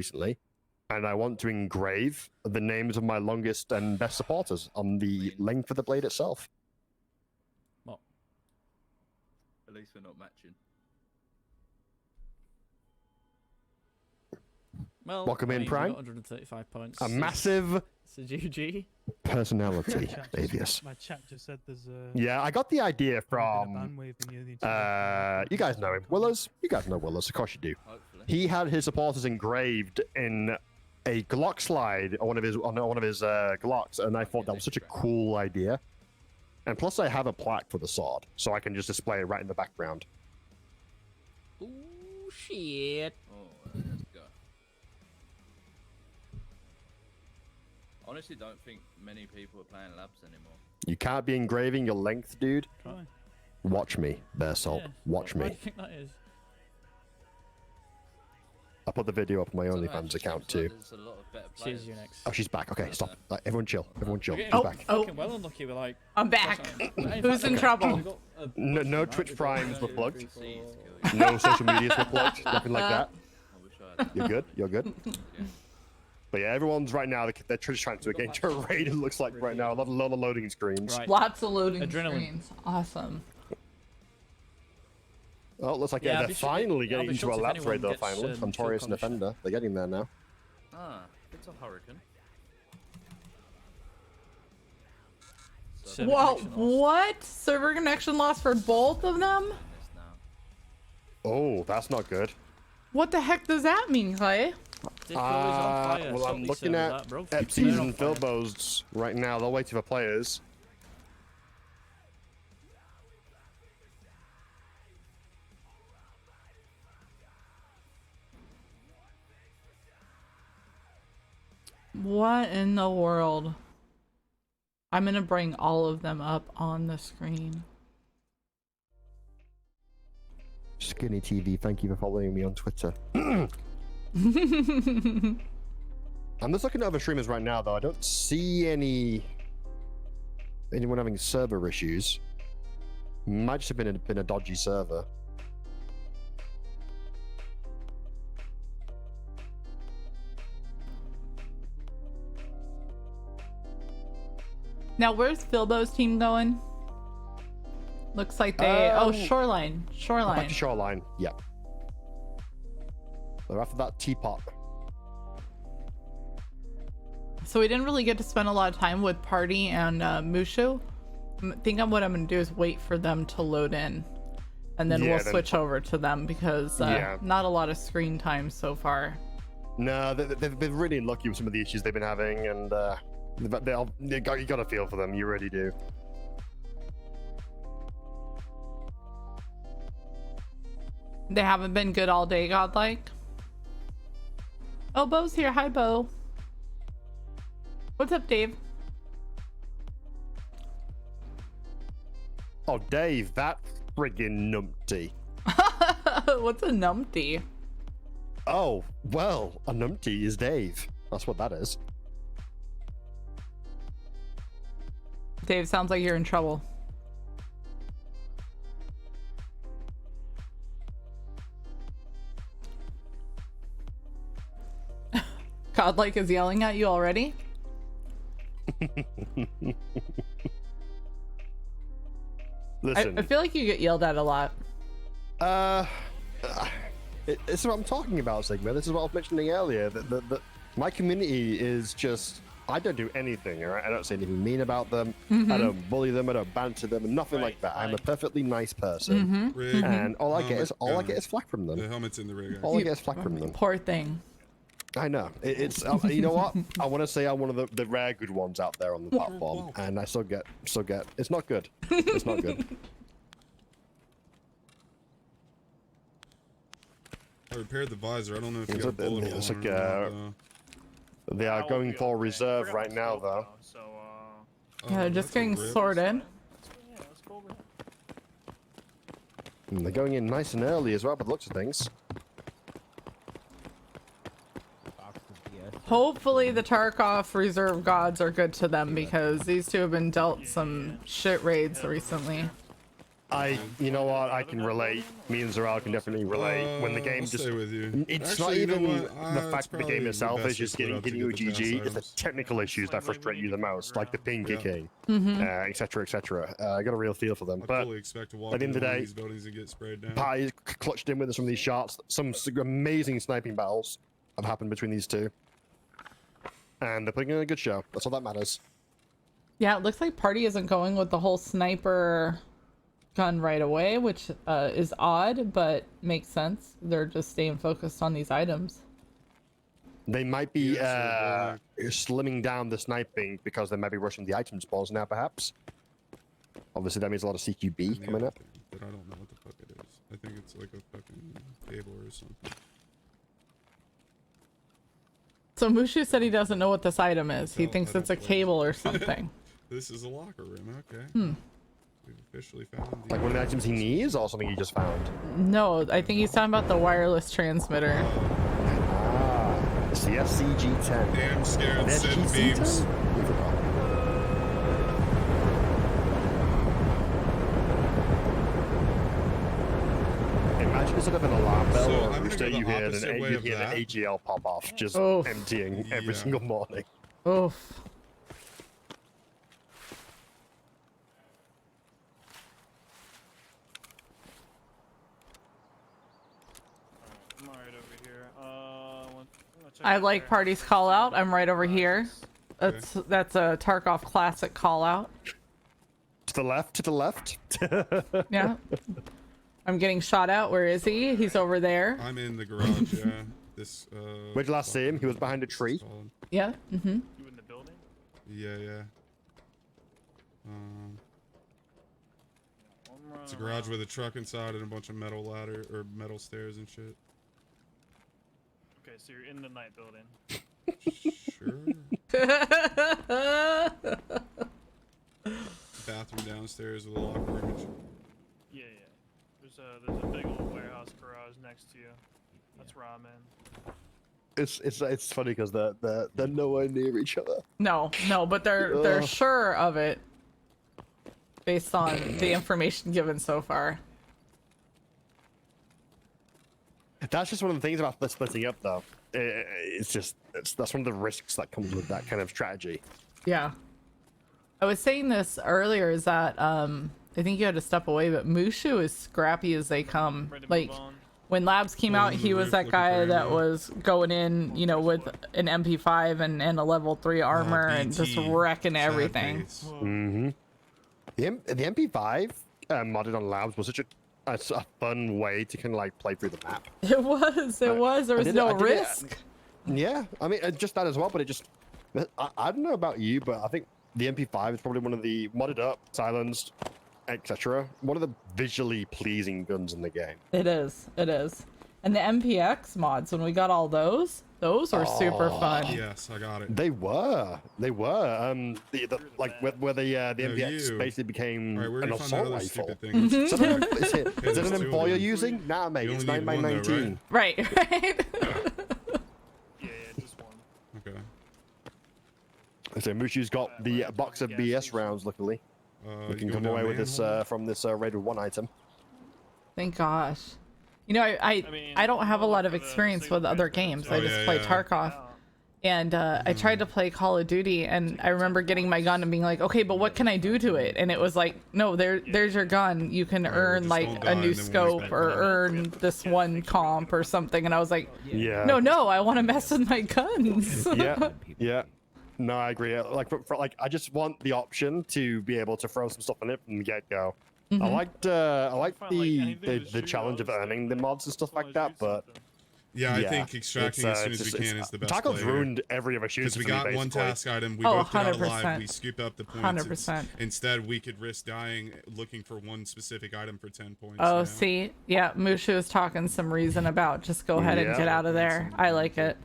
recently, and I want to engrave the names of my longest and best supporters on the length of the blade itself.
What?
At least we're not matching.
Well,
Welcome
I
in,
mean, we
Prime.
got 135 points.
A massive
It's a GG.
personality,
Chat just-
Avius.
My chat just said there's a.
Yeah, I got the idea
been a
from.
ban wave in the internet.
You guys know him, Willers. You guys know Willers, of course you do.
Hopefully.
He had his supporters engraved in a Glock slide on one of his Glocks, and I thought that was such a cool idea. And plus, I have a plaque for the sword, so I can just display it right in the background.
Ooh, shit.
Oh, let's go. Honestly, don't think many people are playing labs anymore.
You can't be engraving your length, dude.
Try.
Watch me, Bear Salt.
Yeah.
Watch
Why do
me.
you think that is?
I'll put the video up on my
I don't know, it
OnlyFans
just
account
seems like
too.
There's a lot of better
She's
players.
you next.
Oh, she's back. Okay, stop. Everyone chill. Everyone chill.
We're
She's
getting
back.
fucking well unlucky. We're like.
I'm back.
In
Who's
fact,
in trouble?
we've got a
No,
button,
no
right?
Twitch
We've got
primes were
1, 2,
plugged.
3, 4.
No social medias were plugged. Nothing like that.
I wish I had that.
You're good. You're good.
Yeah.
But yeah, everyone's right now. They're just trying to engage a raid. It looks like right now. A lot of loading screens.
Right.
Lots of loading
Adrenaline.
screens. Awesome.
Oh, it looks like
Yeah, I'll
they're
be
finally
I'll
getting
be
into
shocked
a
if
lap
anyone
raid though.
gets,
Finally,
field
Notorious and
commission.
Defender. They're getting there now.
Ah, it's a hurricane.
Server
Whoa,
connection lost.
what? Server connection lost for both of them?
This now.
Oh, that's not good.
What the heck does that mean, Clay?
Difficulties on fire.
Well,
Stop
I'm
these
looking
servers
at
up, bro.
Epsies
They're on
and
fire.
Filbos right now. They're waiting for players.
What in the world? I'm gonna bring all of them up on the screen.
Skinny TV, thank you for following me on Twitter. I'm just looking at other streamers right now, though. I don't see anyone having server issues. Might just have been a dodgy server.
Now, where's Filbo's team going? Looks like they. Oh, Shoreline.
Back
Shoreline.
to Shoreline. Yeah. So after that teapot.
So we didn't really get to spend a lot of time with Party and Mushu. I think what I'm gonna do is wait for them to load in, and then
Yeah,
we'll
then-
switch over to them because
Yeah.
not a lot of screen time so far.
No, they've been really lucky with some of the issues they've been having, and you got a feel for them. You really do.
They haven't been good all day, godlike. Oh, Bo's here. Hi, Bo. What's up, Dave?
Oh, Dave, that friggin' numpty.
What's a numpty?
Oh, well, a numpty is Dave. That's what that is.
Dave, sounds like you're in trouble. Godlike is yelling at you already?
Listen.
I feel like you get yelled at a lot.
It's what I'm talking about, Sigma. This is what I was mentioning earlier. That my community is just. I don't do anything, all right? I don't say anything mean about them. I don't bully them. I don't banter them. Nothing like that. I'm a perfectly nice person,
Rig,
and all I get
helmet
is flack from
The
them.
helmet's in the rig.
All I get is flack from them.
Poor thing.
I know. It's you know what? I want to say I'm one of the rare good ones out there on the platform, and I still get. It's not good. It's not good.
I repaired the visor. I don't know if you
It's
got a bullet
it's
hole
like,
or not, though.
They are going for reserve right now, though.
So,
Yeah, they're just
that's a
getting
rip.
sorted.
yeah, let's go over here.
And they're going in nice and early as well, by the looks of things.
Hopefully the Tarkov reserve gods are good to them because these two have been dealt some shit raids recently.
You know what? I can relate. Me and Zeral can definitely relate. When the game
I'll
just,
stay with you.
it's
Actually,
not
you know
even
what?
the
It's
fact that the
probably
game itself
best
is
we
just
split
getting
up to
hitting you
get
with
the
GG.
fast
It's the
items.
technical issues that frustrate you the most, like the ping
Yeah.
kicking,
Mm-hmm.
etc., etc. I got a real feel for them.
I'd
But
fully expect to walk
at the end
into
of the
one of
day,
these buildings and get sprayed down.
Party's clutched in with some of these shots. Some amazing sniping battles have happened between these two, and they're putting in a good show. That's all that matters.
Yeah, it looks like Party isn't going with the whole sniper gun right away, which is odd, but makes sense. They're just staying focused on these items.
They might be slimming down the sniping because they might be rushing the item spawns now, perhaps. Obviously, that means a lot of CQB coming up.
But I don't know what the fuck it is. I think it's like a fucking cable or something.
So Mushu said he doesn't know what this item is. He
Tell-
thinks
I
it's a
don't play.
cable or something.
This is a locker room. Okay.
Hmm.
We've officially found the
Like one of the items he needs, or something he just found.
No, I think he's talking about the wireless transmitter.
Ah, CSCG10.
Damn scared
That's
send
GC10?
beams.
We forgot. Imagine instead of an alarm bell
So,
or
I'm
a
gonna
rooster,
go
you
the
hear
opposite way
you
of
hear the
that.
AGL pop off, just
Oof.
emptying every
Yeah.
single morning.
Oof.
I'm alright over here.
I like Party's call out. I'm right over here. That's a Tarkov classic call out.
To the left, to the left.
Yeah. I'm getting shot out. Where is he? He's over there.
I'm in the garage. Yeah. This.
Where'd you last see him? He was behind a tree.
Yeah. Mm-hmm.
You in the building?
Yeah. It's a garage with a truck inside and a bunch of metal ladder or metal stairs and shit.
Okay, so you're in the night building.
Sure. Bathroom downstairs with a locker room and shit.
Yeah. There's a big old warehouse garage next to you. That's where I'm in.
It's funny because they're nowhere near each other.
No, but they're
Ugh.
sure of it based on the information given so far.
That's just one of the things about the splitting up, though. That's one of the risks that comes with that kind of strategy.
Yeah. I was saying this earlier is that I think you had to step away, but Mushu is scrappy as they come. Like when Labs came out, he was that guy that was going in, with an MP5 and a level 3 armor and just wrecking everything.
Mm-hmm. The MP5 modded on Labs was such a fun way to kind of like play through the map.
It was. There was no risk.
Yeah, I mean, just that as well, but it just, I don't know about you, but I think the MP5 is probably one of the modded up, silenced, etc. One of the visually pleasing guns in the game.
It is. And the MPX mods, when we got all those were super fun.
Yes, I got it.
They were. Where the MPX basically became an assault rifle.
Thing.
So, is it an employer using? Nah, mate, it's 9x19.
Right.
Yeah, just one.
Okay.
So Mushu's got the box of BS rounds, luckily. We can come away with this from this raid with one item.
Thank gosh. I don't have a lot of experience with other games. I just play Tarkov. And I tried to play Call of Duty, and I remember getting my gun and being like, okay, but what can I do to it? And it was like, no, there's your gun. You can earn like a new scope or earn this one comp or something. And I was like,
yeah,
no, I want to mess with my guns.
yeah. No, I agree. Like, I just want the option to be able to throw some stuff in it from the get-go.
Mm-hmm.
I liked the challenge of earning the mods and stuff like that, but
I think extracting as soon as we can is the best.
Tarkov's ruined every other shooter.
Because we got one task item, we
Oh,
both got out
100%.
alive, we scoop up the points.
100%.
Instead, we could risk dying looking for one specific item for 10 points.
Oh, see, yeah, Mushu was talking some reason about just go ahead and get out of there. I like it.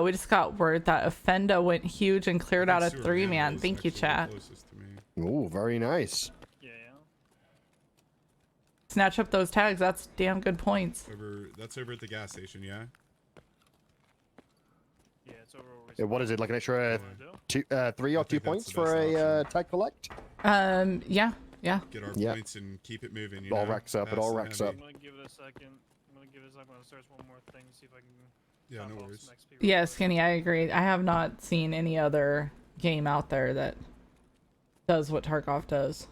We just got word that Offenda went huge and cleared out a 3-man. Thank you, chat.
Oh, very nice.
Snatch up those tags. That's damn good points.
That's over at the gas station, yeah?
Yeah, it's over.
What is it, like an extra 3 or 2 points for a tag collect?
Yeah. Yeah.
get our
Yeah.
points and keep it moving. You
All
know?
racks up, it
Fast
all
and
racks
heavy.
up.
I'm gonna give it a second. I'm gonna give it a second. I'm gonna search one more thing, see if I can.
Yeah,
top
no
off
worries.
some XP real
Yeah,
quick.
Skinny, I agree. I have not seen any other game out there that does what Tarkov does.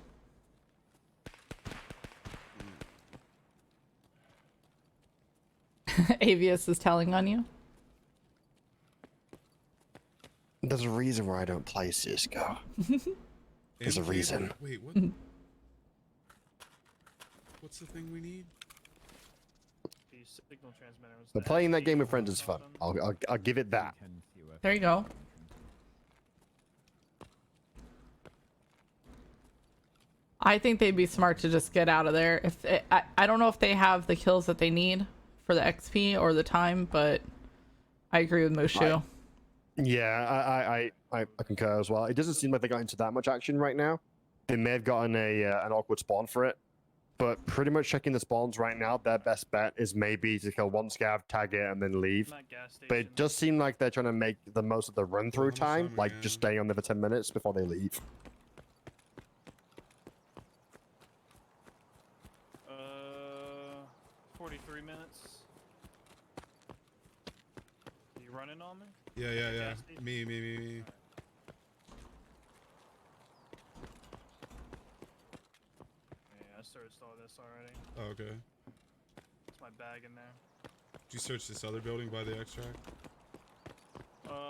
Avius is telling on you.
There's a reason why I don't play Cisco. There's a
MK?
reason.
Wait, what? What's the thing we need?
The signal transmitter was
But
the
playing that
XP
game with
or
friends is fun.
something.
I'll give it that.
There you go. I think they'd be smart to just get out of there. If it, I don't know if they have the kills that they need for the XP or the time, but I agree with Mushu.
Yeah, I concur as well. It doesn't seem like they got into that much action right now. They may have gotten an awkward spawn for it, but pretty much checking the spawns right now, their best bet is maybe to kill one scav, tag it, and then leave.
I'm at gas
But
station.
it does seem like they're trying to make the most of the run-through
much
time,
time
like
we
just
have?
staying on there for 10 minutes before they leave.
43 minutes. You running on me?
Yeah, yeah, yeah.
Gas station?
Me.
Yeah, I searched all this already.
Oh, okay.
It's my bag in there.
Did you search this other building by the extract?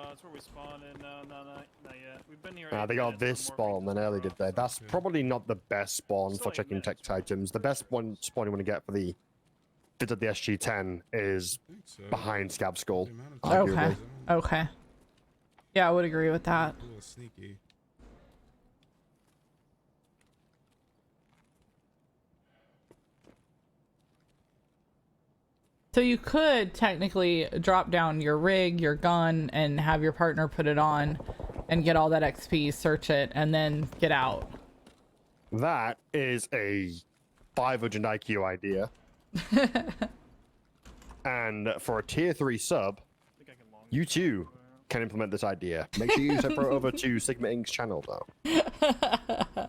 That's where we spawned in. No, not yet. We've been here.
They got this spawn then early, did they? That's probably not the best spawn
Still
for
8
checking
minutes,
tech items. The best one spawn you want to get for the fit of the SG-10 is
I think so.
behind Scab Skull.
The amount of time
Okay.
arguably.
goes on.
Okay. Yeah, I would agree with that.
A little sneaky.
So you could technically drop down your rig, your gun, and have your partner put it on and get all that XP, search it, and then get out.
That is a 500 IQ idea. And for a tier 3 sub,
I think I can long
you too can implement this idea. Make sure you separate over to Sigma Inc.'s channel though.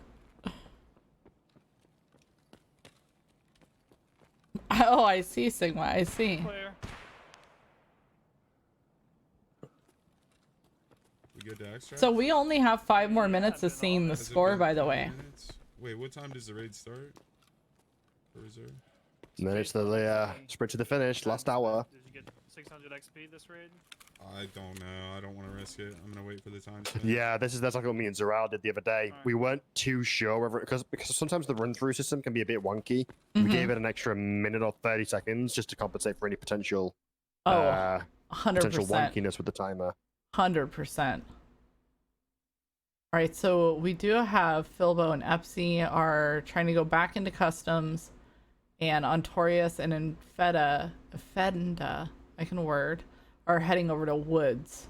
Oh, I see, Sigma. I see.
Clear.
We good to extract?
So we only have 5 more minutes of
been
seeing
on
the
it.
Has it
score,
been
by the
5
way.
minutes? Wait, what time does the raid start? For reserve?
And then it's the sprint to the finish, last hour.
Did you get 600 XP this raid?
I don't know. I don't want to risk it. I'm gonna wait for the time.
Yeah, that's like what me and Zeral did the other day. We weren't too sure whether because sometimes the run-through system can be a bit wonky. We gave it an extra minute or 30 seconds just to compensate for any potential
Oh,
potential
100%.
wonkiness with the timer.
100%. All right, so we do have Philbo and Epsi are trying to go back into customs, and Ontorius and Fenda, I can word, are heading over to Woods.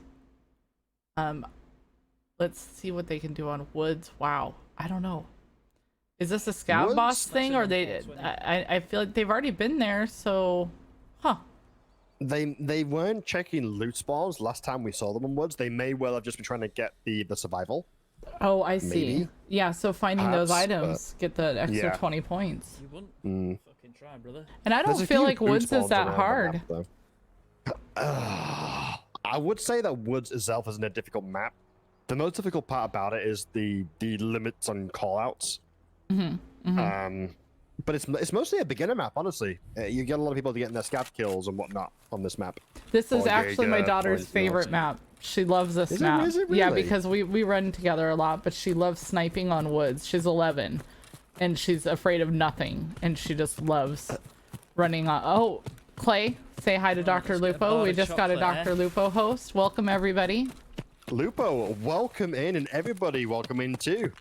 Let's see what they can do on Woods. Wow, I don't know. Is this a scout
Woods?
boss thing, or they? I feel like they've already been there, so, huh?
They weren't checking loot spawns last time we saw them in Woods. They may well have just been trying to get the survival.
Oh, I see.
Maybe.
Yeah, so finding those
Perhaps,
items, get the extra
yeah.
20 points.
You wouldn't
Mm.
fucking try, brother.
And I don't
There's a
feel
few
like
loot
Woods is
spawns
that
around the
hard.
map, though. I would say that Woods itself isn't a difficult map. The most difficult part about it is the limits on callouts. But it's mostly a beginner map, honestly. You get a lot of people getting their scav kills and whatnot on this map.
This is
Or
actually my
Jaeger,
daughter's
points and
favorite
all.
map. She loves this
Is it-
map.
is it
Yeah,
really?
because we run together a lot, but she loves sniping on Woods. She's 11, and she's afraid of nothing, and she just loves running on. Oh, Clay, say hi to Dr.
let's get a
Lupo.
bar
We
of
just got a
chocolate,
Dr. Lupo host. Welcome, everybody.
Lupo, welcome in, and everybody welcome in too.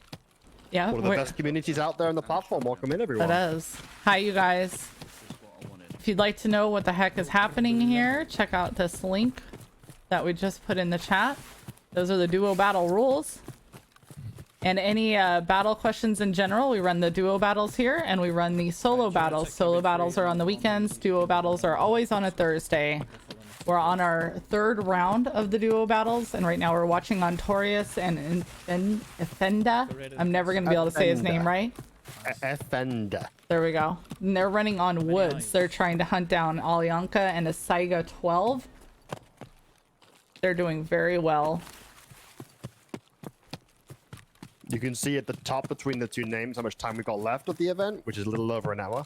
Yeah,
One of the
we're-
best communities out there on the platform. Welcome in, everyone.
that is. Hi, you guys.
This is what I wanted.
If you'd like to know what the heck is happening here, check out this link that we just put in the chat. Those are the duo battle rules. And any battle questions in general, we run the duo battles here, and we run the solo battles. Solo battles are on the weekends. Duo battles are always on a Thursday. We're on our 3rd round of the duo battles, and right now we're watching Ontorius and Fenda. I'm never going to be able to say his name right.
Offender.
There we go. And they're running on woods.
nice.
They're trying to hunt down Alyanka and a Saiga 12. They're doing very well.
You can see at the top between the two names how much time we've got left of the event, which is a little over an hour.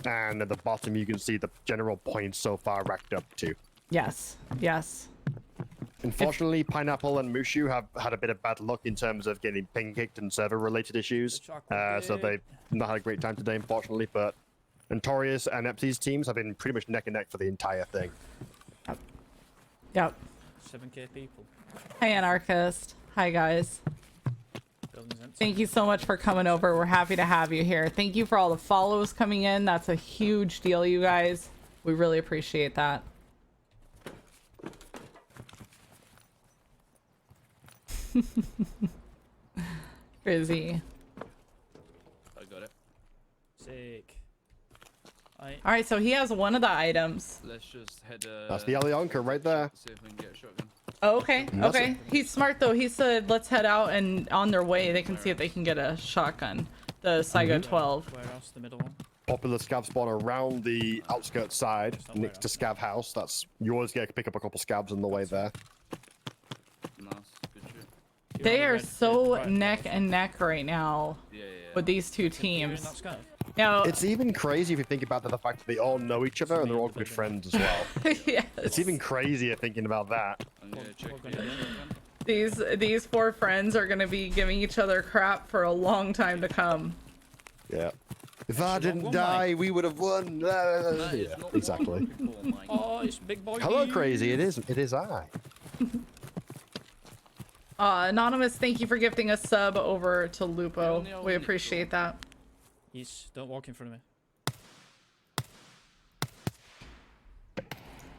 And at the bottom, you can see the general points so far racked up to.
Yes. Yes.
Unfortunately, Pineapple and Mushu have had a bit of bad luck in terms of getting ping kicked and server-related issues. So they've not had a great time today, unfortunately. But Notorious and Epsi's teams have been pretty much neck and neck for the entire thing.
Yep.
7k people.
Hi, Anarchist. Hi, guys.
Buildings empty.
Thank you so much for coming over. We're happy to have you here. Thank you for all the follows coming in. That's a huge deal, you guys. We really appreciate that. Busy.
I got it.
Sick.
All right, so he has one of the items.
Let's just head.
That's the Alyanka right there.
See if we can get a shotgun.
Oh, okay.
That's
Okay. He's smart though. He said, let's head out, and on their way, they can see if they can get a shotgun. The Saiga 12.
Where else? The middle one.
Popular scav spawn around the outskirts side, next to Scav House. That's you always get to pick up a couple scavs on the way there.
Nice, good shit.
They are so neck and neck right now with these two teams. Now,
It's even crazy if you think about the fact that they all know each other and they're all good friends as well.
yes.
It's even crazier thinking about that.
I'm gonna check the
These four friends are gonna be giving each other crap for a long time to come.
Yeah. If I didn't die, we would have won. Yeah, exactly.
Oh, it's big boy.
Hello, crazy. It is I.
Anonymous, thank you for gifting a sub over to Lupo. We appreciate that.
Yes, don't walk in front of me.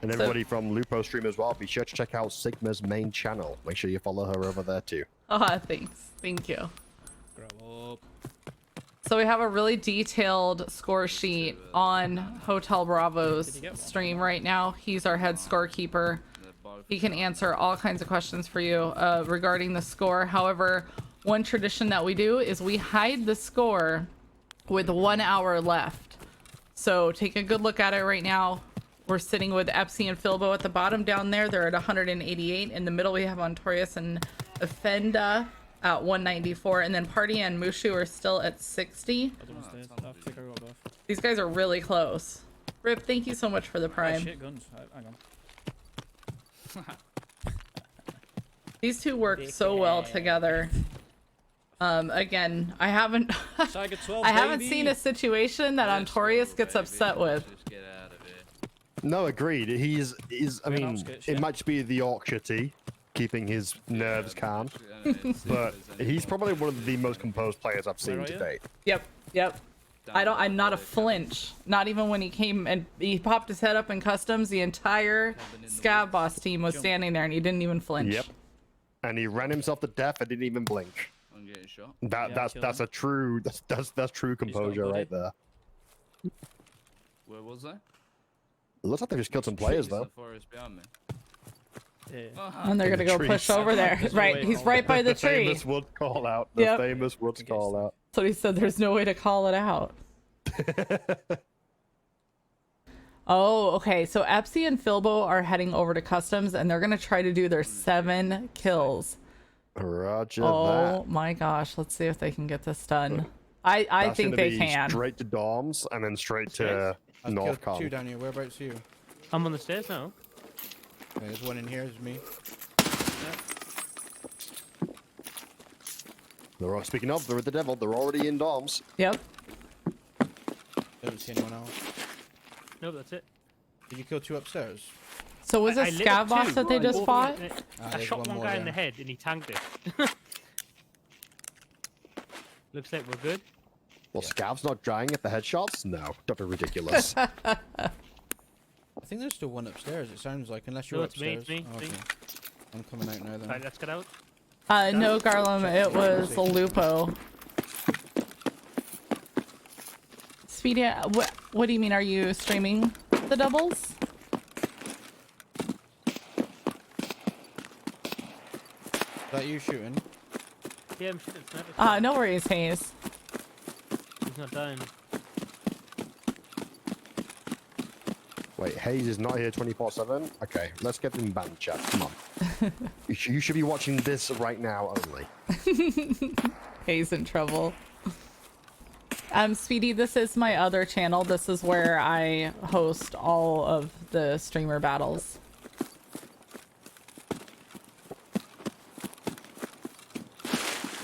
And everybody from Lupo stream as well, be sure to check out Sigma's main channel. Make sure you follow her over there too.
Thanks. Thank you.
Grow up.
So we have a really detailed score sheet on Hotel Bravo's stream right now. He's our head scorekeeper. He can answer all kinds of questions for you regarding the score. However, one tradition that we do is we hide the score with 1 hour left. So take a good look at it right now. We're sitting with Epsi and Philbo at the bottom down there. They're at 188. In the middle, we have Ontorius and Offenda at 194. And then Party and Mushu are still at 60. These guys are really close. Rip, thank you so much for the
Oh,
prime.
shit, guns. Hang on.
These two work so well together. Again, I haven't
Saiga 12,
I haven't
baby.
seen a situation that Ontorius gets upset with.
Just get out of here.
No, agreed. He's I
We're in
mean,
outskirts,
it
yeah.
might just be the Yorkshire tea, keeping his nerves calm. But he's probably one of the most composed players I've seen
Where are
to
you?
date.
Yep. I'm not a flinch. Not even when he came and he popped his head up in customs, the entire Scav boss team was standing there and he didn't even flinch.
Yep. And he ran himself to death and didn't even blink.
I'm getting shot.
That's a true that's true composure right there.
Where was I?
It looks like they just killed some players
Jeez,
though.
The forest behind me.
Yeah.
And they're
In
gonna
the
go push
trees.
over there. Right, he's right by the tree.
Famous wood call out. The
Yep.
famous woods call out.
So he said there's no way to call it out. Oh, okay. So Epsi and Philbo are heading over to customs and they're gonna try to do their 7 kills.
Roger
Oh
that.
my gosh, let's see if they can get this done. I
That's
think
gonna
they
be
can.
Straight to dorms and then straight to
I've
North
killed 2
Column.
down here. Whereabouts are you?
I'm on the stairs now.
Okay, there's one in here. It's me.
They're all, speaking of, they're with the devil. They're already in dorms.
Yep.
Don't see anyone else.
No, that's it.
Did you kill 2 upstairs?
So was
I
this
lit
Scav
up
boss
2.
that they just
Both
fought?
of them- I
there's
shot
one
one
more
guy in the
there.
head and he tanked it. Looks like we're good.
Well, Scav's not dying at the headshots? No, don't be ridiculous.
I think there's still one upstairs. It sounds like, unless you're
No, it's me,
upstairs.
it's me,
Oh,
it's me.
okay. I'm coming out now then.
Alright, let's get out.
No, Garlum, it was Lupo. Speedy, what do you mean? Are you streaming the doubles?
Is that you shooting?
Yeah, I'm shooting sniper.
No worries, Hayes.
He's He's not dying.
Wait, Hayes is not here 24/7? Okay, let's get him banned, chat. Come on. You should be watching this right now only.
Hayes in trouble. Speedy, this is my other channel. This is where I host all of the streamer battles.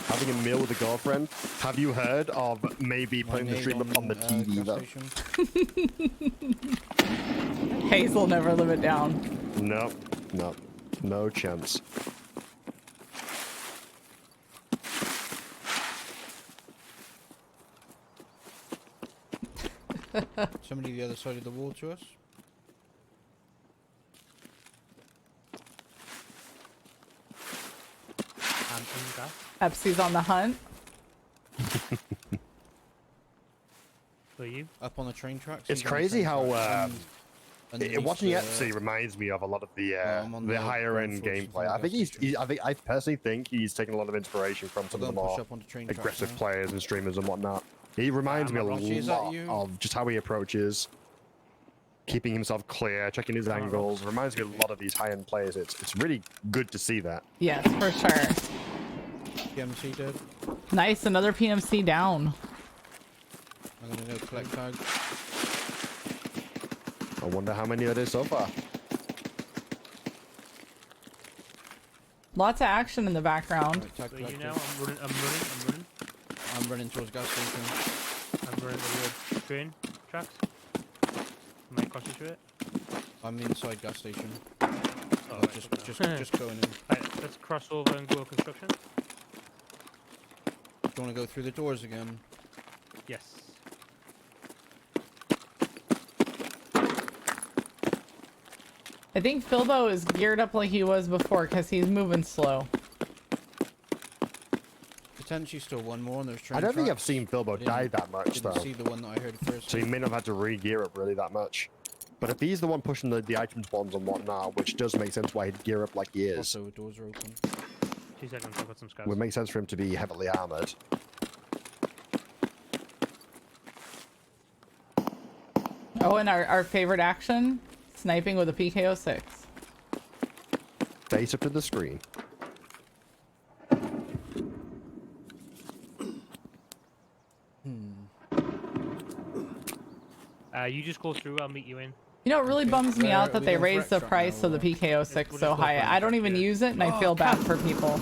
Having a meal with a girlfriend. Have you heard of maybe putting the stream up on the TV though?
Hayes will never live it down.
No, no, no chance.
Somebody the other side of the wall to us.
Epsy's on the hunt.
For you?
Up on the train tracks.
It's
he's on the
crazy
train
how
tracks, underneath
watching
the-
Epsy reminds me of a lot of the
I'm on the
higher end
ground floor,
gameplay. I think
she's
I personally think he's taken a lot of inspiration from some of the
Don't push
more
up on the train tracks
aggressive
now.
players and streamers and whatnot. He reminds me a
Rocky, is that
lot
you?
of just how he approaches, keeping himself clear, checking his angles. Reminds me a lot of these high end players. It's really good to see that.
Yes, for sure.
PMC dead.
Nice, another PMC down.
I'm gonna go collect tags.
I wonder how many there is so far.
Lots of action in the background.
Right, tag
So you
collected.
know,
I'm running towards gas station.
I'm running the train tracks. Am I crossing through it?
I'm inside gas station.
Oh, right,
Just going in.
Right, let's cross over and go construction.
Do you want to go through the doors again?
Yes.
I think Philbo is geared up like he was before because he's moving slow.
Potentially still one more on those train
I don't think I've
tracks.
seen Filbo
Didn't-
die that much
Didn't
though.
see the one that I heard first.
So he may not have had to re-gear up really that much. But if he's the one pushing the item spawns and whatnot, which does make sense why he'd gear up like he is,
Also, doors are open.
2 seconds, I've got some scouts.
would make sense for him to be heavily armored.
Oh, and our favorite action? Sniping with a PKO6.
Face up to the screen.
You just go through, I'll meet you in.
You know, it really bums me
Where
out
are
that
we
they
going for
raised the
extract
price
now,
of the
or-
PKO6
We'll
so
just go
high.
for
I don't even
extract,
use it, and I feel bad for people.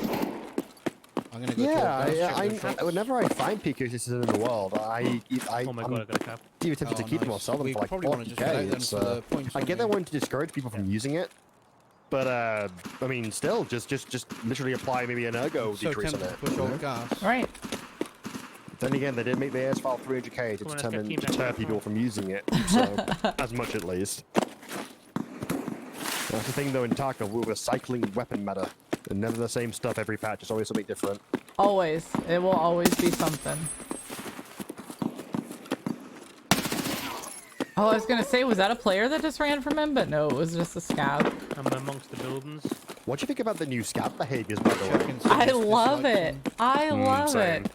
I'm gonna go
Yeah,
towards gas station.
whenever I find PQ systems in the world, I
Oh my god, I got a cap.
either tempted to
Oh,
keep them or
nice.
sell them
We
for like
probably wanna just get
40k.
out then
It's,
for the points,
I
don't
get they
we?
want to discourage people from using it, but I mean, still, just literally apply maybe an ergo
So
decrease on
tempted
it.
to push
you
all
know?
gas.
Right.
Then again, they did make the AS file 300k to
Come on, let's get team back
deter
on.
people from using it, so as much at least. That's the thing though in Tarkov, we're cycling weapon meta. And never the same stuff every patch, it's always something different.
Always. It will always be something. Oh, I was gonna say, was that a player that just ran from him? But no, it was just a scab.
I'm amongst the buildings.
What do you think about the new scab behaviors, by the way?
Checking
I
signals,
love
dislikes
it.
them.
I love
same.
it.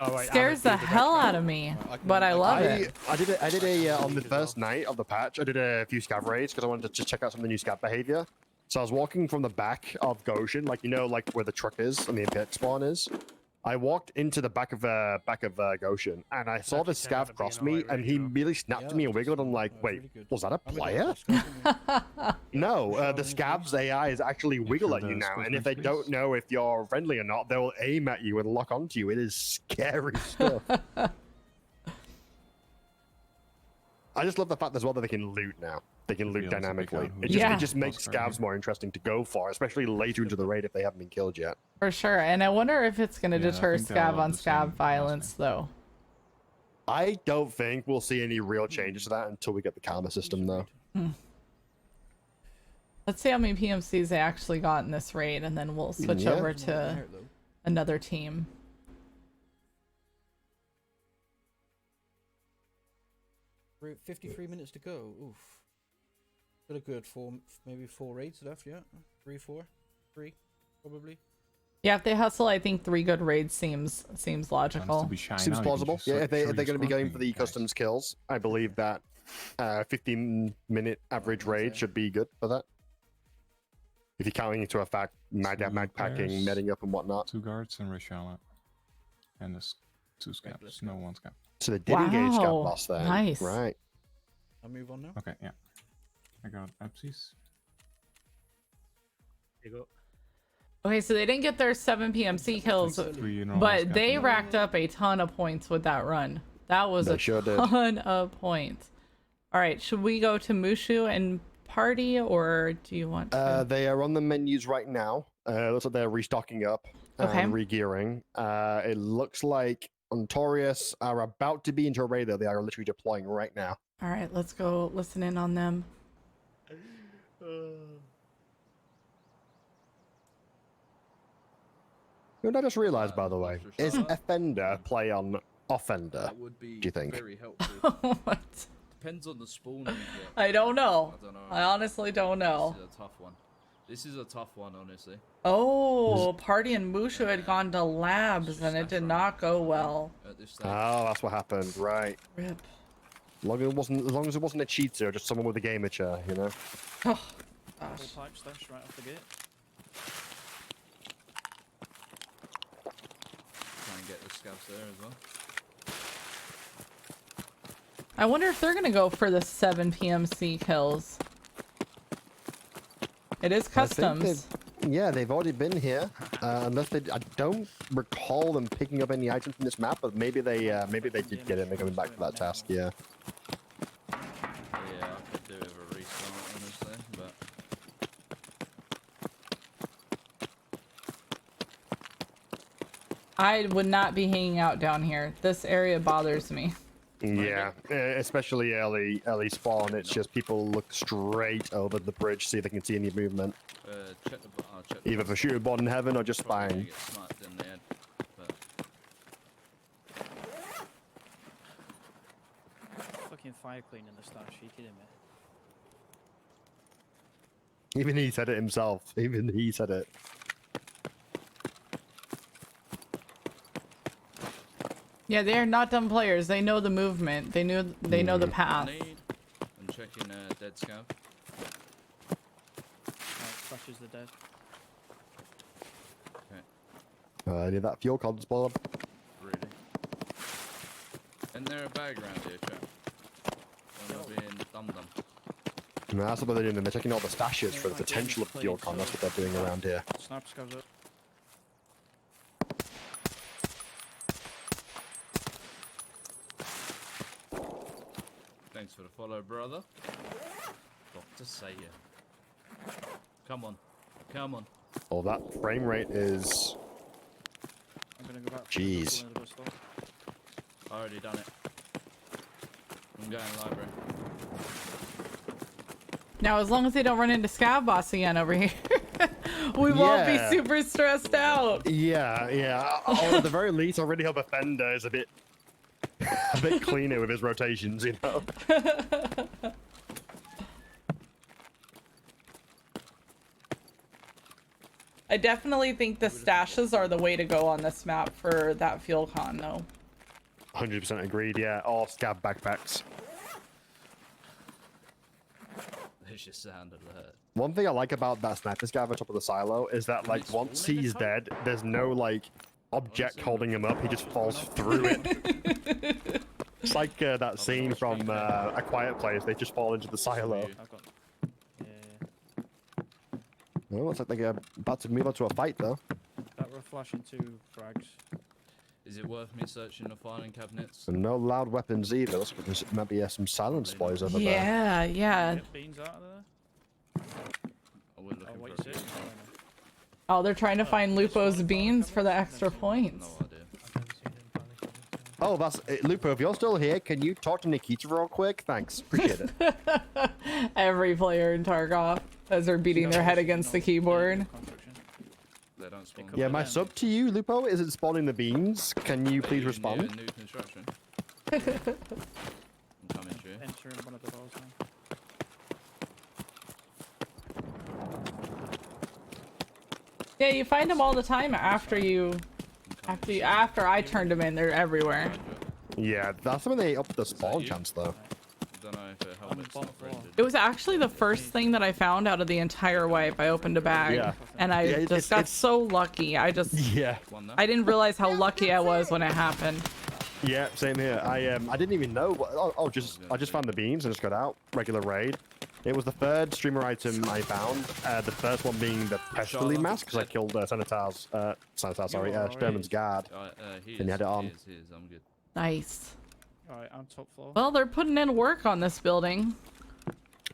Oh, right,
Scares the hell out of me, but I love it.
I did a on the first night of the patch. I did a few scav raids because I wanted to just check out some of the new scav behavior. So I was walking from the back of Goshen, like like where the truck is and the impact spawn is. I walked into the back of Goshen, and I saw the
actually turned out to
scav
be
cross
an
me,
alright
and
raid,
he
you know.
immediately snapped
Yeah,
to me and
that's
wiggled. I'm
awesome.
like,
That's
wait,
really good.
was that a
I'm gonna
player?
go discuss it.
No, the scav's AI is actually wiggle
sure
at you
the
now,
squeeze
and if they
makes
don't
peace.
know if you're friendly or not, they'll aim at you and lock onto you. It is scary stuff. I just love the fact as well that they can loot now. They can loot
be able to pick
dynamically.
out who
It
to
Yeah.
just makes
Oscar,
scavs more interesting to go for, especially later into the raid if they haven't been killed yet.
For sure. And I wonder if it's gonna
Yeah, I
deter
think they'll
scab
have
on
the
scab
same
violence, though.
I don't think we'll see any real changes to that until we get the karma system, though.
Let's see how many PMCs they actually got in this raid, and then we'll switch
Yeah.
over
Not
to
there, though.
another team.
We're at 53 minutes to go. Oof. Got a good maybe 4 raids left, yeah? 3, 4? 3, probably.
Yeah, if they hustle, I think 3 good raids seems
Tends
logical.
to be shy
Seems
now, you can
plausible.
just
Yeah,
show
if they're
your
going to be
score
going
to
for
you
the
guys.
customs kills, I believe that 15-minute average raid should be good for that. If you're counting into a fact, mag packing,
players.
netting up and whatnot.
2 guards and Rashala. And there's 2 scabs. No, 1 scab.
So they did engage Scab
Wow,
Boss then.
nice.
Right.
I'll move on now.
Okay, yeah. I got Epsies.
There you go.
Okay, so they didn't get their 7 PMC kills,
Three in a row,
but
scab
they
in.
racked up a ton of points with that run. That was
They
a
sure did.
ton of points. All right, should we go to Mushu and party, or do you want to?
They are on the menus right now. Looks like they're restocking up
Okay.
and regearing. It looks like Ontorius are about to be into a raid, though. They are literally deploying right now.
All right, let's go listen in on them.
You know what I just realized, by the way? Is
Rashala.
Offender play on Offender?
That would be
Do you think?
very helpful.
What?
Depends on the spawn you get.
I don't know.
I don't know.
I honestly don't know.
This is a tough one. This is a tough one, honestly.
Oh, Party and Mushu had gone to labs and it did not go well.
At this stage.
Oh, that's what happened. Right.
Rip.
As long as it wasn't a cheater, just someone with a gamer chair, you know.
Oh,
Full
gosh.
pipe stash right off the gate.
Try and get the scabs there as well.
I wonder if they're gonna go for the 7 PMC kills. It is
I think
customs.
yeah, they've already been here. Unless they, I don't recall them picking up any items from this map, but maybe they did get it. And they're coming back for that task. Yeah.
Yeah, I could do with a restart, honestly, but
I would not be hanging out down here. This area bothers me.
Yeah, especially early spawn. It's just people look straight over the bridge, see if they can see any movement,
check the. I'll check the
either for shooting bot in heaven or just
probably gonna
spying.
get sniped in the head, but
Fucking fire cleaning the stash. Are you kidding me?
Even he said it himself. Even he said it.
Yeah, they are not dumb players. They know the movement. They know the path.
need. I'm checking dead scab.
Stash is the dead.
Okay,
Need that fuel card spoiler.
really. Isn't there a bag around here, chap? Am I being dum-dum?
No, that's what they're doing. They're checking all the stashes for the potential of fuel con. That's what they're doing around here.
Sniper scabs up.
Thanks for the follow, brother. Dr. Sayer. Come on. Come on.
Oh, that frame rate is.
I'm gonna go back.
Jeez.
I already done it. I'm going library.
Now, as long as they don't run into Scab Boss again over here, we won't be
Yeah.
super stressed out.
Yeah, yeah. Or at the very least, I really hope Offender is a bit cleaner with his rotations, you know.
I definitely think the stashes are the way to go on this map for that fuel con, though.
100% agreed. Yeah, all scab backpacks.
There's your sound alert.
One thing I like about that sniper scav at top of the silo is that, like, once he's dead, there's no, like, object holding him up. He just falls through it. It's like that scene from A Quiet Place. They just fall into the silo.
I've got.
Oh, looks like they're about to move on to a fight, though.
That we're flashing 2 frags.
Is it worth me searching the filing cabinets?
And no loud weapons either. Looks like there's maybe some silence boys over there.
Yeah, yeah.
Get beans out of there.
I will look
Oh, wait,
for a
sit.
bean.
Oh, they're trying to find Lupo's beans for the extra points.
No idea.
I haven't seen it in Panic Cabinets,
Oh, that's Lupo. If you're still here, can you talk to Nikita real quick? Thanks. Appreciate it.
Every player in Tarkov as they're beating their head against the keyboard.
They don't spawn.
Yeah, my sub to you, Lupo, is it spawning the beans? Can you please respond?
New construction. I'm coming to you.
Entering one of the doors now.
Yeah, you find them all the time after after I turned them in. They're everywhere.
Yeah, that's when they up the spawn chance though.
Don't know if a helmet's not rendered.
It was actually the first thing that I found out of the entire wipe. I opened a bag,
Yeah.
and I
Yeah,
just got so lucky. I
Yeah.
I didn't realize how lucky I was when it happened.
Yeah, same here. I didn't even know. I just found the beans and just got out. Regular raid. It was the third streamer item I found. The first one being the Pestilence mask because I killed Senator's Sturman's guard.
He
And you had it on.
He is. I'm good.
Nice.
Alright, I'm top floor.
Well, they're putting in work on this building.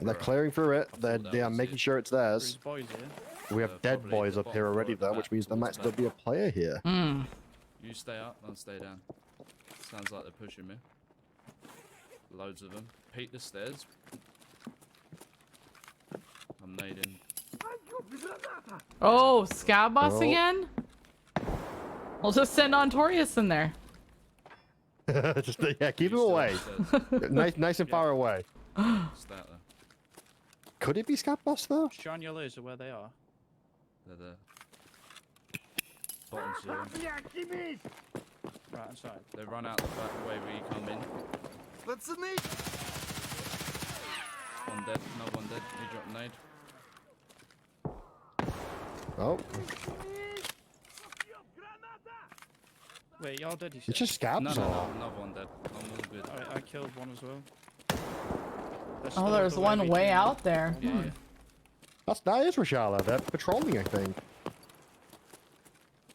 They're clearing through it. They are making sure it's theirs.
There's boys here.
We have dead boys up here already though, which means there might still be a player here.
Hmm.
You stay up, I'll stay down. Sounds like they're pushing me. Loads of them. Peek the stairs. I'm nading.
Oh, Scab Boss
Oh.
again? We'll just send Ontorius in there.
Just yeah, keep him away. nice and far away.
Stay out there.
Could it be Scat Boss though?
Shine your laser where they are.
They're the bottom floor.
Right inside.
They run out the back way where you come in. One dead, another one dead. He dropped nade.
Oh,
Wait, y'all dead, you said?
it's just Scabs.
No,
or-
another one dead. I'm all good.
Alright, I killed one as well.
Oh, there's one way out there.
Yeah,
Hmm.
yeah.
That is Rashala. They're patrolling, I think.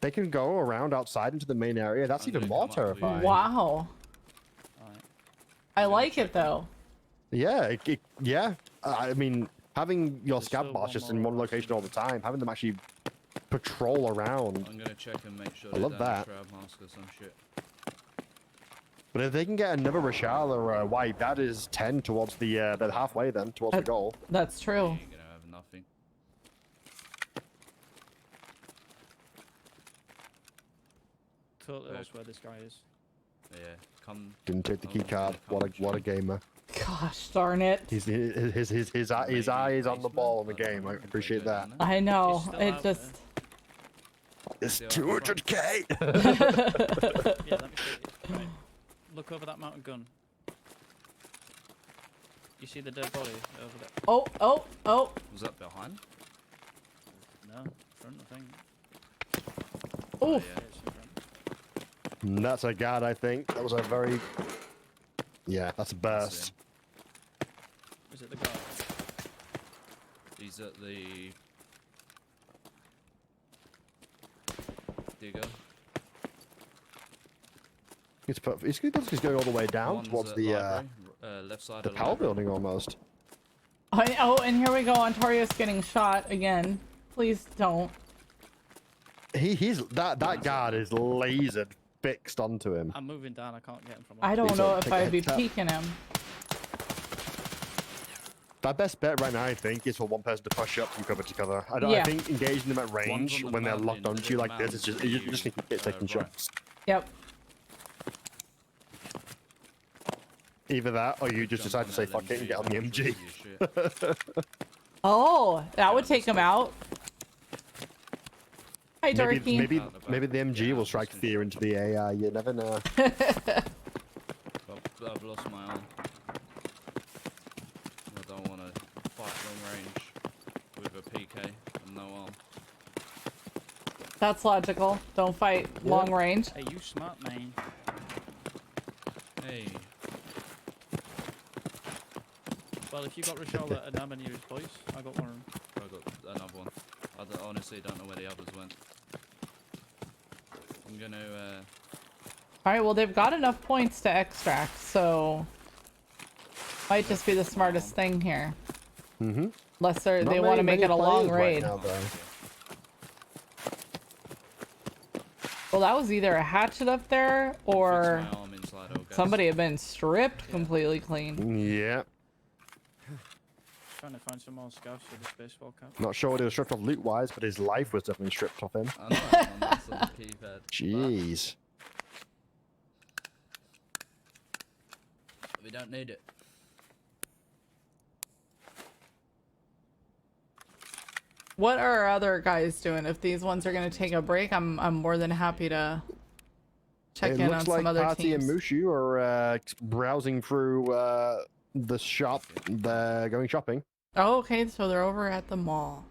They can go around outside into the main area. That's
I'm
even
gonna
more
come up to you.
terrifying.
Wow.
Alright.
I like it though.
Yeah, yeah. I mean, having your
There's
Scab
still
Boss
one
just
more
in one
across
location
the-
all the time, having them actually patrol around.
I'm gonna check and make sure
I
they
love
don't
that.
shroud mask or some shit.
But if they can get another Rashala wipe, that is 10 towards the halfway then, towards the goal.
That's
You
true.
ain't gonna have nothing.
Totally else where this guy is.
Yeah, come.
Didn't take the
I'm
key
gonna
card.
come
What a
check.
gamer.
Gosh darn it.
His eye is on the ball in the game. I appreciate that.
I know.
He's still
It
out
just.
It's
Yeah,
200k.
Yeah, let me take it. Right. Look over that mountain gun. You see the dead body over there?
Oh, oh, oh.
Was that behind?
No, front, I think.
Oof.
Yeah.
Yeah, it's in front.
That's a guard, I think. That was a very. Yeah, that's a
That's
burst.
him.
Is it the guy?
He's at the digger.
He's going all the way down
One's
towards
at
the
library, left side
the
of the
power
library.
building almost.
Oh, and here we go. Ontorius getting shot again. Please don't.
That guard is lasered fixed onto him.
I'm moving down, I can't get him from
I
up.
don't
Please
know
don't
if
take a
I'd be
head tap.
peeking him.
My best bet right now, I think, is for one person to push up from cover to cover. I
Yeah.
think engaging them at range
on the
when they're
mountain,
locked onto you
there's
like this, it's just
mountains
you just
to
need to get taking
right.
shots.
Yep.
Either that, or you just
Jump
decide to say
on
fuck it and
LMG,
get on the
I'm sure
MG.
it's your shit.
Oh, that would take him out. Hi,
Maybe,
Dorky.
maybe the MG will strike fear into the AI. You never know.
I've lost my arm. I don't want to fight long range with a PK and no arm.
That's logical. Don't fight long range.
Hey, you smart man.
Hey,
Well, if you got Rashala and how many of his boys? I got one.
I got another one. Honestly don't know where the others went. I'm gonna
All right. Well, they've got enough points to extract, so might just be the smartest thing here.
Mm-hmm.
Unless they want to make it a long raid. Well, that was either a hatchet up there or
fix my arm inside, oh, guys.
somebody had been stripped completely clean.
Yeah.
Trying to find some more scouts for this baseball cap.
Not sure what he was stripped off loot wise, but his life was definitely stripped off him.
I know, that's on the keypad.
Jeez.
But we don't need it.
What are our other guys doing? If these ones are gonna take a break, I'm more than happy to check
It
in on
looks like
some other
Party
teams.
and Mushu are browsing through the shop. They're going shopping.
Oh, okay, so they're over at the mall.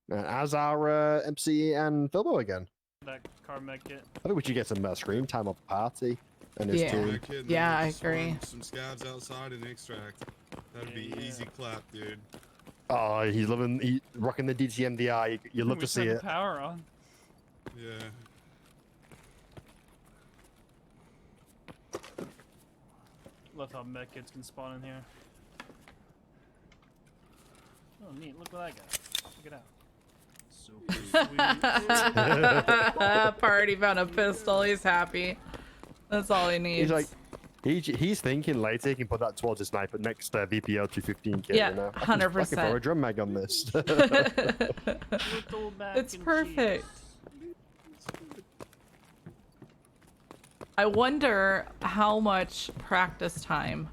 As are MC and Philbo again.
That car med kit.
I think we should get some screen time of Party and his
Yeah.
team.
Yeah, I agree.
Some scabs outside and extract. That'd be easy clap, dude.
Oh, he's rocking the DTMDI. You love
We
to see
turned
it.
the power on.
Yeah.
Love how med kits can spawn in here. Oh, neat. Look what I got. Check it out. Super sweet.
Party found a pistol. He's happy. That's all he needs.
He's like, he's thinking later he can put that towards his sniper next VPO 215 kit.
Yeah,
you know?
100%.
I can throw a drum mag on this.
Little mac
It's
and
perfect.
cheese.
I wonder how much practice time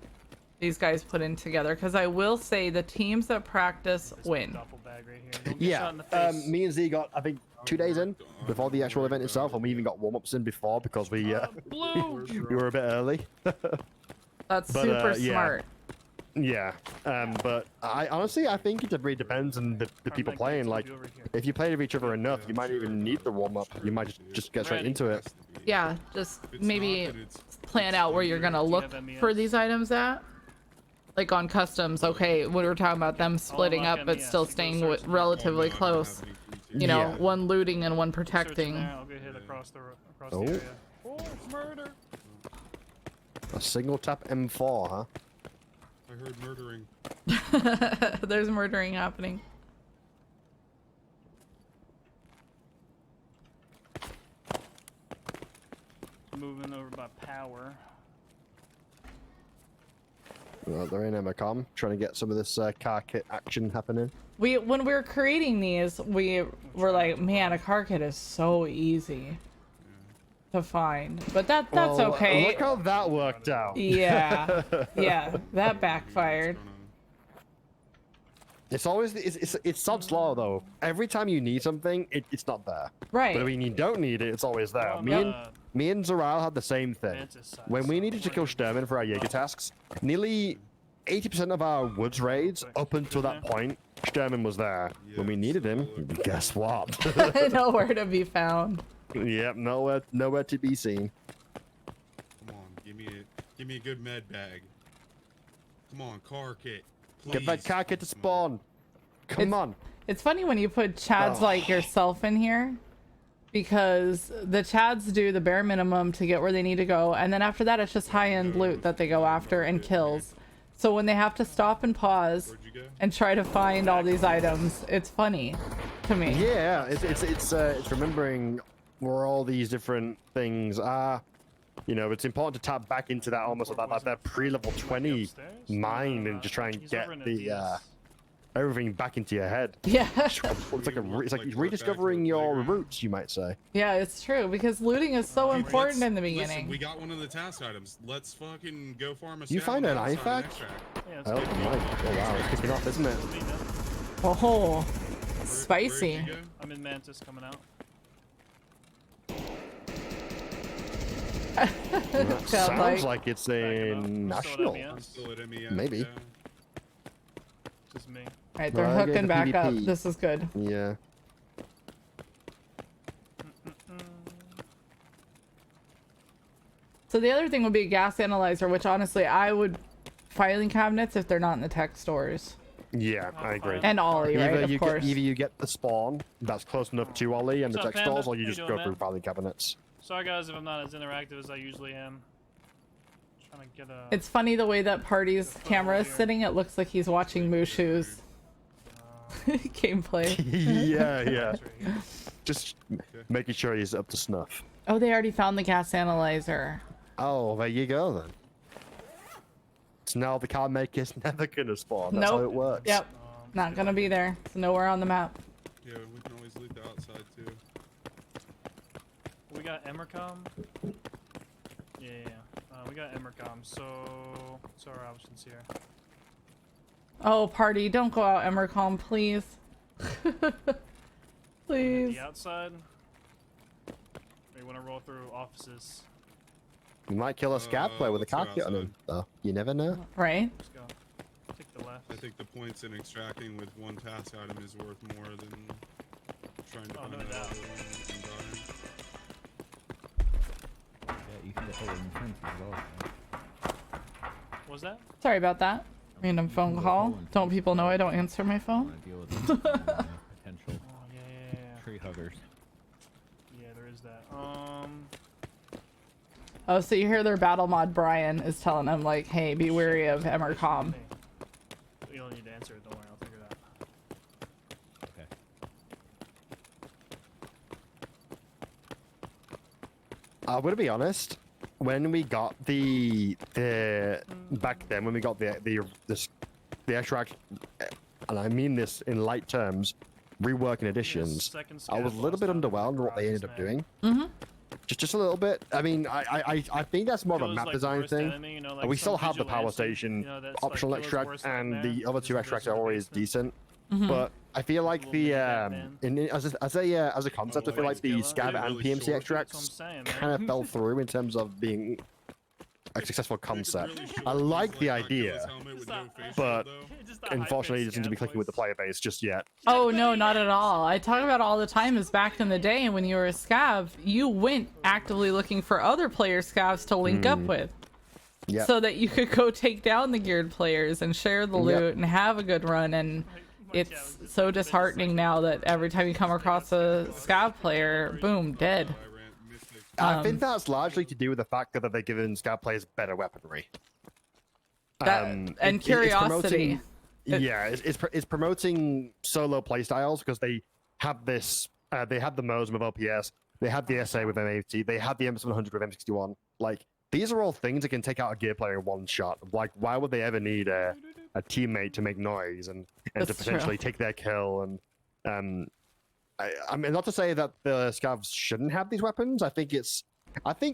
these guys put in together, because I will say the teams that practice win.
Duffel bag right here. Don't get shot
Yeah,
in the face.
me and Z got, I think, 2 days in before the actual event itself, and we even got warm-ups in before because we
Blue.
we were a bit early.
That's
But,
super
yeah.
smart.
Yeah, but I honestly I think it really depends on the people playing. Like, if you play with each other enough, you might even need the warm-up. You might just get straight into it.
Yeah, just maybe plan out where you're gonna look for these items at. Like on customs, okay, we were talking about them splitting up but still staying relatively close. You know,
Yeah.
one looting and one
Search in
protecting.
there, I'll get hit across the
Oh.
area. Oh, murder.
A single tap M4, huh?
I heard murdering.
There's murdering happening.
Moving over by power.
Well, they're in Emacom, trying to get some of this car kit action happening.
When we were creating these, we were like, man, a car kit is so easy to find. But that's
Well,
okay.
Look how that worked out.
Yeah, yeah, that backfired.
It's always it's sod's law though. Every time you need something, it's not there.
Right.
But when you don't need it, it's always there.
Oh,
Me and Zoral had the same thing.
Mantis
When we needed to kill Sturman for our Jaeger tasks, nearly 80% of our woods raids up until that point, Sturman was there. When we needed him, guess what?
Nowhere to be found.
Yep, nowhere to be seen.
Come on, give me a good med bag. Come on, car kit. Please.
Get that car kit to spawn. Come on.
It's funny when you put Chads
Oh.
like yourself in here, because the Chads do the bare minimum to get where they need to go, and then after that it's just high-end loot that they go after and kills. So when they have to stop and pause and try to find all these items, it's funny to me.
Yeah, it's remembering where all these different things are. You know, it's important to tap back into that almost like that pre-level 20 mind and just try and get the everything back into your head.
Yeah.
It's like rediscovering your roots, you might say.
Yeah, it's true, because looting is so important in the
Listen,
beginning.
we got one of the task items. Let's fucking go farm a
You
scab
find
on
an
the outside
IFAC?
and extract.
Yeah,
Oh, oh wow, it's kicking off, isn't it?
Oh, spicy.
Where'd you go?
I'm in Mantis coming out.
That sounds like it's a national.
I'm still at MES,
Maybe.
yeah.
Just me.
Alright, they're
Well, I get
hooking
the
back up.
PvP.
This is good.
Yeah.
So the other thing would be gas analyzer, which honestly I would filing cabinets if they're not in the tech stores.
Yeah, I agree.
And Ollie, right? Of course.
Either you get the spawn that's close enough to Ollie and the
What's up,
tech stores,
Panda?
or you
How you
just
doing,
go
man?
through filing cabinets.
Sorry guys if I'm not as interactive as I usually am. Trying to get a
It's funny the way that Party's camera is sitting. It looks like he's watching Mushu's gameplay.
yeah. Just making sure he's up to snuff.
Oh, they already found the gas analyzer.
Oh, there you go then. So now the car maker's never gonna spawn. That's how
Nope.
it works.
Yep. Not gonna be there. It's nowhere on the map.
Yeah, we can always loot the outside too.
We got Emercom. Yeah. We got Emercom. So what's our options here?
Oh, Party, don't go out Emercom, please. Please.
The outside. They want to roll through offices.
You might kill a scav player with a
let's go
car kit on him, though. You never know.
Right?
Let's go. Take the left.
I think the points in extracting with one task item is worth more than trying to
Oh,
find
no
that
doubt.
other one and dying.
Yeah, you can get hold of infants as well.
What was that?
Sorry about that. Random phone call. Don't people know I don't answer my
I
phone?
want to deal with potential
Oh, yeah.
tree huggers.
Yeah, there is that.
Oh, so you hear their battle mod Brian is telling them like, hey, be wary of Emercom.
You don't need to answer it. Don't worry. I'll figure it out.
Okay.
I'm gonna be honest. When we got the back then, when we got the extract, and I mean this in light terms, reworking additions, I was a little bit underwhelmed with what they ended up doing.
Mm-hmm.
Just a little bit. I mean, I think that's more of a
Killer's,
map
like, the
design
worst
thing.
enemy, you know, like
We
some
still have the power
vigilante,
station
you know, that's, like,
optional
Killer's
extract,
worst
and
nightmare.
the other
Just
two
goes
extracts
to
are
the
always
basement.
decent.
Mhm.
But I feel like
Little
the
mini Batman.
as a concept, I feel like the
Killer.
scab
They're
and
really
PMC
short.
That's what I'm
extracts
saying,
kind of
man.
fell through in terms of being a successful
Make it
concept.
really short,
I like
he's
the
got Killer's
idea,
helmet with
Just
no
a-
face
but
shield, though.
Just a high-pitched
unfortunately, it doesn't seem to be
scab
clicking with the
voice.
player base just yet.
Oh no, not at all. I talk about it all the time is back in the day when you were a scav, you went actively looking for other player scavs to link up with.
Yep.
So that you could go take down the geared players and share the loot
Yep.
and have a good run. And it's so disheartening now that every time you come across a scav player, boom, dead.
I ran Mystic.
I think that's largely to do with the fact that they're giving scab players better weaponry.
That- and
it's
curiosity.
it's promoting solo playstyles because they have this. They have the MOSM with OPS. They have the SA with M80. They have the M700 with M61. Like these are all things that can take out a gear player in one shot. Like why would they ever need a teammate to make noise and to
That's
potentially take their kill? And I mean, not to say that the scavs shouldn't have these weapons. I think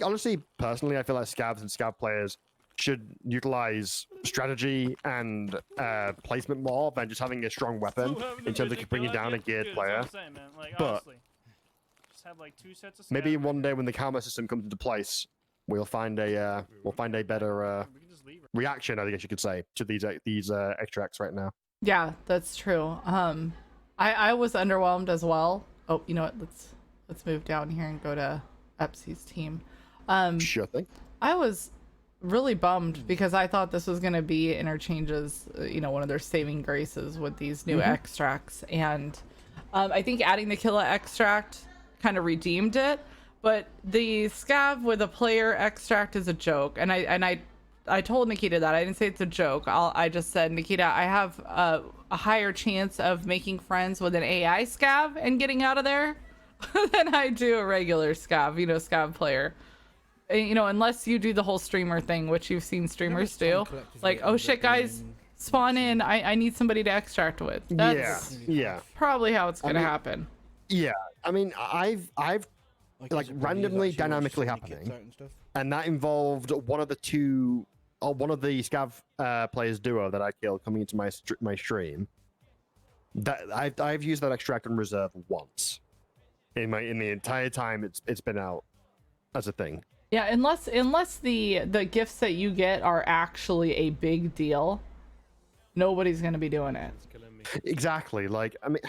honestly, personally, I feel like scavs and scav players should utilize strategy and placement more than just having a strong weapon in terms of bringing down a geared player. But
just have like 2 sets of
maybe
scab
one day when the camera system comes into place, we'll find a better
we can just leave her.
reaction, I guess you could say, to these extracts right now.
Yeah, that's true. I was underwhelmed as well. Oh, you know what? Let's move down here and go to Epsi's team.
Sure thing.
I was really bummed because I thought this was going to be interchanges, one of their saving graces with these new extracts. And I think adding the Killa extract kind of redeemed it. But the scav with a player extract is a joke. And I told Nikita that. I didn't say it's a joke. I just said, Nikita, I have a higher chance of making friends with an AI scav and getting out of there than I do a regular scav, scav player. Unless you do the whole streamer thing, which you've seen streamers do. Like, oh shit, guys, spawn in. I need somebody to extract with. That's
Yeah.
probably how it's gonna happen.
Yeah. I mean, I've like
is it
randomly,
actually
dynamically
when you get
happening,
out and stuff?
and that involved one of the scav players duo that I killed coming into my stream. That I've used that extract in reserve once in the entire time it's been out as a thing.
Yeah, unless the gifts that you get are actually a big deal, nobody's gonna be doing it.
Exactly. Like I mean,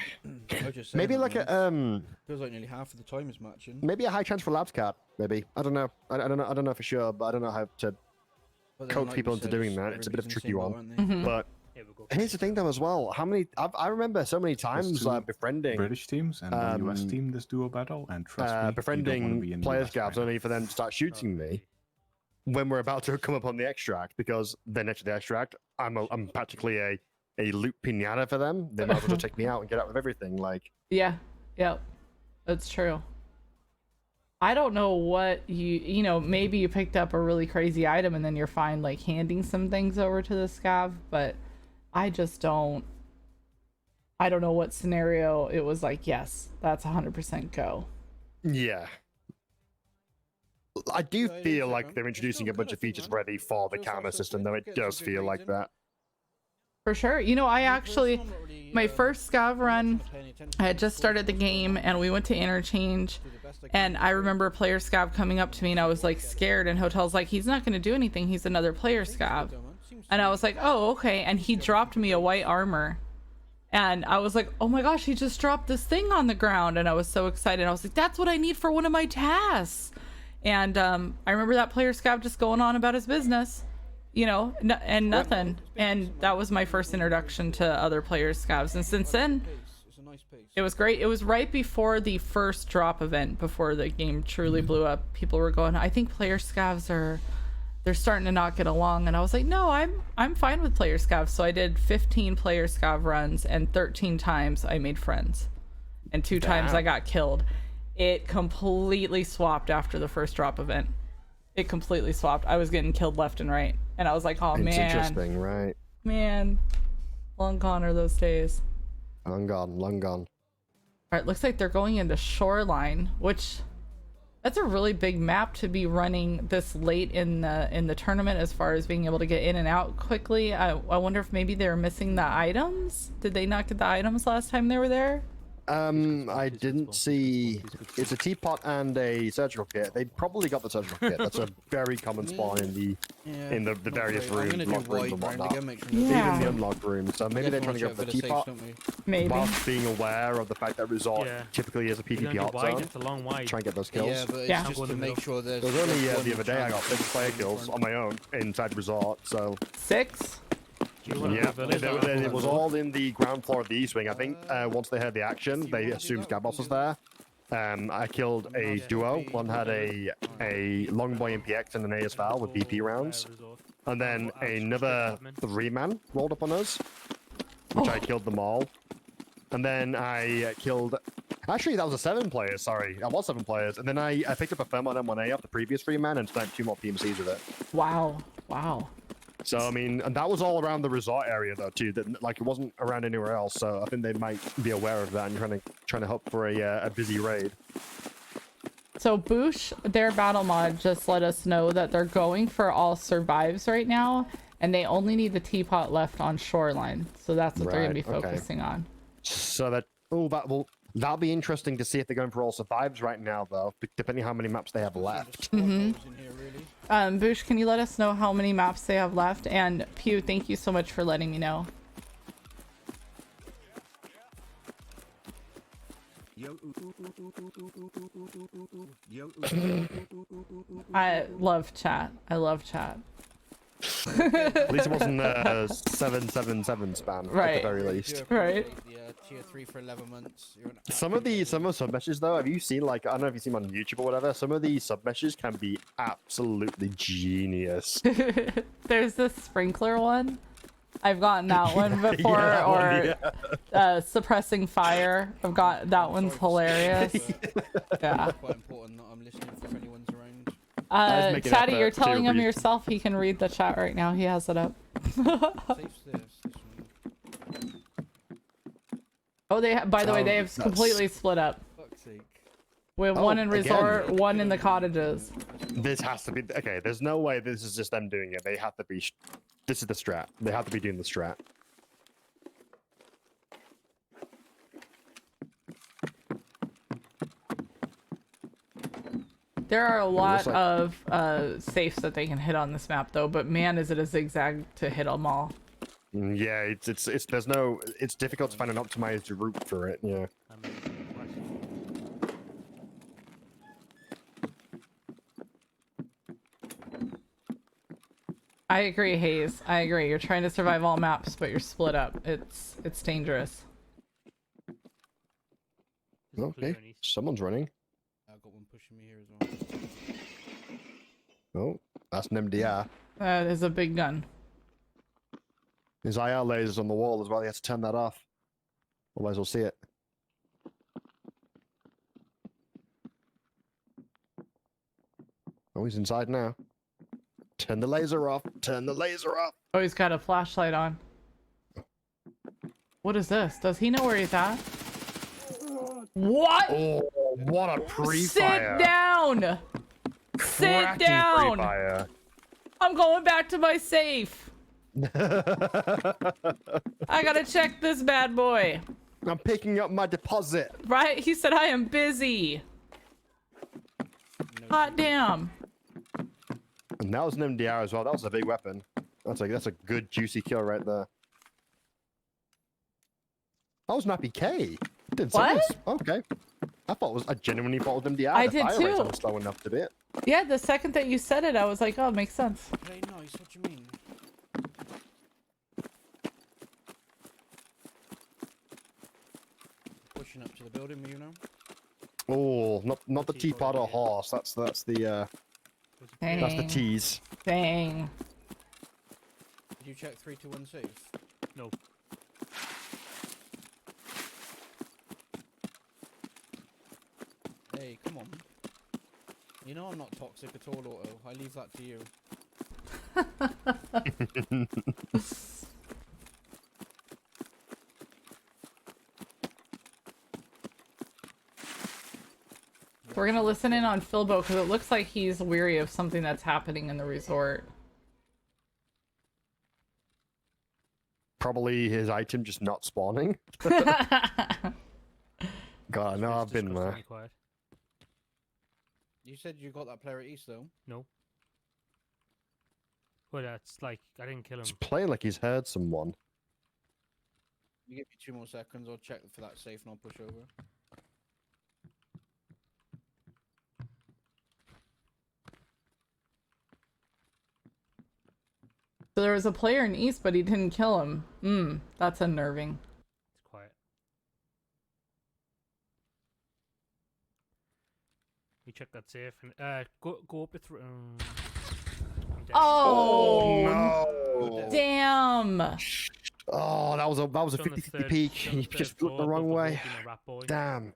I just saying,
maybe like
man. Feels like nearly half of the time is matching.
maybe a high chance for labs card. Maybe I don't know. I don't know for sure, but I don't know how to
But then,
coach
like
people
you
into
said,
doing that. It's a bit of a
everybody's in the
tricky
same boat,
one.
aren't they?
Mhm.
But
Yeah, we'll go.
here's the thing though as well. I remember so many times
two
befriending
British teams and the US team this duo battle, and trust me, you don't want to
befriending
be in the
player
US
scabs
right
only for them to start shooting me when we're about to come up on the extract because they're next to the extract. I'm practically a loot pinata for them. They might as well just take me out and get out with everything. Like
Yeah, yep, that's true. I don't know what maybe you picked up a really crazy item and then you're fine like handing some things over to the scav, but I just don't. I don't know what scenario it was like. Yes, that's 100% go.
yeah. I do
Yeah, it
feel
is,
like
man.
they're
It's
introducing
still
a bunch
good,
of
I think,
features
man.
ready for the
Feels like
camera
something
system, though it
gets some
does
good
feel like
reason.
that.
For sure. You know, I actually,
I'm not really,
my first scav run,
paying attention
I
to
had just started the game and we went to interchange,
do the best I can.
and I remember a player scav coming up to me and I was like scared, and Hotel's like, he's not going to do anything, he's another player scav. And I was like, oh, okay. And he dropped me a white armor. And I was like, oh my gosh, he just dropped this thing on the ground. And I was so excited. I was like, that's what I need for one of my tasks. And I remember that player scav just going on about his business, you know, and nothing. And that was my first introduction to other player scavs. And since then,
It's a nice piece.
it was great. It was right before the first drop event, before the game truly blew up. People were going, I think player scavs they're starting to not get along. And I was like, no, I'm fine with player scavs. So I did 15 player scav runs, and 13 times I made friends, and 2 times I got killed. It completely swapped after the first drop event. It completely swapped. I was getting killed left and right, and I was like, oh
It's
man,
interesting, right?
man, long gone are those days.
Long gone, long gone.
All right, looks like they're going into Shoreline, which that's a really big map to be running this late in the tournament, as far as being able to get in and out quickly. I wonder if maybe they were missing the items. Did they not get the items last time they were there?
I didn't see. It's a teapot and a surgical kit. They probably got the surgical kit. That's a very common spawn in the various rooms, locked rooms and whatnot.
Yeah.
Even the unlocked rooms. So maybe they're trying to go for the teapot,
Maybe.
whilst being aware of the fact that resort
Yeah.
typically is a
You're
PvP
gonna do
hot
wide,
zone.
it's a long wide.
Try and get those kills.
Yeah, but it's
Yeah.
just
Go in
to
the
make
middle.
sure there's.
There was only
there's
the
one
other day I got 6
chance
player
in
kills
front.
on my own inside resort. So
6?
Do you wanna
yeah,
go village?
it was all in the ground floor of the East Wing. I think once they heard the action, they assumed Scabboss was there. I killed a duo. One had a Longboy MPX and an ASVAL with BP rounds. And then another 3-man rolled up on us, which I killed them all. And then I killed... Actually, that was a 7 players, sorry. That was 7 players. And then I picked up a Fairmont M1A off the previous 3-man and sniped 2 more PMCs with it.
Wow. Wow.
So, I mean, and that was all around the resort area, though, too. That, like, it wasn't around anywhere else, so I think they might be aware of that and trying to hope for a busy raid.
So Boosh, their battle mod just let us know that they're going for all survives right now, and they only need the teapot left on Shoreline. So that's what they're going to be
Right, okay.
focusing on.
So that... Oh, that'll be interesting to see if they're going for all survives right now, though, depending how many maps they have left.
Boosh, can you let us know how many maps they have left? And Pew, thank you so much for letting me know. I love chat. I love chat.
At least it wasn't 777 spam,
Right.
at the very least.
Right.
Yeah, tier 3 for 11 months. You're an
Some of the submeshes, though, have you seen, like, I don't know if you've seen them on YouTube or whatever, some of these submeshes can be absolutely genius.
There's this sprinkler one. I've gotten that one before,
Yeah, that
or
one,
suppressing fire. I've got that one's hilarious. Yeah.
Quite important that I'm listening if anyone's around.
make an
Chatty,
effort
you're
to
telling him
read.
yourself. He can read the chat right now. He has it up.
Safe's this one.
Oh, by the way, they have
that's-
completely split up.
Fuck's sake.
We have
Oh,
one in
again.
resort, one in the cottages.
This has to be... Okay, there's no way this is just them doing it. They have to be... This is the strat. They have to be doing the strat.
There are a lot
like-
of safes that they can hit on this map, though. But man, is it a zigzag to hit them all.
Yeah, it's there's no... It's difficult to find an optimized route for it, yeah.
I agree, Hayes. I agree. You're trying to survive all maps, but you're split up. It's dangerous.
Okay, someone's running.
I've got one pushing me here as well.
Oh, that's an MDR.
That is a big gun.
His IR laser's on the wall as well. He has to turn that off. Otherwise, we'll see it. Oh, he's inside now. Turn the laser off. Turn the laser off.
Oh, he's got a flashlight on. What is this? Does he know where he's at? What?
Oh, what a pre-fire.
Sit down! Sit
Cracking
down!
pre-fire.
I'm going back to my safe. I gotta check this bad boy.
I'm picking up my deposit.
Right? He said I am busy. Hot damn.
And that was an MDR as well. That was a big weapon. That's a good juicy kill right there. That was an APK. Did
What?
Okay. I genuinely thought it was MDR.
I
The
did
fire rate's
too.
not slow enough to do it.
Yeah, the second that you said it, I was like, oh, it makes sense.
Very nice. What do you mean? Pushing up to the building, you know.
Oh, not the teapot or horse. That's the
Dang.
tease.
Dang.
Did you check 321 safe?
No.
Hey, come on. You know I'm not toxic at all, Auto. I leave that to you.
We're gonna listen in on Philbo because it looks like he's weary of something that's happening in the resort.
Probably his item just not spawning. God, no, I've been there.
Quiet.
You said you got that player at East, though?
No. Well, that's like, I didn't kill him.
He's playing like he's heard someone.
You give me 2 more seconds, I'll check for that safe and I'll push over.
So there was a player in East, but he didn't kill him. That's unnerving.
It's quiet. We check that safe and go up it through. I'm dead.
Oh,
no!
damn!
Oh, that was a
It's on the
50
third-
peek.
it's on
He
the third
just looked the
floor
wrong
above
way.
walking a rat boy.
Damn.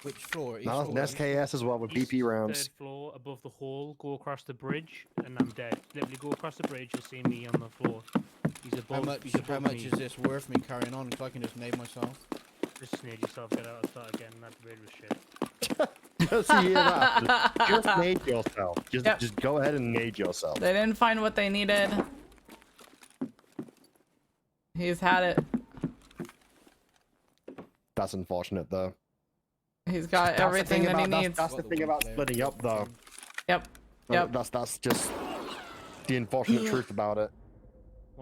Which floor? East
That was
or
an
West?
SKS as well with
East,
BP rounds.
Third floor above the hall. Go across the bridge, and I'm dead. Literally go across the bridge. You'll see me on the floor. He's above. He's above
How much
me.
is this worth me carrying on? Because I can just name myself.
Just nade yourself. Get out and start again. That bridge was shit.
Just hear that. Just nade yourself.
Yep.
Just go ahead and nade yourself.
They didn't find what they needed. He's had it.
That's unfortunate though.
He's got
That's the
everything
thing
that he
about-
needs.
That's the thing about splitting up though.
Yep. Yep.
That's just the unfortunate truth about it.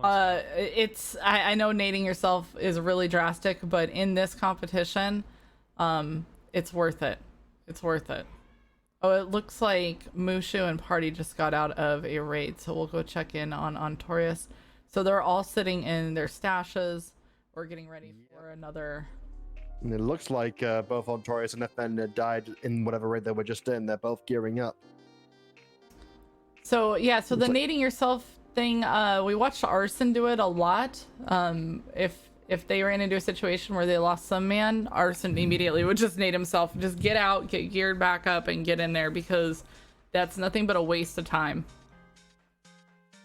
I know nading yourself is really drastic, but in this competition, it's worth it. It's worth it. Oh, it looks like Mushu and Party just got out of a raid, so we'll go check in on Torius. So they're all sitting in their stashes. We're getting ready for another.
And it looks like both Ontorius and FN died in whatever raid they were just in. They're both gearing up.
So yeah, so the nading yourself thing, we watched Arson do it a lot. If they ran into a situation where they lost some man, Arson immediately would just nade himself, just get out, get geared back up, and get in there, because that's nothing but a waste of time.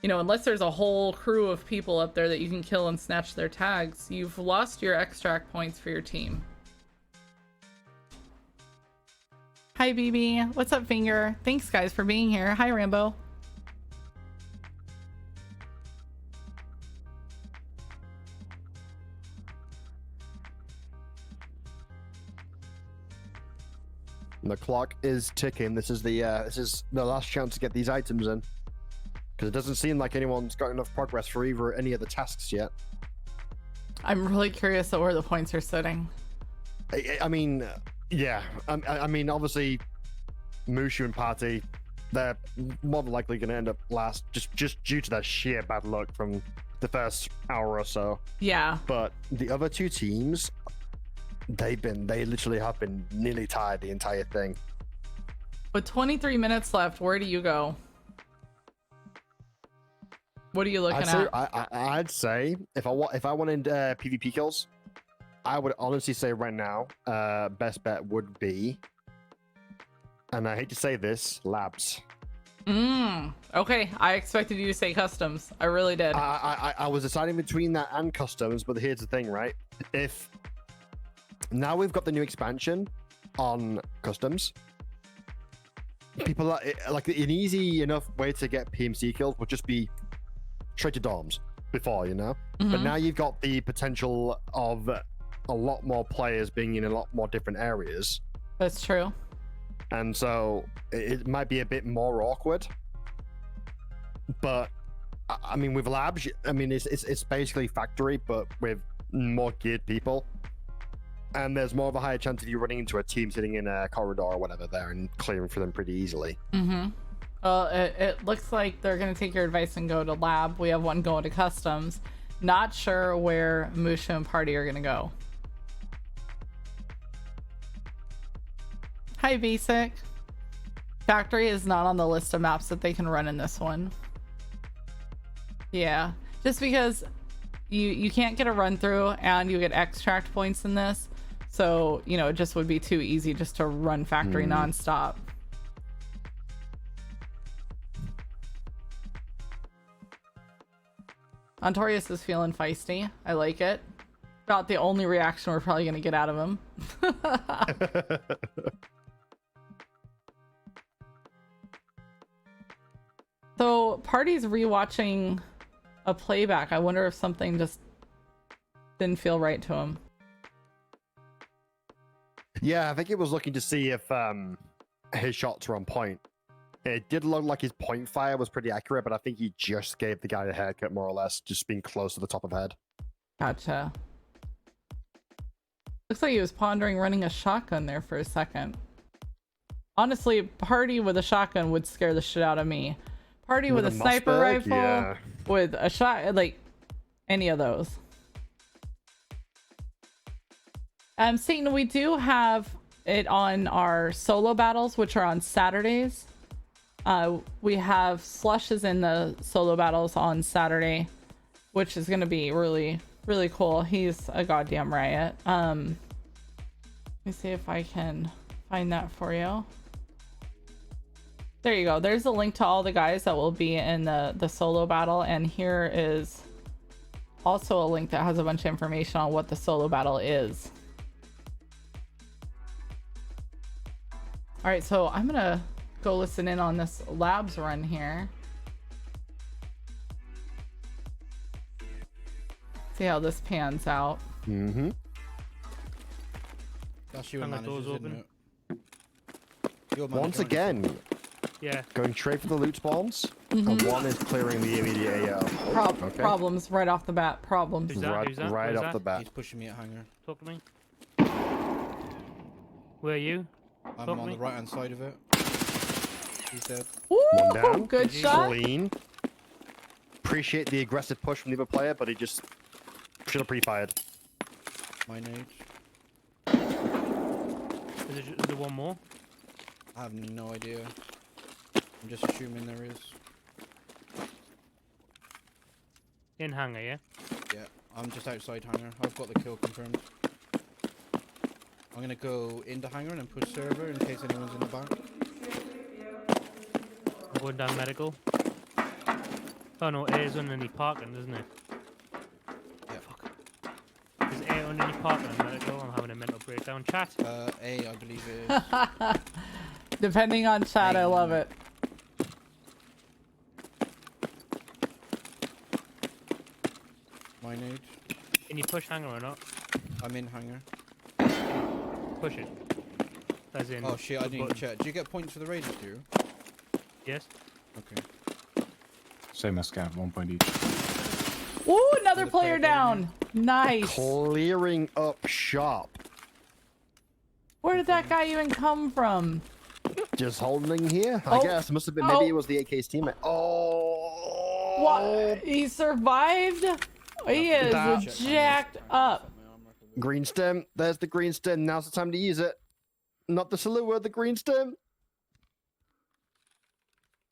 You know, unless there's a whole crew of people up there that you can kill and snatch their tags, you've lost your extract points for your team. Hi, BB. What's up, Finger? Thanks, guys, for being here. Hi, Rambo.
And the clock is ticking. This is the last chance to get these items in, because it doesn't seem like anyone's got enough progress for either any of the tasks yet.
I'm really curious at where the points are sitting.
I mean, yeah. I mean, obviously, Mushu and Party, they're more than likely going to end up last, just due to their sheer bad luck from the first hour or so.
Yeah.
But the other two teams, they literally have been nearly tied the entire thing.
With 23 minutes left, where do you go? What are you looking at?
I'd say if I wanted PvP kills, I would honestly say right now, best bet would be, and I hate to say this, labs.
Okay, I expected you to say customs. I really did.
I was deciding between that and customs, but here's the thing, right? If now we've got the new expansion on customs, people are like, an easy enough way to get PMC kills would just be straight to dorms before, you know. But
Mhm.
now you've got the potential of a lot more players being in a lot more different areas,
That's true.
and so it might be a bit more awkward. But I mean, with labs, I mean, it's basically factory, but with more geared people. And there's more of a higher chance of you running into a team sitting in a corridor or whatever there and clearing for them pretty easily.
Mm-hmm. Well, it looks like they're going to take your advice and go to lab. We have one going to customs. Not sure where Musha and Party are going to go. Hi, Basic. Factory is not on the list of maps that they can run in this one. Yeah, just because you can't get a run through and you get extract points in this. So, you know, it just would be too easy just to run factory nonstop. Ontorius is feeling feisty. I like it. About the only reaction we're probably going to get out of him. So, Party's rewatching a playback. I wonder if something just didn't feel right to him.
Yeah, I think he was looking to see if his shots were on point. It did look like his point fire was pretty accurate, but I think he just gave the guy a haircut, more or less, just being close to the top of head.
Gotcha. Looks like he was pondering running a shotgun there for a second. Honestly, Party with a shotgun would scare the shit out of me. Party with a sniper rifle,
yeah.
with a shot, like any of those. Satan, we do have it on our solo battles, which are on Saturdays. We have Slushes in the solo battles on Saturday, which is going to be really, really cool. He's a goddamn riot. Let me see if I can find that for you. There you go. There's a link to all the guys that will be in the solo battle. And here is also a link that has a bunch of information on what the solo battle is. All right, so I'm going to go listen in on this labs run here. See how this pans out.
Mm-hmm.
That's your
And the
manager,
door's
isn't
open.
it? Your
Once
manager,
again,
Yeah.
going straight for the loot spawns, and one is clearing the immediate AO. Okay.
Problems right off the bat. Problems.
Who's that?
Right,
Who's that?
right
Where's
off the
that?
bat.
He's pushing me at hangar.
Talk to me. Where are you?
I'm
Talk
on
to
the
me.
right hand side of it. He's dead.
One down.
Woo! Good shot.
Clean. Appreciate the aggressive push from the other player, but he just should have pre-fired.
My nade.
Is there one more?
I have no idea. I'm just assuming there is.
In hangar, yeah?
Yeah, I'm just outside hangar. I've got the kill confirmed. I'm gonna go into hangar and push server in case anyone's in the back.
I'm going down medical. Oh no, A is underneath parking, isn't it?
Yeah.
Fuck. Is A underneath parking and medical? I'm having a mental breakdown. Chat.
A, I believe it is.
Depending on chat, I love it.
My nade.
Can you push hangar or not?
I'm in hangar.
Push it. As in.
Oh shit, I
the
didn't even
button.
check. Do you get points for the raiders, do you?
Yes.
Okay.
Same as Scat, 1 point each.
Ooh, another
Another
player
player
down. Nice.
Clearing up shop.
Where did that guy even come from?
Just holding here, I
Oh.
guess. Must have been, maybe
Oh.
it was the AK's teammate. Oh.
What? He survived? He is
That-
jacked up.
Green stem. There's the green stem. Now's the time to use it. Not the salute, the green stem.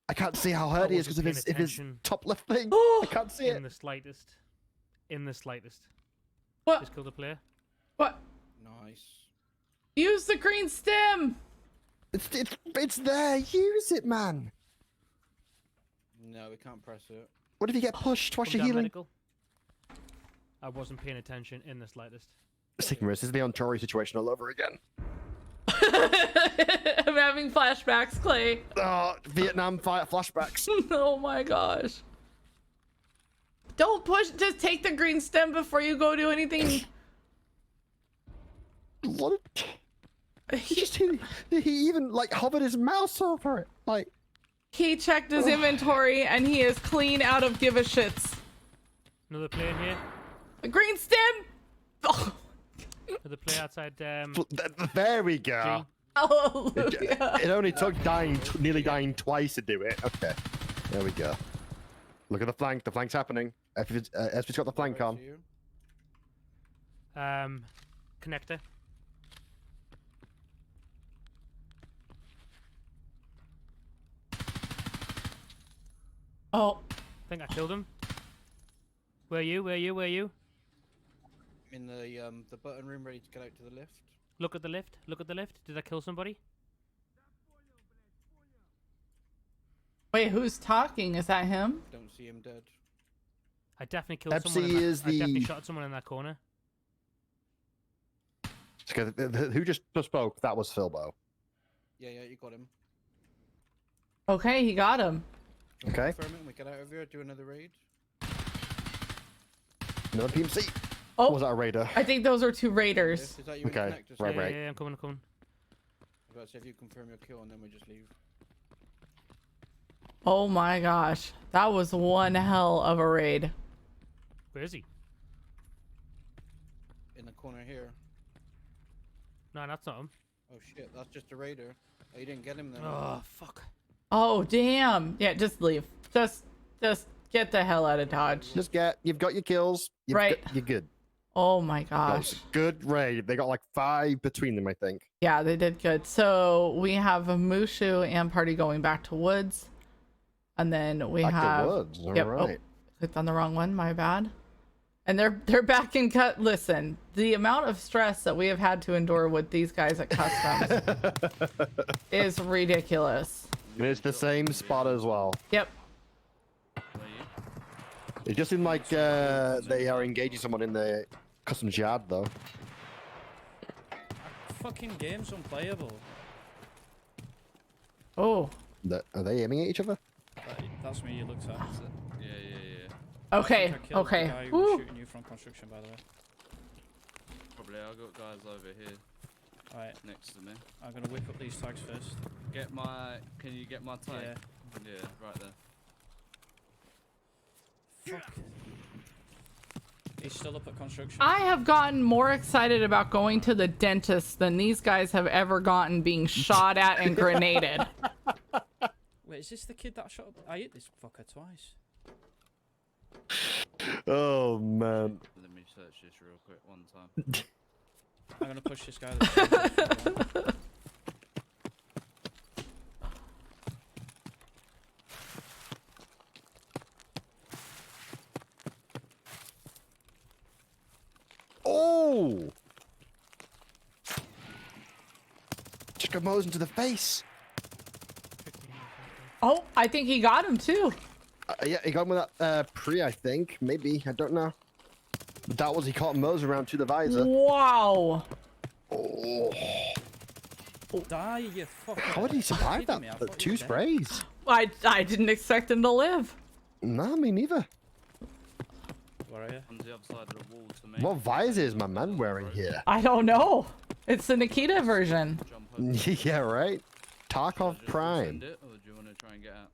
I can't see how hurt he is because of
wasn't
his,
paying
if his
attention.
top left thing. I can't see
In
it.
the slightest. In the slightest.
What?
Just killed a player.
What?
Nice.
Use the green stem.
It's there. Use it, man.
No, we can't press it.
What if you get pushed? What's
Come
your
down
healing?
medical. I wasn't paying attention in the slightest.
Sigma, this is the Ontario situation all over again.
I'm having flashbacks, Clay.
Oh, Vietnam fight flashbacks.
Oh my gosh. Don't push. Just take the green stem before you go do anything.
What? He even like hovered his mouse over it. Like
He checked his inventory and he is clean out of give a shits.
Another player here.
A green stem. Oh.
Another player outside.
there we go.
Hallelujah.
It only took nearly dying twice to do it. Okay, there we go. Look at the flank. The flank's happening. Espy's got the flank on.
Connector.
Oh.
I think I killed him. Where are you? Where are you? Where are you?
In the button room, ready to get out to the lift.
Look at the lift. Look at the lift. Did I kill somebody?
Wait, who's talking? Is that him?
Don't see him dead.
I definitely killed
Pepsi
someone.
is
I definitely
the-
shot someone in that corner.
Okay, who just spoke? That was Philbo.
Yeah, you got him.
Okay, he got him.
Okay.
Confirm it and we get out of here, do another raid.
Another PMC.
Oh,
Or was that a raider?
I think those are two raiders.
Is that you in
Okay,
connector?
right,
Yeah,
right.
yeah, I'm coming. I'm coming.
I was about to say, if you confirm your kill and then we just leave.
Oh my gosh, that was one hell of a raid.
Where is he?
In the corner here.
No, that's not him.
Oh shit, that's just a raider. Oh, you didn't get him then.
Oh fuck.
Oh damn. Yeah, just leave. Just get the hell out of Dodge.
You've got your kills.
Right.
You're good.
Oh my
That
gosh.
was a good raid. They got like 5 between them, I think.
Yeah, they did good. So we have Mushu and party going back to woods. And then we
Back to
have
woods,
Yep.
alright.
Oh, clicked on the wrong one, my bad. And they're back in cut. Listen, the amount of stress that we have had to endure with these guys at Customs is ridiculous.
And it's the same spot as well.
Yep.
It just seemed like they are engaging someone in the customs yard, though.
Fucking game's unplayable.
Oh.
Are they aiming at each other?
That's me you looked at.
Yeah, yeah, yeah.
Okay,
I think I killed
okay.
The guy who was
Woo.
shooting you from construction, by the way.
Probably. I've got guys over here
Alright,
next to me.
I'm gonna whip up these tags first.
Get my. Can you get my tag?
Yeah.
Yeah, right there.
Fuck. He's still up at construction.
I have gotten more excited about going to the dentist than these guys have ever gotten being shot at and grenaded.
Wait, is this the kid that shot up? I hit this fucker twice.
Oh, man.
Let me search this real quick one time.
I'm gonna push this guy. That's
Oh! Just got Mose into the face.
Oh, I think he got him too.
Yeah, he got him with that pre, I think. Maybe. I don't know. But that was, he caught Mose around to the visor.
Wow.
Oh.
Die, you fucker.
How did he survive that?
Me, I thought you
2
were dead.
sprays.
I didn't expect him to live.
Nah, me neither.
Where are you?
On the other side of the wall to me.
What visor is my man wearing here?
I don't know. It's the Nikita version.
Jump over.
Yeah, right? Tarkov
Should I just
Prime.
send it, or do you want to try and get out?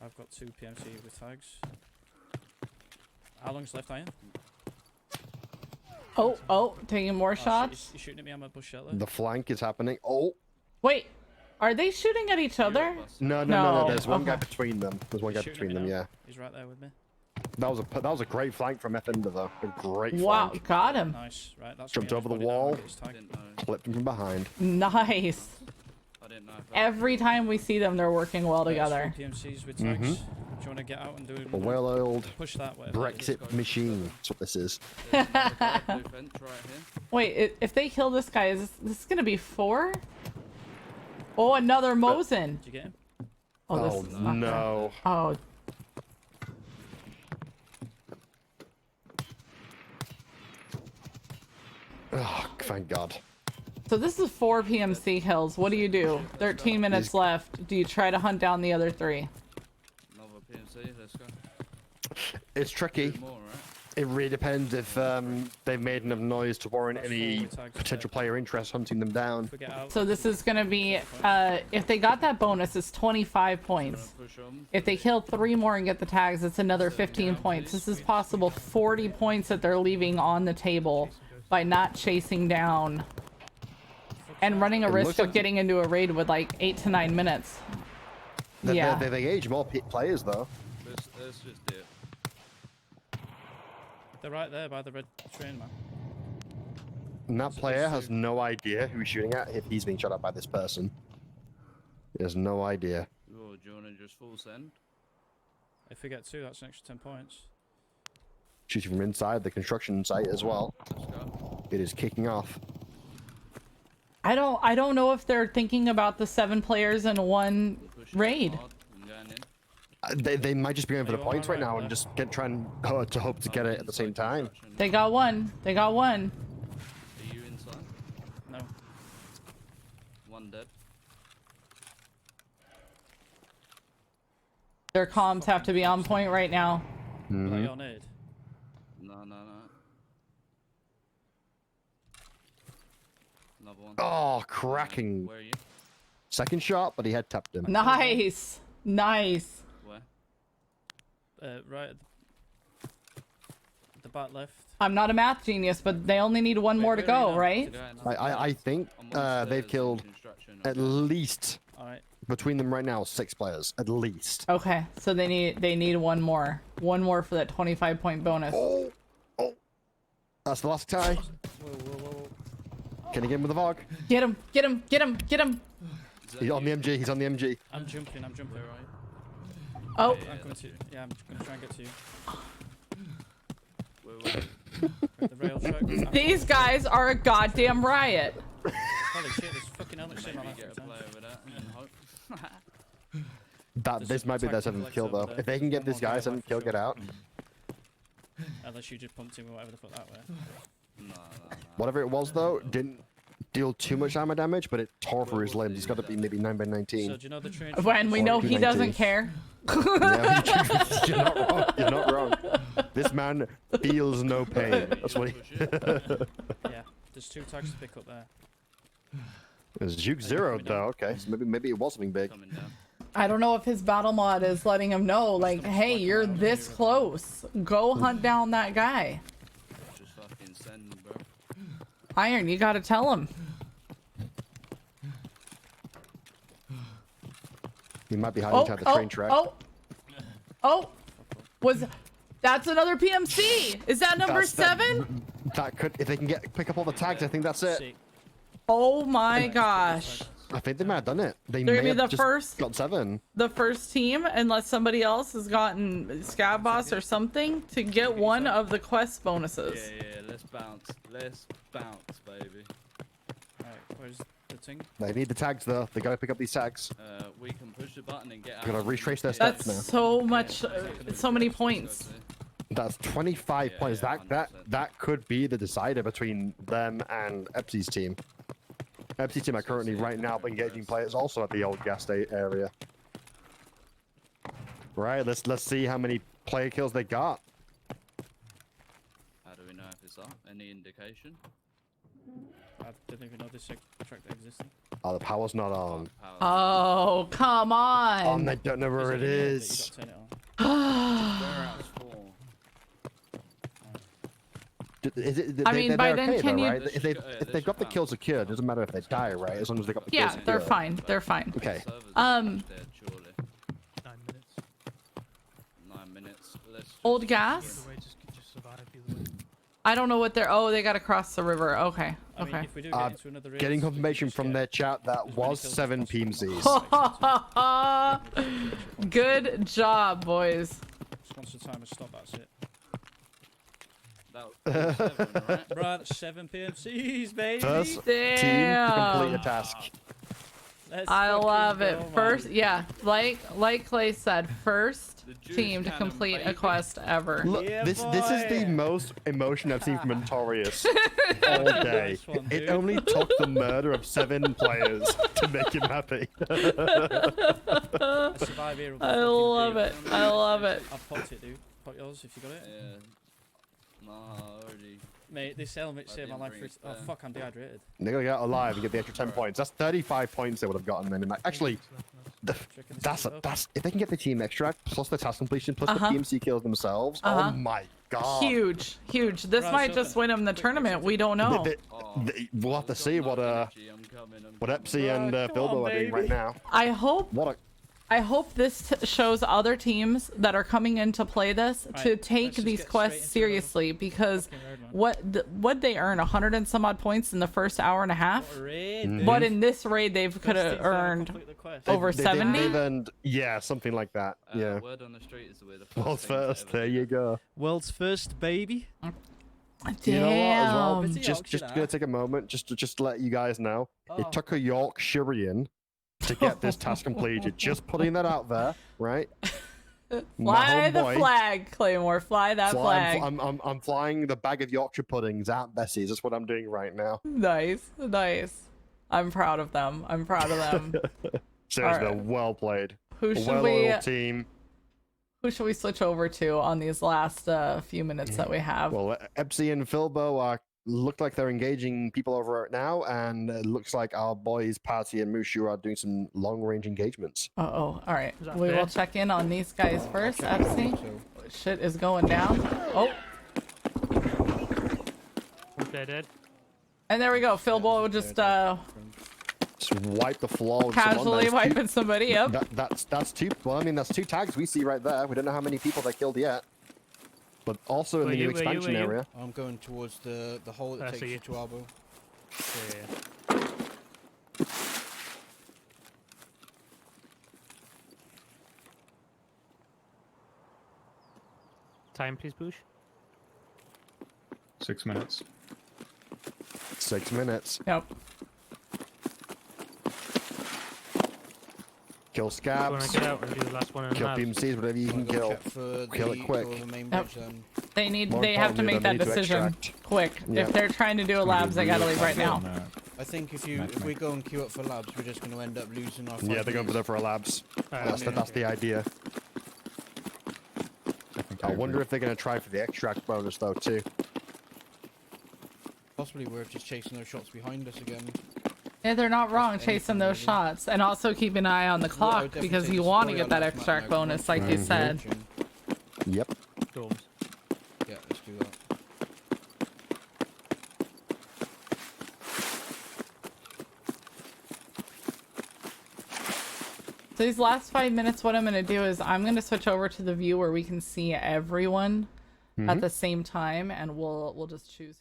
I've got 2 PMC with tags. How long's left, Iron?
Oh, taking more
Oh, shit,
shots.
You're shooting at me on my bush shelter.
The flank is happening. Oh.
Wait, are they shooting at each other?
No. There's one guy
okay.
between them. There's one guy
He's shooting
between
at
them,
me
yeah.
now. He's right there with me.
That was a great flank from Ender though. A great
Wow,
flank.
got him.
Nice, right? That's
Jumped
me. I
over
just
the
bodied that
wall.
one, get his tag.
Didn't know.
Clipped him from behind.
Nice.
I didn't know. If
Every time we see them, they're working well
There's
together.
3 PMCs with tags. Do you want to get out and do it?
A well-oiled
Push that, whatever it is.
Brexit machine. That's what this is.
There's another guy at blue fence right here.
Wait, if they kill this guy, is this gonna be 4? Oh, another Mosin.
Did you get him?
Oh, this
Oh,
is not
no.
good. Oh,
Oh, thank God.
so this is 4 PMC kills. What do you do? 13 minutes left. Do you try to hunt down the other 3?
Another PMC. Let's go.
It's tricky.
Two more, right?
It really depends if they've made enough noise to warrant
That's
any
four tags
potential
there.
player interest hunting them down.
If we get out,
So this is gonna be, if they got that bonus, it's 25 points.
Push 'em.
If they kill 3 more and get the tags, it's another 15 points. This is possible 40 points that they're leaving on the table by not chasing down and running a
It
risk
looks
of
like-
getting into a raid with like 8 to 9 minutes. Yeah.
They've engaged more players though.
Let's just do it.
they're right there by the red train, man.
And that player has no idea who he's shooting at if he's being shot at by this person. He has no idea.
Oh, do you want to just full send?
If we get 2, that's an extra 10 points.
Shooting from inside the construction site as well.
Let's go.
It is kicking off.
I don't know if they're thinking about the 7 players in one
Pushing
raid.
hard and going in.
They might just be going for the
Are you
points
alright
right now
there?
and just try and hope to get it at the same time.
They got one. They got one.
Are you inside?
No.
One dead.
Their comms have to be on point right now.
Are
Mhm.
you on aid?
No. Another one.
Oh, cracking.
Where are you?
Second shot, but he had tapped him.
Nice. Nice.
Where?
Right at the back left.
I'm not a math genius, but they only need one more to go, right?
I think they've killed at least,
Alright.
between them right now, 6 players. At least.
Okay, so they need one more. One more for that 25-point bonus.
Oh. That's the last tie.
Whoa.
Can you get him with the VOG?
Get him, get him, get him, get him.
He's on the MG. He's on the MG.
I'm jumping.
Oh,
I'm coming to you. Yeah, I'm gonna try and get to you.
Where?
The rail track.
these guys are a goddamn riot.
Holy shit, there's fucking helmet shit on
Maybe
that
get a
time.
player with that and hope.
This
There's
might be their
some
7th
tag
kill
collector
though.
over there.
If they can get
One
this
more
guy
guy
7th
left
kill,
for
get
sure.
out.
Unless you just pumped him or whatever the fuck that way.
No.
Whatever it was though, didn't deal too much armor damage, but it tore through his limbs. He's got to be maybe 9 by
So
19.
do you know the train?
When we know he
19.
doesn't care.
Yeah, you're not wrong. You're not wrong. This man feels no pain. That's what he.
Yeah, there's 2 tags to pick up there.
It's Juke zeroed though. Okay, so maybe it was something big.
Coming down.
I don't know if his battle mod is letting him know, like, hey, you're this close. Go hunt down that guy.
Just fucking send, bro.
Iron, you gotta tell him.
He might be hiding inside the train track.
That's another PMC. Is that number 7?
That could, if they can pick up all the tags, I think that's it.
Sick.
Oh my gosh.
I think they might have done it. They
They're
may
gonna be
have
the
just
first-
got 7.
The first team, unless somebody else has gotten Scab Boss or something, to get one of the quest bonuses.
Yeah, let's bounce. Let's bounce, baby.
Alright, where's the thing?
They need the tags though. They gotta pick up these tags.
We can push the button and get out.
They gotta retrace their
That's
steps now.
so much, so many points.
That's 25
Yeah,
points.
yeah,
That could be the decider between them and Epsi's team. Epsi's team are currently right now engaging players also at the old gas station area. Right, let's see how many player kills they got.
How do we know if it's up? Any indication?
I didn't even know this track existed.
Oh, the power's not on.
Oh, come on.
They don't know where it is.
You gotta turn it on.
Where else for?
I mean, by then,
okay,
can
though,
you-
right? If they've got the kills secured, it doesn't matter if they die, right? As long as they got the kills
Yeah,
secured.
they're fine. They're fine.
Okay.
Servers
Um,
dead, surely.
9 minutes.
9 minutes. Let's just
Old gas?
Either way, just survive either way.
I don't know what they're. Oh, they gotta cross the river. Okay.
I mean,
Okay.
if we do get into another race,
Getting
we can
confirmation
just
from
get
their chat that
as many
was
kills as
7
possible.
PMCs.
Good job, boys.
Just once the timer stop, that's it.
That was 7, right?
Right, that's 7 PMCs, baby.
First team to complete a task.
Let's
I
fucking
love it.
go, man.
First, yeah, like Clay said, first
The juice
team to
cannon,
complete a
baby.
quest ever.
Look,
Yeah,
this is the
boy.
most emotion I've seen from Notorious all day.
Nice one,
It
dude.
only took the murder of 7 players to make him happy.
A survive here will be
I
fucking
love
deep.
it. I love it.
I've popped it, dude. Pop yours if you got it.
Yeah. Nah, I already.
Mate, this helmet
I
saved my
didn't
life
bring
for
it
Oh
there.
fuck, I'm dehydrated.
They're gonna get out alive and get the extra 10 points. That's 35 points they would have gotten then. In that. Actually, that's if they can get the team extract plus the task completion plus the PMC kills themselves. Oh my god!
Huge, huge. This might just win them the tournament. We don't know.
We'll have to see what Epsi and Philbo are doing right now.
I hope this shows other teams that are coming in to play this to take these quests seriously, because what they earn 100 and some odd points in the first hour and a half, but in this raid they've could have earned over 70.
They've earned, yeah, something like that. Yeah.
Word on the street is the way the
World's first. There you go.
World's first, baby.
Damn.
You know what? As well, just gonna take a moment just to let you guys know. It took a Yorkshirean to get this task completed. Just putting that out there, right?
Fly the flag, Claymore. Fly that flag.
I'm flying the bag of Yorkshire puddings at Bessie's. That's what I'm doing right now.
Nice, nice. I'm proud of them. I'm proud of them.
Seriously, well played.
Who should
well-oiled team.
Who should we switch over to on these last few minutes that we have?
Well, Epsi and Philbo look like they're engaging people over it now, and it looks like our boys Patty and Mushu are doing some long-range engagements.
All right. We will check in on these guys first. Epsi, shit is going down. Oh.
They're dead.
And there we go. Philbo will just
wipe the floor.
Casually wiping somebody up.
That's two. Well, I mean, that's two tags we see right there. We don't know how many people they killed yet. But also in the new expansion area.
I'm going towards the hole that takes you to Arbo.
Yeah. Time, please, Bush.
6 minutes.
6 minutes.
Yep.
Kill scabs.
Get out and do the last one
kill PMCs, whatever you can kill. Kill it quick.
They have to make that decision quick. If they're trying to do a labs, they gotta leave right now.
I think if we go and queue up for labs, we're just going to end up losing our.
Yeah, they're going for a labs. That's the idea. I wonder if they're going to try for the extract bonus though too.
Possibly worth just chasing those shots behind us again.
Yeah, they're not wrong chasing those shots, and also keep an eye on the clock because you want to get that extract bonus, like you said.
Yep.
Storms.
Yeah, let's do that.
So these last 5 minutes, what I'm going to do is I'm going to switch over to the view where we can see everyone at the same time, and we'll just choose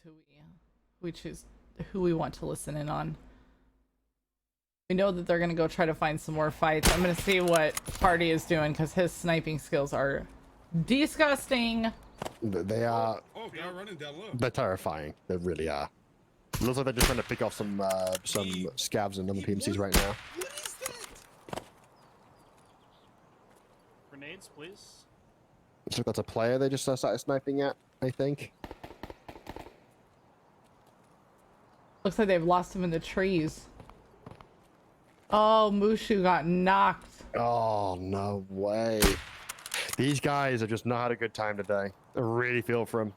who we want to listen in on. We know that they're going to go try to find some more fights. I'm going to see what Party is doing because his sniping skills are disgusting.
They are.
Oh, guy running down low.
They're terrifying. They really are. Looks like they're just trying to pick off some scabs and other PMCs right now.
Grenades, please.
Looks like that's a player they just started sniping at, I think.
Looks like they've lost him in the trees. Oh, Mushu got knocked.
Oh, no way. These guys have just not had a good time today. I really feel for him.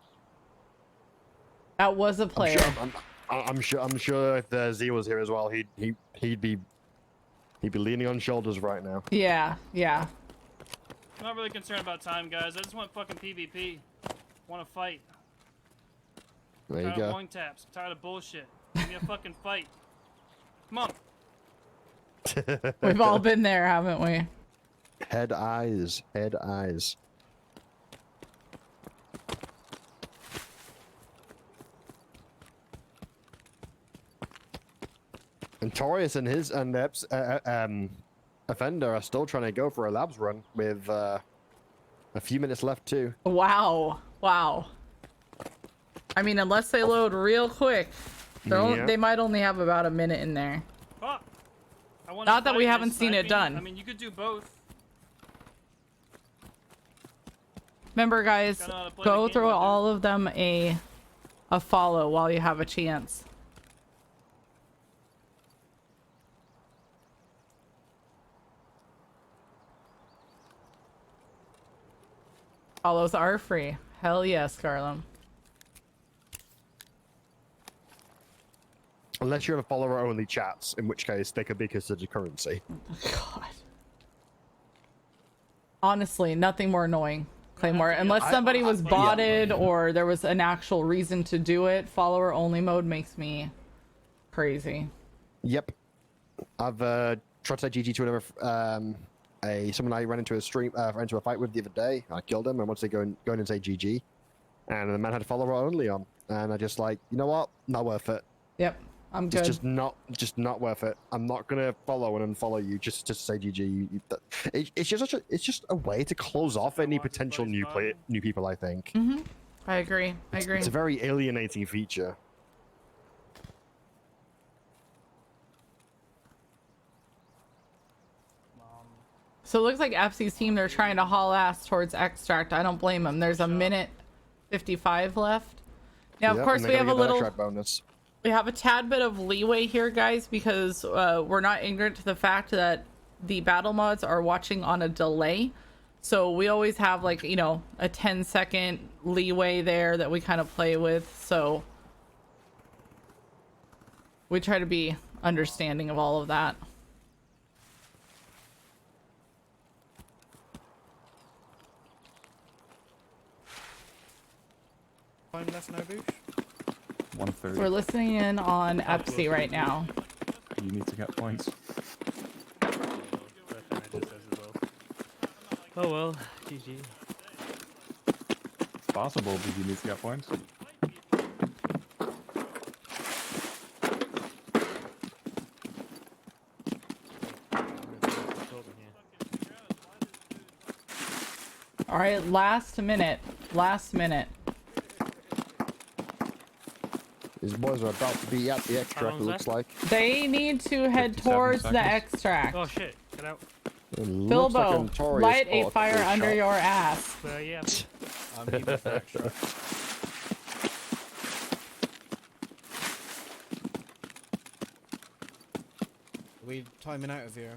That was a player.
I'm sure if Z was here as well, he'd be leaning on shoulders right now.
Yeah.
I'm not really concerned about time, guys. I just want fucking PvP. Want to fight.
There you
tired
go.
of going taps. I'm tired of bullshit. Give me a fucking fight. Come on.
We've all been there, haven't we?
Head eyes. And Torius and his Offender are still trying to go for a labs run with a few minutes left too.
Wow. I mean, unless they load real quick, they might only have about a minute in there.
Oh,
Not that we haven't seen it done.
I mean, you could do both.
Remember, guys, go through all of them a follow while you have a chance. Follows are free. Hell yes, Garland.
Unless you have follower-only chats, in which case they could be considered currency.
God. Honestly, nothing more annoying, Claymore. Unless somebody was botted or there was an actual reason to do it, follower-only mode makes me crazy.
Yep. I've tried to say GG to another, someone I ran into a fight with the other day. I killed him, and once they go in and say GG, and the man had follower-only on, and I just like, you know what? Not worth it.
Yep. I'm good.
It's just not worth it. I'm not gonna follow and unfollow you just to say GG. It's just a way to close off any potential new people. I think.
Mm-hmm. I agree.
It's a very alienating feature.
So it looks like FC's team, they're trying to haul ass towards extract. I don't blame them. There's a minute 55 left. Now, of course, we have a little
bonus.
We have a tad bit of leeway here, guys, because we're not ignorant to the fact that the battle mods are watching on a delay. So we always have, like, you know, a 10-second leeway there that we kind of play with. So we try to be understanding of all of that.
Time left now, Boosh?
130.
We're listening in on Epsi right now.
You need to get points.
Oh well, GG.
It's possible, but you need to get points.
All right, last minute.
These boys are about to be at the extract, it looks like.
They need to head towards the extract.
Oh shit, get out.
Bilbo, light a fire under your ass.
Yeah.
I'm leaving for extract. Are we timing out of here?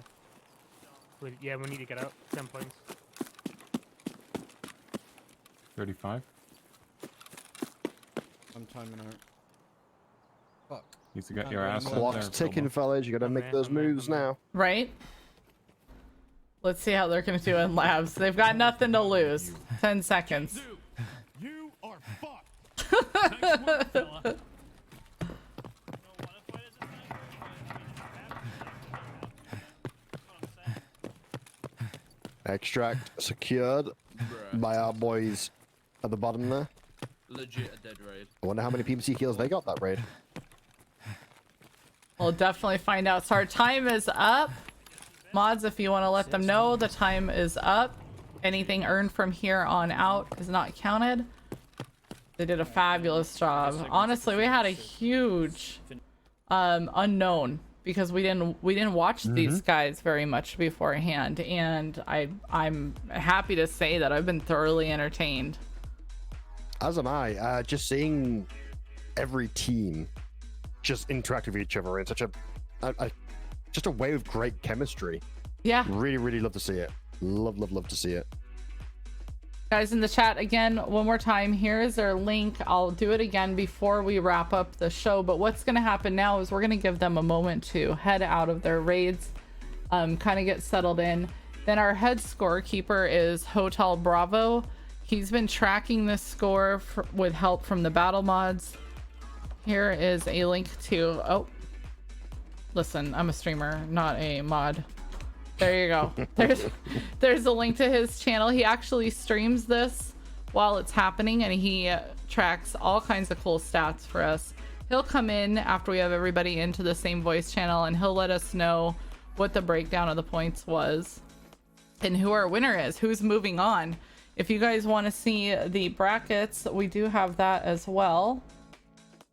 Yeah, we need to get out. 10 points.
35.
I'm timing out. Fuck.
Need to get your ass out
Clock's
there,
ticking,
Bilbo.
fellas. You gotta make those moves now.
Right? Let's see how they're gonna do in labs. They've got nothing to lose. 10 seconds.
You are fucked. Nice work, fella.
Extract secured by our boys at the bottom there.
Legit a dead raid.
I wonder how many PMC kills they got that raid.
We'll definitely find out. So our time is up. Mods, if you want to let them know, the time is up. Anything earned from here on out is not counted. They did a fabulous job. Honestly, we had a huge unknown because we didn't watch these guys very much beforehand, and I'm happy to say that I've been thoroughly entertained.
As am I. Just seeing every team just interact with each other in such a just a way of great chemistry.
Yeah.
Really love to see it. Love to see it.
Guys in the chat, again, one more time, here is their link. I'll do it again before we wrap up the show, but what's going to happen now is we're going to give them a moment to head out of their raids, kind of get settled in. Then our head scorekeeper is Hotel Bravo. He's been tracking this score with help from the battle mods. Here is a link to, oh, listen, I'm a streamer, not a mod. There you go. There's a link to his channel. He actually streams this while it's happening, and he tracks all kinds of cool stats for us. He'll come in after we have everybody into the same voice channel, and he'll let us know what the breakdown of the points was and who our winner is, who's moving on. If you guys want to see the brackets, we do have that as well.